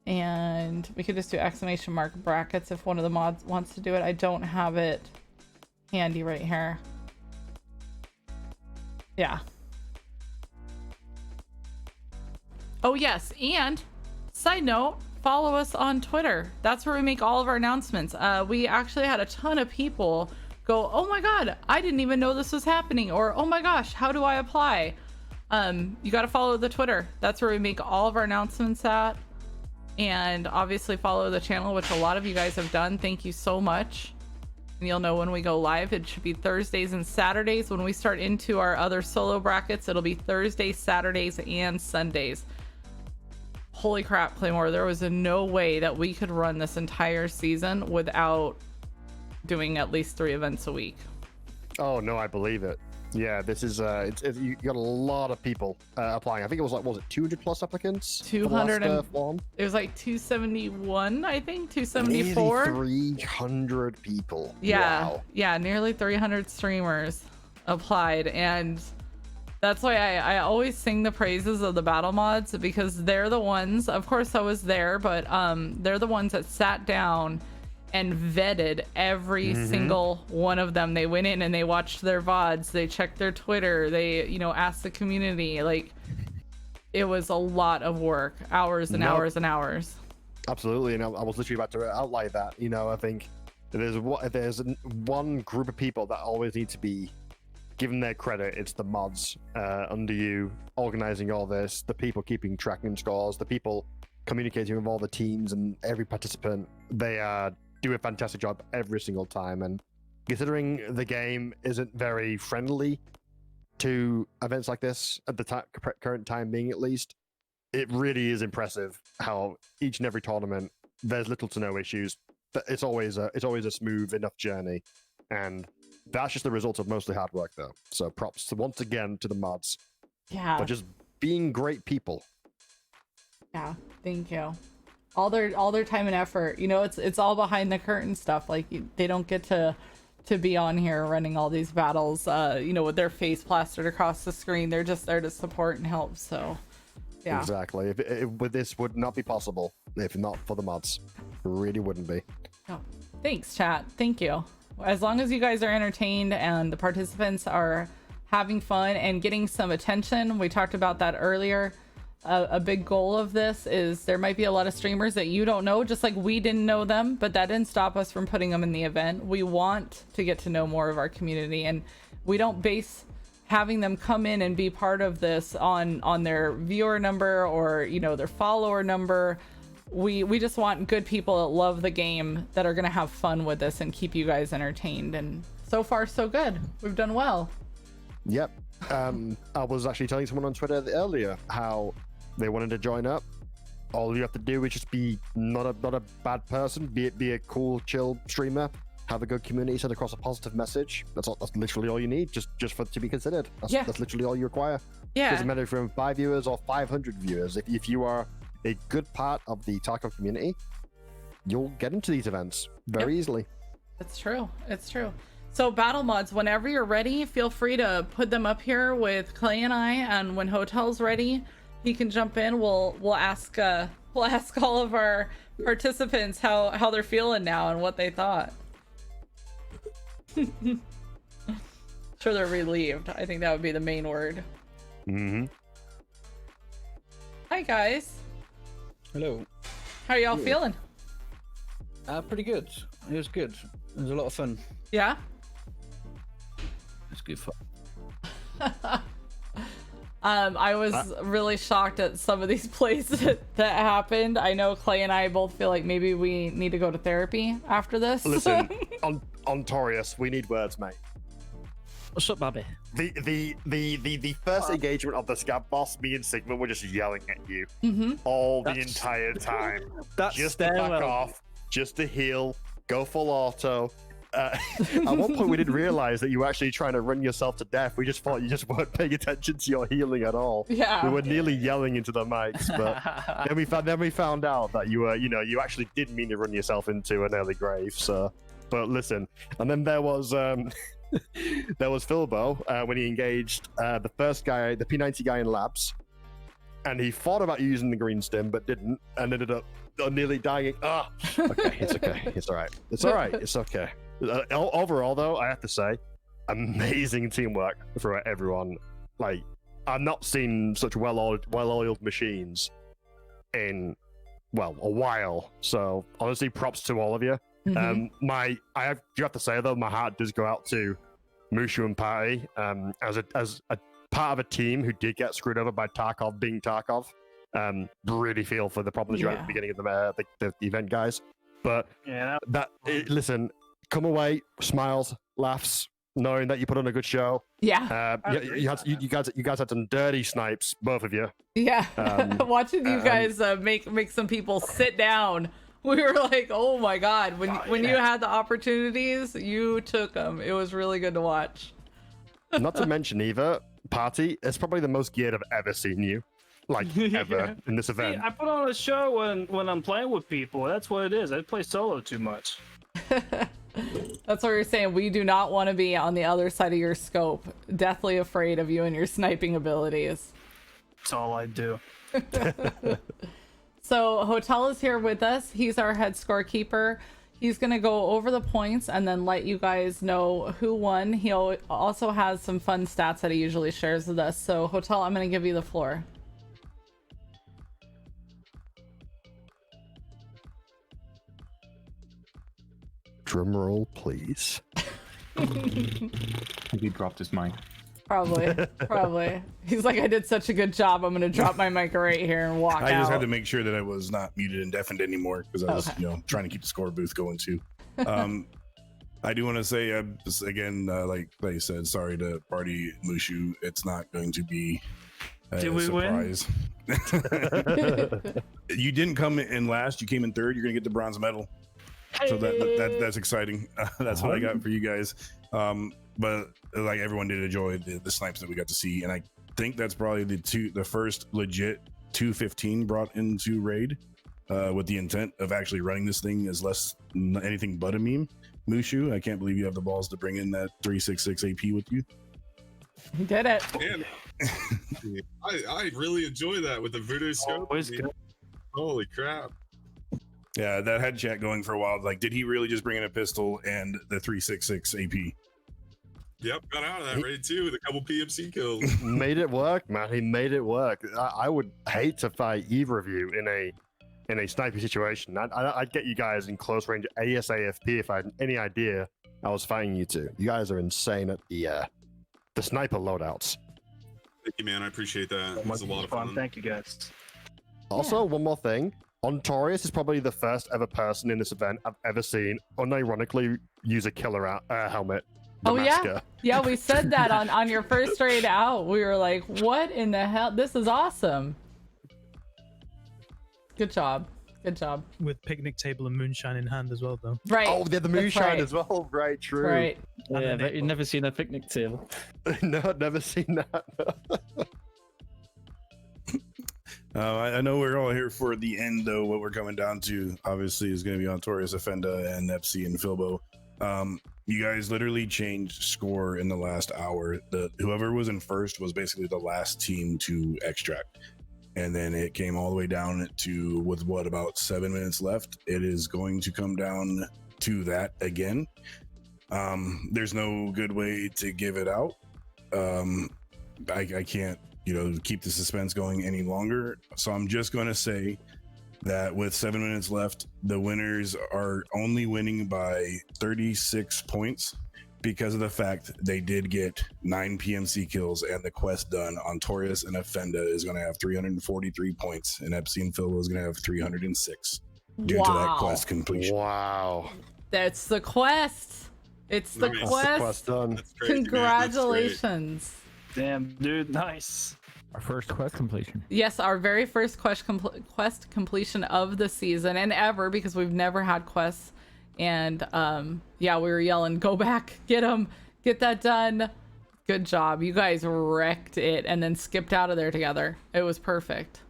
And we could just do exclamation mark brackets if one of the mods wants to do it. I don't have it handy right here. Yeah. Oh yes, and side note, follow us on Twitter. That's where we make all of our announcements. We actually had a ton of people go, oh my god, I didn't even know this was happening, or oh my gosh, how do I apply? You got to follow the Twitter. That's where we make all of our announcements at. And obviously follow the channel, which a lot of you guys have done. Thank you so much. And you'll know when we go live. It should be Thursdays and Saturdays. When we start into our other solo brackets, it'll be Thursdays, Saturdays, and Sundays. Holy crap, Claymore. There was no way that we could run this entire season without doing at least 3 events a week.
Oh, no, I believe it. Yeah, this is you got a lot of people applying. I think it was like, what was it 200 plus applicants?
200
for the last,
and
form?
it was like 271, I think, 274.
Nearly 300 people.
Yeah,
Wow.
yeah, nearly 300 streamers applied, and that's why I always sing the praises of the battle mods, because they're the ones, of course I was there, but they're the ones that sat down and vetted every single one of them. They went in and they watched their VODs, they checked their Twitter, they, you know, asked the community. Like, it was a lot of work, hours and hours and hours.
Absolutely, and I was literally about to outline that. You know, I think there's one group of people that always need to be given their credit. It's the mods under you, organizing all this, the people keeping tracking scores, the people communicating with all the teams and every participant. They do a fantastic job every single time, and considering the game isn't very friendly to events like this at the current time being, at least, it really is impressive how each and every tournament there's little to no issues. It's always a smooth enough journey, and that's just the result of mostly hard work, though. So props once again to the mods for just being great people.
Yeah, thank you. All their time and effort. You know, it's all behind the curtain stuff. Like, they don't get to be on here running all these battles, you know, with their face plastered across the screen. They're just there to support and help. So, yeah.
Exactly. This would not be possible if not for the mods. It really wouldn't be.
Oh, thanks, chat. Thank you. As long as you guys are entertained and the participants are having fun and getting some attention, we talked about that earlier. A big goal of this is there might be a lot of streamers that you don't know, just like we didn't know them, but that didn't stop us from putting them in the event. We want to get to know more of our community, and we don't base having them come in and be part of this on their viewer number or, you know, their follower number. We just want good people that love the game, that are going to have fun with this and keep you guys entertained. And so far, so good. We've done well.
Yep. I was actually telling someone on Twitter earlier how they wanted to join up. All you have to do is just be not a bad person, be a cool, chill streamer, have a good community, send across a positive message. That's literally all you need, just for to be considered. That's literally all you require.
Yeah.
Doesn't matter if you're 5 viewers or 500 viewers. If you are a good part of the Tarkov community, you'll get into these events very easily.
It's true. It's true. So battle mods, whenever you're ready, feel free to put them up here with Clay and I, and when Hotel's ready, he can jump in. We'll ask all of our participants how they're feeling now and what they thought. Sure, they're relieved. I think that would be the main word. Hi guys.
Hello.
How are y'all feeling?
Pretty good. It was good. It was a lot of fun.
Yeah.
It's good fun.
I was really shocked at some of these plays that happened. I know Clay and I both feel like maybe we need to go to therapy after this.
Listen, on Torius, we need words, mate.
What's up, Babby?
The first engagement of the scab boss, me and Sigma were just yelling at you all the entire time. Just to back off, just to heal, go full auto. At one point, we didn't realize that you were actually trying to run yourself to death. We just thought you just weren't paying attention to your healing at all.
Yeah.
We were nearly yelling into the mics, but then we found out that you were, you actually did mean to run yourself into an early grave. So, but listen, and then there was there was Philbo when he engaged the first guy, the P90 guy in labs, and he thought about using the green stim but didn't, and ended up nearly dying. Okay, it's okay, it's all right, it's okay. Overall, though, I have to say, amazing teamwork for everyone. Like, I've not seen such well-oiled machines in, well, a while. So, honestly, props to all of you. You have to say though, my heart does go out to Mushu and Patty as a part of a team who did get screwed over by Tarkov being Tarkov. Really feel for the problems you had at the beginning of the event, guys. But listen, come away, smiles, laughs, knowing that you put on a good show.
Yeah.
You guys had some dirty snipes, both of you.
Yeah. Watching you guys make some people sit down. We were like, oh my god, when you had the opportunities, you took them. It was really good to watch.
Not to mention either, Party, it's probably the most geared I've ever seen you. Like, ever in this event.
See, I put on a show when I'm playing with people. That's what it is. I play solo too much.
That's what you're saying. We do not want to be on the other side of your scope. Deathly afraid of you and your sniping abilities.
That's all I do.
So Hotel is here with us. He's our head scorekeeper. He's going to go over the points and then let you guys know who won. He also has some fun stats that he usually shares with us. So Hotel, I'm going to give you the floor.
Drum roll, please.
He dropped his mic.
Probably. He's like, I did such a good job. I'm gonna drop my mic right here and walk out.
I just had to make sure that I was not muted and deafened anymore because I was, trying to keep the score booth going too. I do want to say again, like you said, sorry to Party Mushu. It's not going to be a surprise. You didn't come in last. You came in third. You're gonna get the bronze medal. So that's exciting. That's what I got for you guys. But like everyone did enjoy the snipes that we got to see, and I think that's probably the first legit 215 brought into raid with the intent of actually running this thing as less anything but a meme. Mushu, I can't believe you have the balls to bring in that 366 AP with you.
He did it.
Man, I really enjoy that with the voodoo scope. Holy crap.
Yeah, that had chat going for a while. Like, did he really just bring in a pistol and the 366 AP?
Yep, got out of that raid too with a couple PMC kills.
Made it work, man. He made it work. I would hate to fight either of you in a sniping situation. I'd get you guys in close range ASAFP if I had any idea I was fighting you two. You guys are insane at the sniper loadouts.
Thank you, man. I appreciate that. It was a lot of fun.
Thank you, guys.
Also, one more thing. Ontorius is probably the first ever person in this event I've ever seen unironically use a killer helmet.
Yeah, we said that on your first raid out. We were like, what in the hell? This is awesome. Good job.
With picnic table and moonshine in hand as well, though.
Right.
Oh, they're the moonshine as well. Right, true.
Right.
Yeah, but you've never seen a picnic table.
No, I've never seen that.
I know we're all here for the end, though. What we're coming down to, obviously, is going to be on Torius Offenda and Nepsi and Filbo. You guys literally changed score in the last hour. Whoever was in first was basically the last team to extract. And then it came all the way down to, with about 7 minutes left, it is going to come down to that again. There's no good way to give it out. I can't, keep the suspense going any longer. So I'm just going to say that with 7 minutes left, the winners are only winning by 36 points because of the fact they did get 9 PMC kills and the quest done on Torius and Offenda is going to have 343 points and Epstein Phil is going to have 306 due to that quest completion.
Wow.
That's the quest. It's the quest.
Done.
Congratulations.
Damn, dude, nice.
Our first quest completion.
Yes, our very first quest completion of the season and ever, because we've never had quests. And we were yelling, go back, get him, get that done. Good job. You guys wrecked it and then skipped out of there together. It was perfect.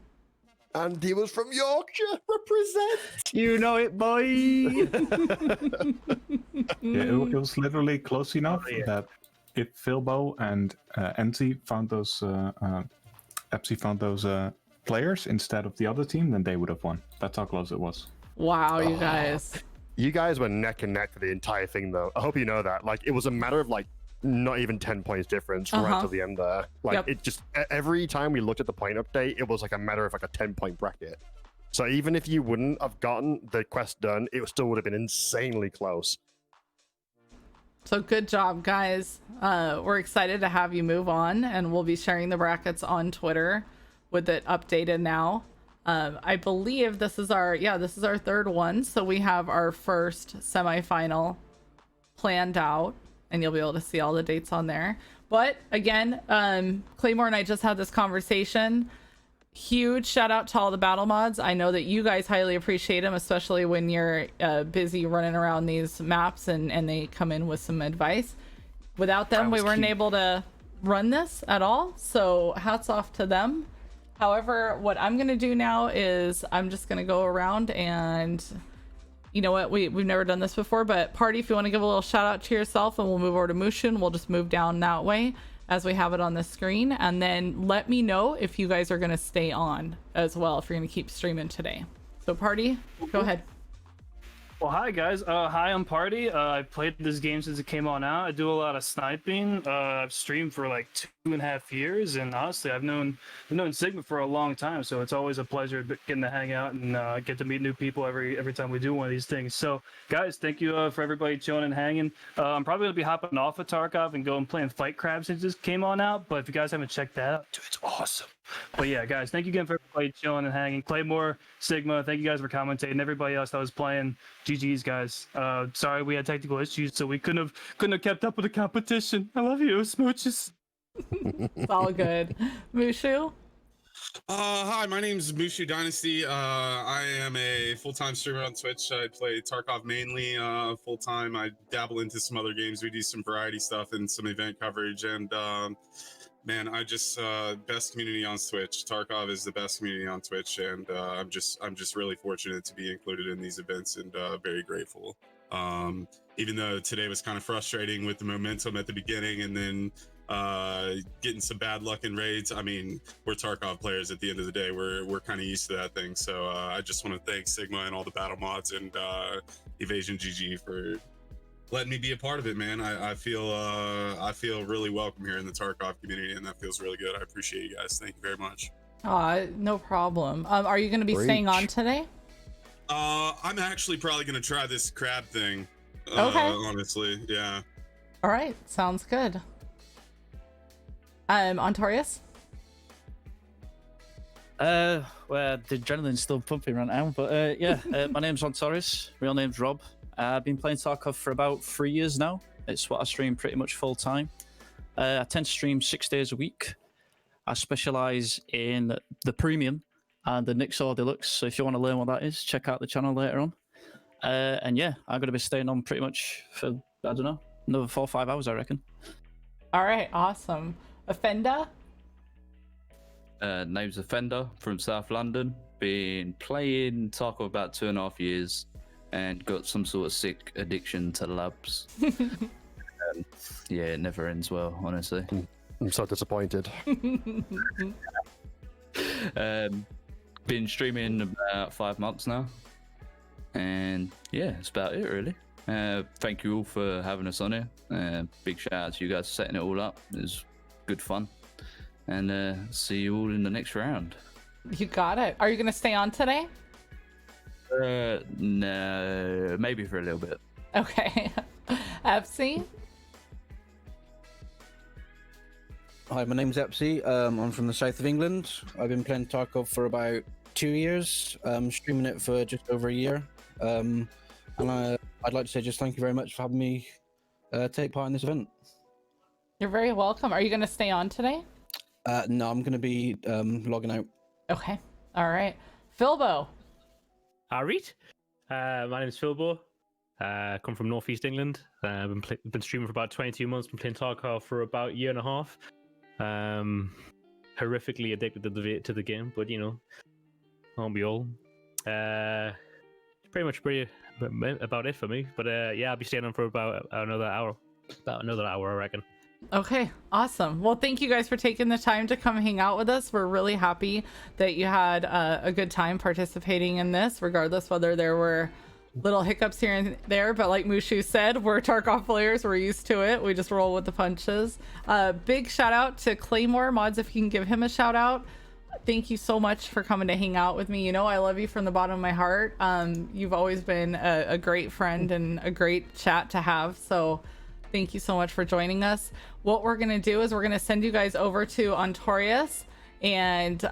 And he was from Yorkshire. Represent.
You know it, boy.
It was literally close enough that if Philbo and Enzi found those players instead of the other team, then they would have won. That's how close it was.
Wow, you guys.
You guys were neck and neck for the entire thing, though. I hope you know that. Like, it was a matter of not even 10 points difference right to the end there. It just every time we looked at the point update, it was like a matter of a 10-point bracket. So even if you wouldn't have gotten the quest done, it still would have been insanely close.
So good job, guys. We're excited to have you move on, and we'll be sharing the brackets on Twitter with it updated now. I believe this is our third one, so we have our first semifinal planned out, and you'll be able to see all the dates on there. But again, Claymore and I just had this conversation. Huge shout out to all the battle mods. I know that you guys highly appreciate them, especially when you're busy running around these maps and they come in with some advice. Without them, we weren't able to run this at all, so hats off to them. However, what I'm gonna do now is I'm just gonna go around and, you know what, we've never done this before, but Party, if you want to give a little shout out to yourself, and we'll move over to Mushu and we'll just move down that way as we have it on the screen, and then let me know if you guys are going to stay on as well, if you're going to keep streaming today. So Party, go ahead.
Well, hi guys. Hi, I'm Party. I've played this game since it came on out. I do a lot of sniping. I've streamed for like 2.5 years, and honestly, I've known Sigma for a long time. So it's always a pleasure getting to hang out and get to meet new people every time we do one of these things. So, guys, thank you for everybody chilling and hanging. I'm probably gonna be hopping off of Tarkov and going playing Fight Crab since this came on out. But if you guys haven't checked that out, dude, it's awesome. But yeah, guys, thank you again for everybody chilling and hanging. Claymore, Sigma, thank you guys for commentating. Everybody else that was playing, GG's guys. Sorry we had technical issues, so we couldn't have kept up with the competition. I love you, smooches.
It's all good. Mushu?
Hi, my name's Mushu Dynasty. I am a full-time streamer on Twitch. I play Tarkov mainly full-time. I dabble into some other games. We do some variety stuff and some event coverage, and man, I just best community on Twitch. Tarkov is the best community on Twitch, and I'm just really fortunate to be included in these events, and very grateful. Even though today was kind of frustrating with the momentum at the beginning, and then getting some bad luck in raids. I mean, we're Tarkov players at the end of the day. We're kind of used to that thing. So I just want to thank Sigma and all the battle mods and Evasion GG for letting me be a part of it, man. I feel really welcome here in the Tarkov community, and that feels really good. I appreciate you guys. Thank you very much.
No problem. Are you going to be staying on today?
I'm actually probably going to try this crab thing.
Okay.
Honestly, yeah.
All right, sounds good. Ontorius?
Well, the adrenaline's still pumping right now, but yeah, my name's Ontorius. Real name's Rob. I've been playing Tarkov for about 3 years now. It's what I stream pretty much full time. I tend to stream 6 days a week. I specialize in the premium and the Nixor Deluxe. So if you want to learn what that is, check out the channel later on. And yeah, I'm going to be staying on pretty much for, I don't know, another 4 or 5 hours, I reckon.
All right, awesome. Offenda?
Name's Offender from South London. Been playing Tarkov about 2.5 years and got some sort of sick addiction to labs. Yeah, it never ends well, honestly.
I'm so disappointed.
Been streaming about 5 months now. And yeah, that's about it, really. Thank you all for having us on here. Big shout out to you guys for setting it all up. It was good fun. And see you all in the next round.
You got it. Are you going to stay on today?
No, maybe for a little bit.
Okay. FC?
Hi, my name's Epsy. I'm from the south of England. I've been playing Tarkov for about 2 years, streaming it for just over a year. And I'd like to say just thank you very much for having me take part in this event.
You're very welcome. Are you going to stay on today?
No, I'm going to be logging out.
Okay. All right. Philbo.
Alright. My name's Philbo. Come from Northeast England. I've been streaming for about 22 months. Been playing Tarkov for about 1.5 years. Horrifically addicted to the game, but you know, aren't we all? Pretty much about it for me. But yeah, I'll be staying on for about another hour. About another hour, I reckon.
Okay, awesome. Well, thank you guys for taking the time to come hang out with us. We're really happy that you had a good time participating in this, regardless whether there were little hiccups here and there. But like Mushu said, we're Tarkov players. We're used to it. We just roll with the punches. Big shout out to Claymore Mods, if you can give him a shout out. Thank you so much for coming to hang out with me. You know, I love you from the bottom of my heart. You've always been a great friend and a great chat to have. So Thank you so much for joining us. What we're gonna do is we're gonna send you guys over to Ontorius, and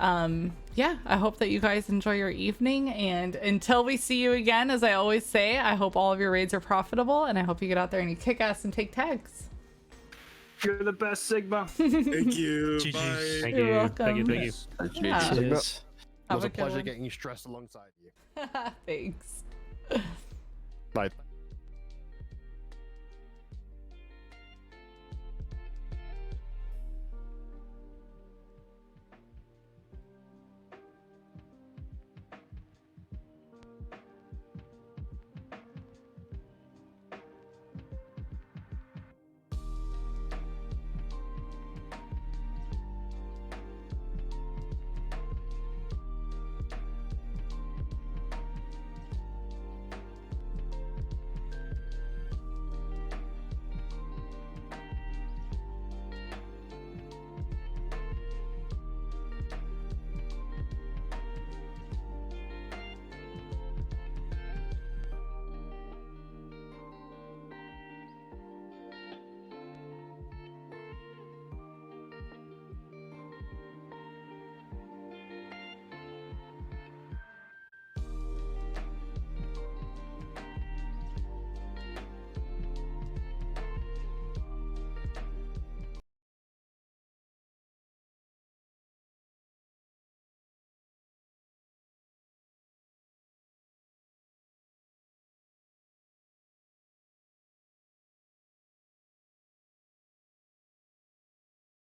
yeah, I hope that you guys enjoy your evening. And until we see you again, as I always say, I hope all of your raids are profitable, and I hope you get out there and you kick ass and take tags.
You're the best, Sigma.
Thank you.
GG.
Bye.
Thank
You're
you.
welcome.
Thank you. Thank you.
Yeah.
It
Cheers.
Have
was
a
a
good
pleasure
one.
getting stressed alongside you.
Thanks.
Bye.